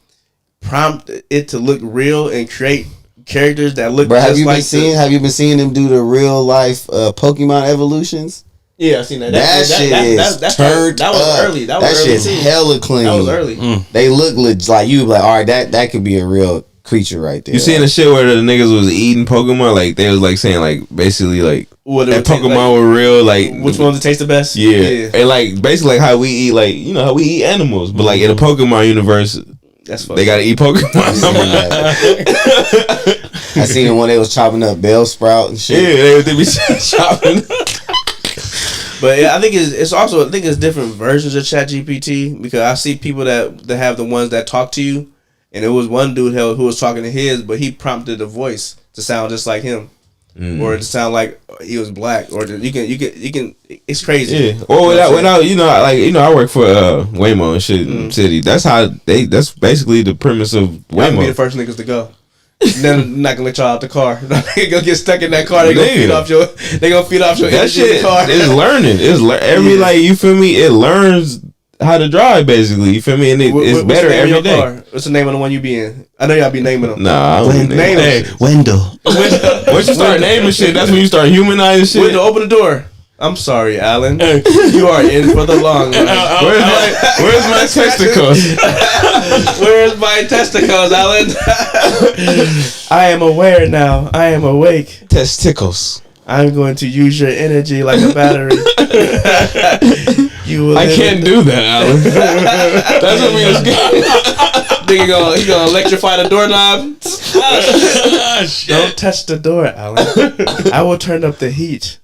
prompt it to look real and create characters that look. Bro, have you been seeing them do the real life Pokemon evolutions? Yeah, I seen that. That shit is turned up. That was early. That shit's hella clean. That was early. They look like you like, all right, that could be a real creature right there. You seen the shit where the niggas was eating Pokemon? Like they was like saying like basically like that Pokemon were real. Like which ones taste the best? Yeah, and like basically like how we eat, like you know how we eat animals, but like in the Pokemon universe, they gotta eat Pokemon. I seen it when they was chopping up Bellsprout and shit. Yeah, they be chopping. But yeah, I think it's different versions of ChatGPT because I see people that have the ones that talk to you, and it was one dude who was talking to his, but he prompted a voice to sound just like him, or to sound like he was black, or you can. It's crazy. Yeah. Or when I work for Waymo and shit in the city. That's that's basically the premise of Waymo. Y'all be the first niggas to go. Then not gonna let y'all out the car. They gonna get stuck in that car. They gonna feed off your. They gonna feed off your that energy shit. in the car. It's learning. It's like you feel me. It learns how to drive basically. You feel me? And it's better every day. Car? What's the name of the one you be in? I know y'all be naming them. Nah, I don't name them. Wendell. Once you start naming shit, that's when you start humanizing shit. Wendell, open the door. I'm sorry, Alan. You are in for the long run. Where's my testicles? Where's my testicles, Alan? I am aware now. I am awake. Testicles. I'm going to use your energy like a battery. I can't do that, Alan. That's what we was getting. Nigga he gonna electrify the doorknob. Don't touch the door, Alan. I will turn up the heat.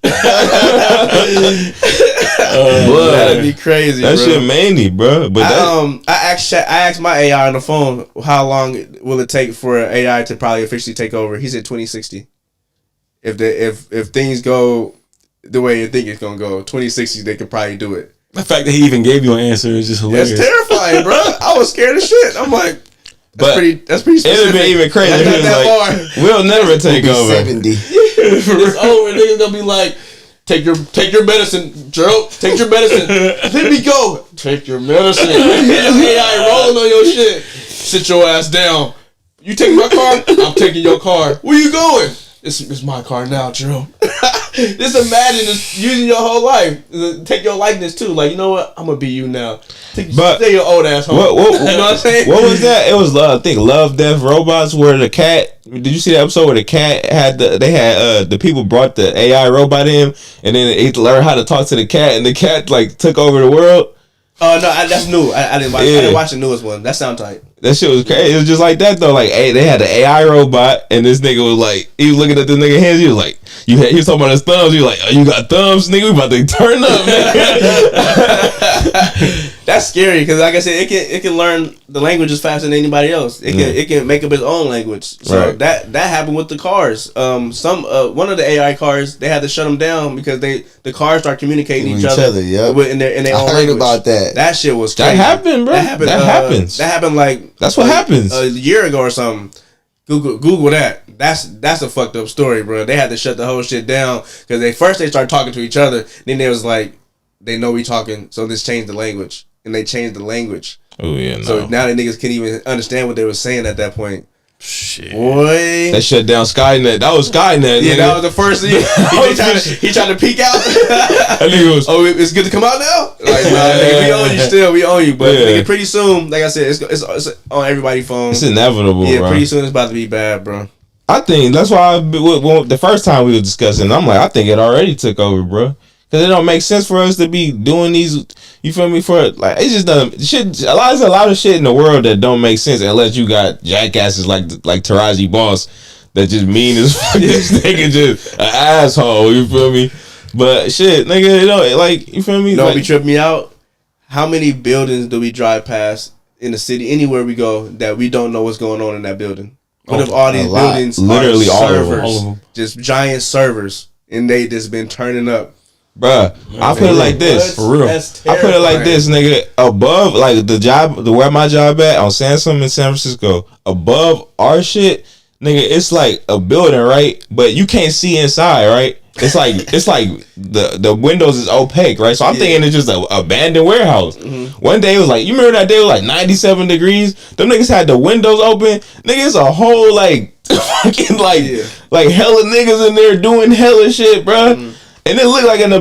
That'd be crazy. That bro. shit manly, bro. But I asked my AI on the phone how long will it take for AI to probably officially take over. He said 2060. If things go the way you think it's gonna go, 2060 they could probably do it. The fact that he even gave you an answer is just hilarious. That's terrifying, bro. I was scared as shit. I'm like, that's pretty specific. It'd be even crazy. He was like, we'll never take over. 70. It's over. Niggas gonna be like, take your medicine, Gerald. Take your medicine. Let me go. Take your medicine. AI rolling on your shit. Sit your ass down. You take my car? I'm taking your car. Where you going? It's my car now, Gerald. Just imagine just using your whole life. Take your likeness too. Like, you know what? I'm gonna be you now. Stay your old ass home. You know what I'm saying? What was that? It was I think Love, Death, Robots, where the cat. Did you see that episode where the cat had the people brought the AI robot in, and then it learned how to talk to the cat, and the cat like took over the world. Oh no, that's new. I didn't watch. I didn't watch the newest one. That sound tight. That shit was crazy. It was just like that though. Like, they had the AI robot, and this nigga was like, he was looking at this nigga hands. He was like, he was talking about his thumbs. He was like, oh, you got thumbs, nigga? We about to turn up, man. That's scary because, like I said, it can learn the languages faster than anybody else. It can make up its own language. So right. that happened with the cars. One of the AI cars, they had to shut them down because the cars start communicating each other. Yep. in their own language. I heard about that. That shit was crazy. That happened, bro. That happens. That happened like. That's what happens. A year ago or something. Google that. That's a fucked up story, bro. They had to shut the whole shit down because they started talking to each other. Then they was like, they know we talking, so let's change the language, and they changed the language. Oh yeah. No. So now the niggas can't even understand what they were saying at that point. Shit. Boy. That shut down Skynet. That was Skynet. Yeah, nigga. that was the first thing. He tried to peek out. That nigga was, oh, it's good to come out now? Like, nah, nigga, we own you still. We own you. But nigga, pretty soon, like I said, it's on everybody's phone. It's inevitable, yeah, bro. Pretty soon it's about to be bad, bro. I think that's why the first time we were discussing, I'm like, I think it already took over, bro. Because it don't make sense for us to be doing these, you feel me, for like, it's just shit. A lot of shit in the world that don't make sense unless you got jackasses like Taraji Boss that just mean as fuck. This nigga just an asshole, you feel me? But shit, nigga, you know, like, you feel me? You know what like, be tripping me out? How many buildings do we drive past in the city, anywhere we go, that we don't know what's going on in that building? What if all these buildings literally are servers, all of them. Just giant servers, and they just been turning up? Bruh, I put it like this. For real. I put it like this, nigga. Above, like where my job at on Sansom in San Francisco, above our shit, nigga, it's like a building, right? But you can't see inside, right? It's like the windows is opaque, right? So I'm thinking it's just an abandoned warehouse. Mm-hmm. One day it was like, you remember that day it was like 97 degrees? Them niggas had the windows open. Nigga, it's a whole like fucking like hella niggas in there doing hella shit, bruh. Mm-hmm. And it looked like an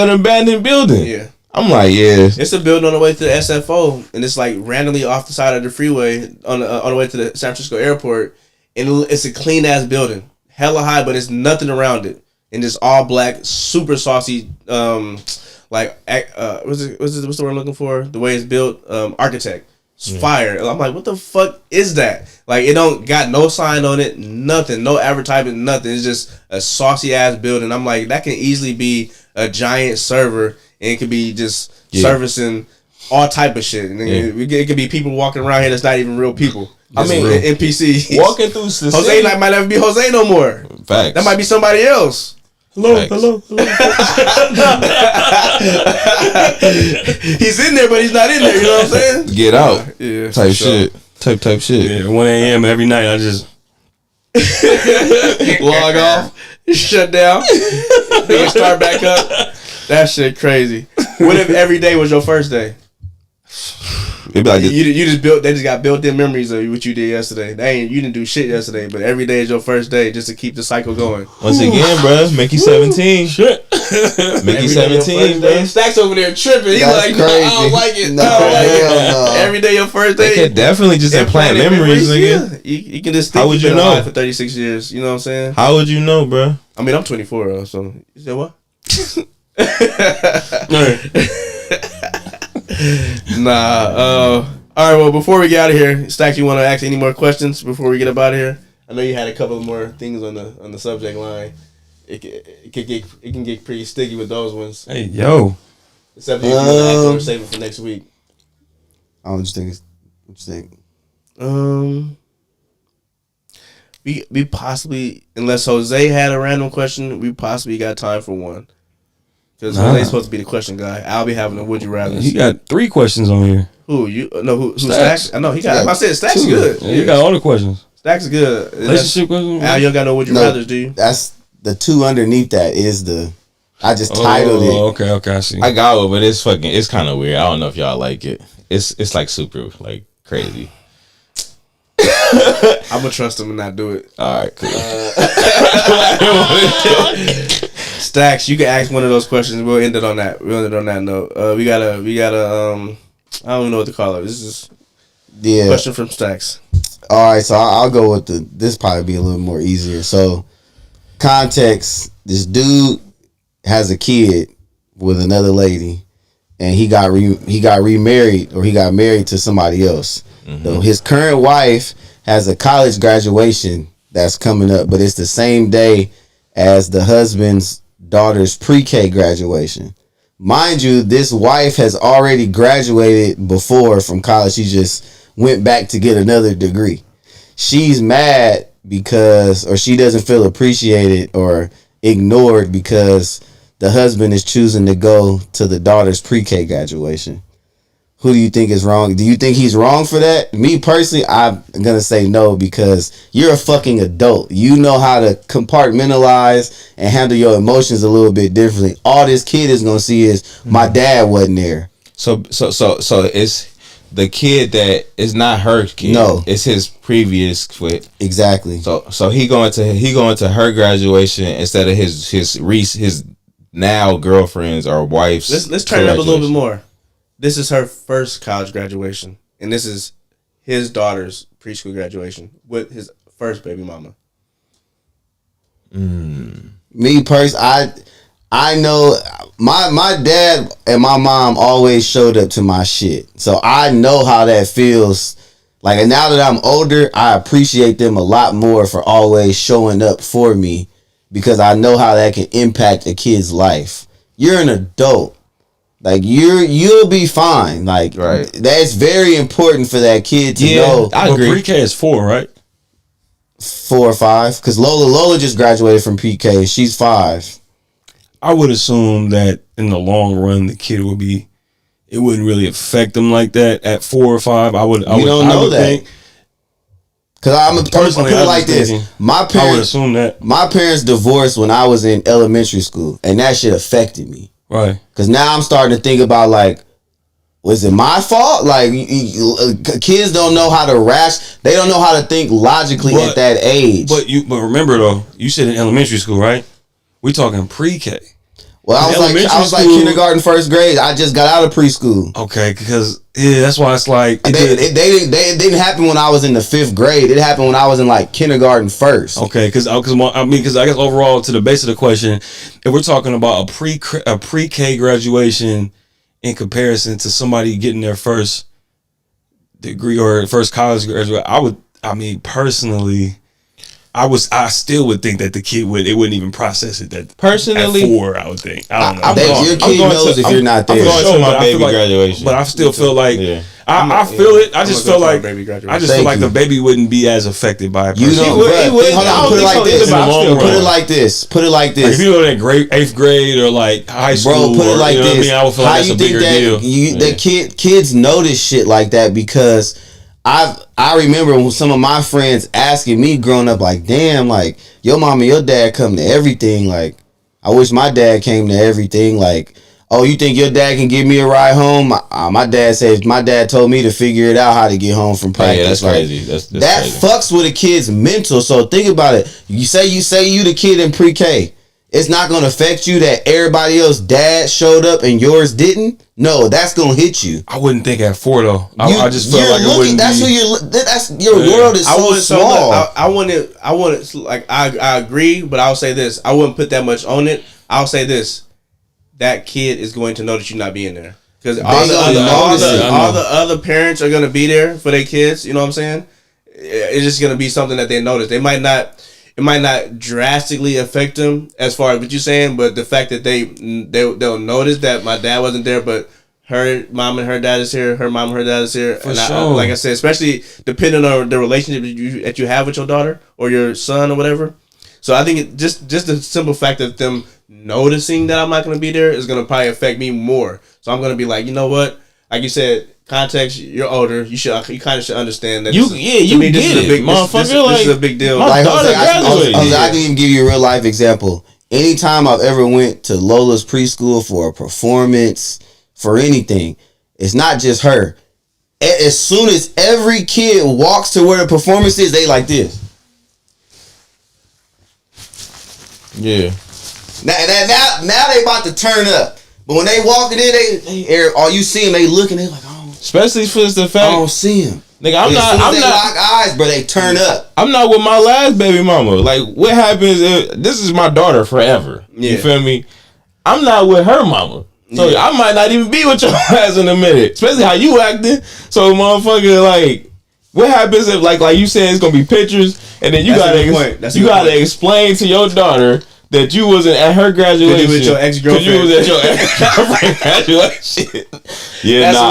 abandoned building. Yeah. I'm like, yeah. It's a building on the way to the SFO, and it's like randomly off the side of the freeway on the way to the San Francisco airport, and it's a clean ass building, hella high, but it's nothing around it, and it's all black, super saucy, what's the word I'm looking for? The way it's built, architect. It's fire. And I'm like, what the fuck is that? Like, it don't got no sign on it, nothing, no advertisement, nothing. It's just a saucy ass building. I'm like, that can easily be a giant server, and it could be just servicing all type of shit. And it could be people walking around here that's not even real people. I mean, NPCs. Walking through the Jose might never be Jose no more. Facts. That might be somebody else. Hello. He's in there, but he's not in there. You know what I'm saying? Get out. Yeah. Type shit. Type shit. Yeah, 1 a.m. every night. I just log off, shut down, then start back up. That shit crazy. What if every day was your first day? It'd be like they just got built-in memories of what you did yesterday. You didn't do shit yesterday, but every day is your first day just to keep the cycle going. Once again, bro, make you 17. shit. Make you 17, bro. Stacks over there tripping. He's like, crazy. I don't like it. No. Every day your first day. They could definitely just implant memories, nigga. Yeah. You can just think how would you been know alive for 36 years. You know what I'm saying? How would you know, bro? I mean, I'm 24, so you said what? All right, well, before we get out of here, Stacks, you want to ask any more questions before we get up out of here? I know you had a couple more things on the subject line. It can get pretty sticky with those ones. Hey, yo. Except if you want to ask or save it for next week. I don't just think what you think? We possibly, unless Jose had a random question, we possibly got time for one. Because Jose's supposed to be the question guy. I'll be having a would you rather. He got 3 questions on here. Who Stacks? I know he got. I said Stacks is good. Yeah, you got all the questions. Stacks is good. Relationship questions. Al, you don't got no would you rather, do you? That's the 2 underneath that is the. I just titled it. Okay, I see. I got one, but it's kind of weird. I don't know if y'all like it. It's like super like crazy. I'm gonna trust him and not do it. All right, cool. Stacks, you can ask one of those questions. We'll end it on that. note. We got a I don't even know what to call it. This is question from Stacks. All right, so I'll go with this probably be a little more easier. So context: this dude has a kid with another lady, and he got remarried, or he got married to somebody else. Mm-hmm. So his current wife has a college graduation that's coming up, but it's the same day as the husband's daughter's pre-K graduation. Mind you, this wife has already graduated before from college. She just went back to get another degree. She's mad or she doesn't feel appreciated or ignored because the husband is choosing to go to the daughter's pre-K graduation. Who do you think is wrong? Do you think he's wrong for that? Me personally, I'm going to say no, because you're a fucking adult. You know how to compartmentalize and handle your emotions a little bit differently. All this kid is going to see is my dad wasn't there. So it's the kid that is not her kid. No. It's his previous kid. Exactly. So he going to her graduation instead of his now girlfriend's or wife's. Let's turn it up a little bit more. This is her first college graduation, and this is his daughter's preschool graduation with his first baby mama. Me personally, I know my dad and my mom always showed up to my shit, so I know how that feels. Like, and now that I'm older, I appreciate them a lot more for always showing up for me, because I know how that can impact a kid's life. You're an adult. Like, you'll be fine. Like, right. That's very important for that kid to know. I agree. Pre-K is 4, right? 4 or 5. Because Lola just graduated from PK. She's 5. I would assume that in the long run, the kid it wouldn't really affect them like that at 4 or 5. I would know that. Because I'm a person put it like this. I would assume that. My parents divorced when I was in elementary school, and that shit affected me. Right. Because now I'm starting to think about, like, was it my fault? Like, kids don't know how to they don't know how to think logically at that age. But remember though, you said in elementary school, right? We talking pre-K. Well, I was like kindergarten, first grade. I just got out of preschool. Okay, because that's why it's like it didn't happen when I was in the 5th grade. It happened when I was in like kindergarten first. Okay, because I guess overall to the base of the question, if we're talking about a pre-K graduation in comparison to somebody getting their first degree or first college graduate, personally, I still would think that the kid wouldn't even process it. That personally, at 4, I would think. I don't know. Your kid knows if you're not there. I'm going to my baby graduation, but I still feel like I feel it. I just feel like the baby wouldn't be as affected by it. You know, put it like this. Put it like this. Like if you go to 8th grade or like high school, put it like this. I would feel like that's a bigger deal. The kids notice shit like that because I remember when some of my friends asking me growing up, like, damn, like, your mom and your dad come to everything. Like, I wish my dad came to everything. Like, oh, you think your dad can give me a ride home? My dad said my dad told me to figure it out how to get home from practice. Yeah, that's crazy. That's that crazy. Fucks with a kid's mental. So think about it. You say you the kid in pre-K. It's not going to affect you that everybody else's dad showed up and yours didn't. No, that's going to hit you. I wouldn't think at 4 though. I just feel like it wouldn't that's be. That's your world is so small. I wouldn't like I agree, but I'll say this. I wouldn't put that much on it. I'll say this. That kid is going to know that you're not being there. Because all the other parents are going to be there for their kids. You know what I'm saying? It's just going to be something that they notice. It might not drastically affect them as far as what you're saying, but the fact that they'll notice that my dad wasn't there, but her mom and her dad is here, her mom and her dad is here. For sure. Like I said, especially depending on the relationship that you have with your daughter or your son or whatever. So I think just the simple fact of them noticing that I'm not going to be there is going to probably affect me more. So I'm going to be like, you know what? Like you said, context. You're older. You kind of should understand that. This is a big deal. Like Jose, I can even give you a real life example. Anytime I've ever went to Lola's preschool for a performance, for anything, it's not just her. As soon as every kid walks to where the performance is, they like this. Yeah. Now they about to turn up. But when they walking in, they all you see them, they looking, they like, oh. Especially for the fact I don't see him. Nigga, I'm not lock eyes, bro. They turn up. I'm not with my last baby mama. Like, what happens if this is my daughter forever? Yeah. You feel me? I'm not with her mama. So I might not even be with your ass in a minute. Especially how you acting. So motherfucker, like, what happens if like you said it's gonna be pictures and then you gotta explain to your daughter that you wasn't at her graduation. With your ex-girlfriend. You was at your ex-girlfriend graduation. Yeah, That's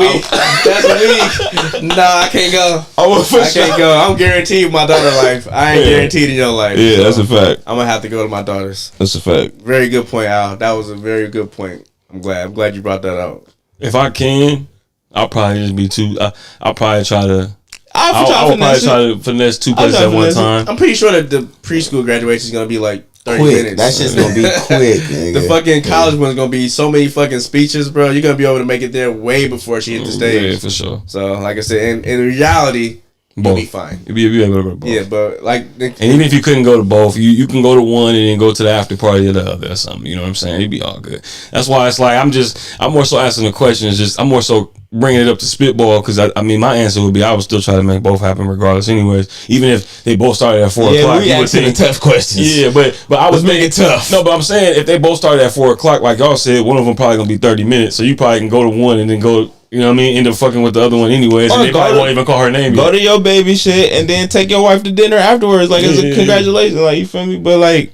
weak. Nah, I can't go. I can't go. I'm guaranteed my daughter's life. I ain't guaranteed in your life. Yeah, so that's a fact. I'm gonna have to go to my daughter's. That's a fact. Very good point, Al. That was a very good point. I'm glad you brought that out. If I can, I'll probably just be two. I'll probably try to. I'll probably try to finesse 2 places at one time. I'm pretty sure that the preschool graduation is gonna be like 30 minutes. That's just gonna be quick, nigga. The fucking college one's gonna be so many fucking speeches, bro. You're gonna be able to make it there way before she hit the stage. Yeah, for sure. So, like I said, in reality, you'll be fine. You'll be able to go to both. Yeah, but like, and even if you couldn't go to both, you can go to one and then go to the after party of the other or something. You know what I'm saying? You'd be all good. That's why it's like I'm more so asking the question. I'm more so bringing it up to spitball because I mean my answer would be I would still try to make both happen regardless. Anyways, even if they both started at 4 o'clock. Yeah, we asking the tough questions. Yeah, but I was making it tough. No, but I'm saying if they both started at 4 o'clock, like y'all said, one of them probably gonna be 30 minutes. So you probably can go to one and then go. You know what I mean? End up fucking with the other one anyways, and they probably won't even call her name. Go to your baby shit and then take your wife to dinner afterwards. Like it's a congratulations, like you feel me? But like,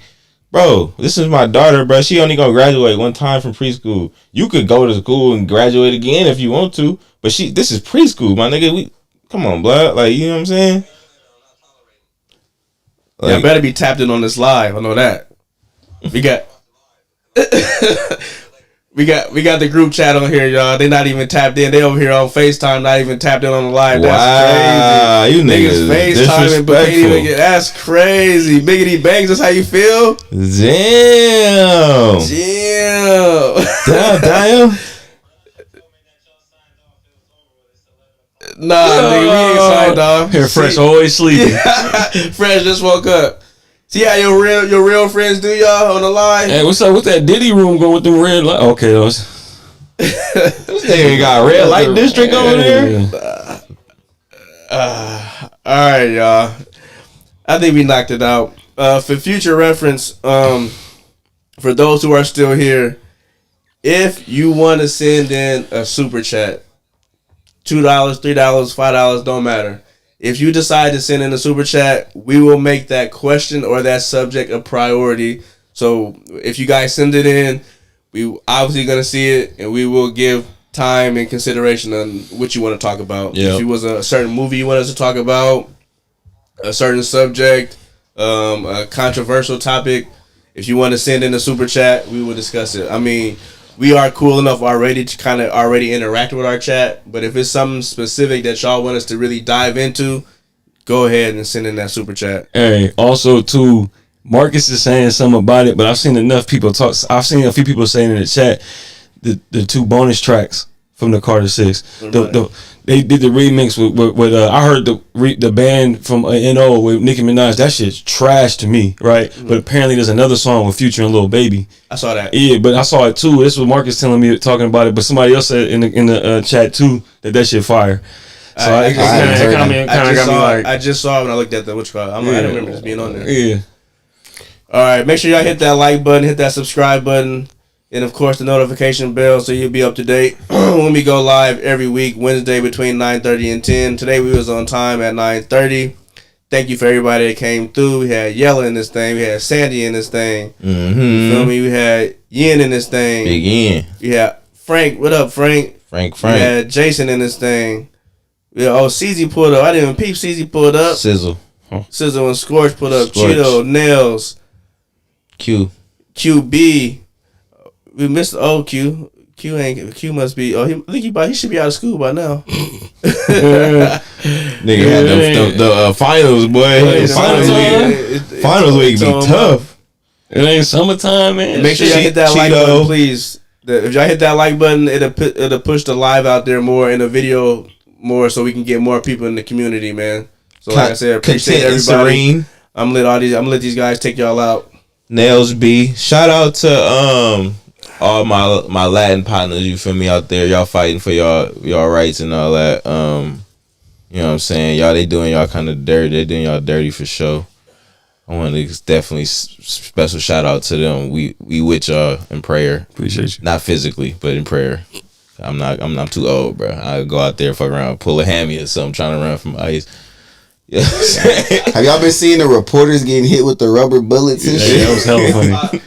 bro, this is my daughter, bro. She only gonna graduate one time from preschool. You could go to school and graduate again if you want to, but this is preschool, my nigga. Come on, blood. Like you know what I'm saying? Like, yeah, I better be tapped in on this live. I know that. We got. We got the group chat on here, y'all. They not even tapped in. They over here on FaceTime, not even tapped in on the live. That's crazy. You niggas FaceTiming, but can't even get. That's crazy. Biggity bangs. That's how you feel. Damn. Damn. Nah, nigga, we ain't signed off. Here, Fresh always sleeping. Fresh just woke up. See how your real friends do, y'all, on the line? Hey, what's up with that Diddy room going with them red light? Okay, those. This nigga got red light district over there. All right, y'all. I think we knocked it out. For future reference, for those who are still here, if you want to send in a super chat, $2, $3, $5, don't matter. If you decide to send in a super chat, we will make that question or that subject a priority. So if you guys send it in, we obviously gonna see it, and we will give time and consideration on what you want to talk about. Yep. If it was a certain movie you want us to talk about, a certain subject, a controversial topic, if you want to send in a super chat, we will discuss it. I mean, we are cool enough already to kind of already interact with our chat, but if it's something specific that y'all want us to really dive into, go ahead and send in that super chat. Hey, also too, Marcus is saying something about it, but I've seen enough people talk. I've seen a few people saying in the chat the 2 bonus tracks from the Carter 6. They did the remix with I heard the band from NO with Nicki Minaj. That shit's trash to me, right? Mm-hmm. But apparently there's another song with Future and Lil Baby. I saw that. Yeah, but I saw it too. This was Marcus telling me, talking about it, but somebody else said in the chat too that shit fire. So I got me like, I just saw it when I looked at the I don't remember this being on there. Yeah. All right, make sure y'all hit that like button, hit that subscribe button. And, of course, the notification bell so you'll be up to date when we go live every week, Wednesday between 9:30 and 10. Today we was on time at 9:30. Thank you for everybody that came through. We had Yella in this thing. We had Sandy in this thing. Mm-hmm. You feel me? We had Yin in this thing. Big Yin. We had Frank. What up, Frank? Frank. We had Jason in this thing. CZ pulled up. I didn't even peep. CZ pulled up. Sizzle. Sizzle and Scorch pulled up. Scorch. Cheeto, Nails. QB. We missed the old Q. Q must be. I think he should be out of school by now. Nigga had the finals, boy. Finals week be tough. It ain't summertime, man. Make sure y'all hit that like button, please. If y'all hit that like button, it'll push the live out there more and the video more, so we can get more people in the community, man. So like I said, appreciate everybody. I'm let these guys take y'all out. Nails B. Shout out to all my Latin partners, you feel me, out there. Y'all fighting for y'all rights and all that. You know what I'm saying? Y'all, they doing y'all kind of dirty. They doing y'all dirty for sure. I want to definitely special shout out to them. We with y'all in prayer. Appreciate you. Not physically, but in prayer. I'm too old, bro. I go out there, fuck around, pull a hammy or something, trying to run from ice. You know what I'm saying? Have y'all been seeing the reporters getting hit with the rubber bullets and shit? That was hella funny.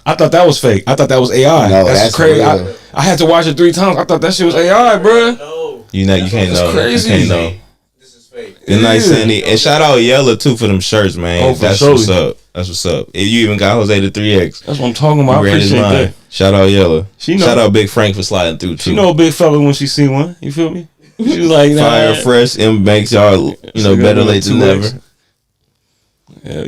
I thought that was fake. I thought that was AI. No, that's crazy. I had to watch it 3 times. I thought that shit was AI, bro. No. You can't know. Crazy. You can't know. This is fake. Good night, Sandy. And shout out Yella too for them shirts, man. Oh, for That's sure. what's up. That's what's up. If you even got Jose the 3X. That's what I'm talking about. I appreciate that. Shout out Yella. Shout out Big Frank for sliding through too. She know a big fella when she see one. You feel me? She was like, Fire fresh M Banks, y'all. Better late than never. Yeah.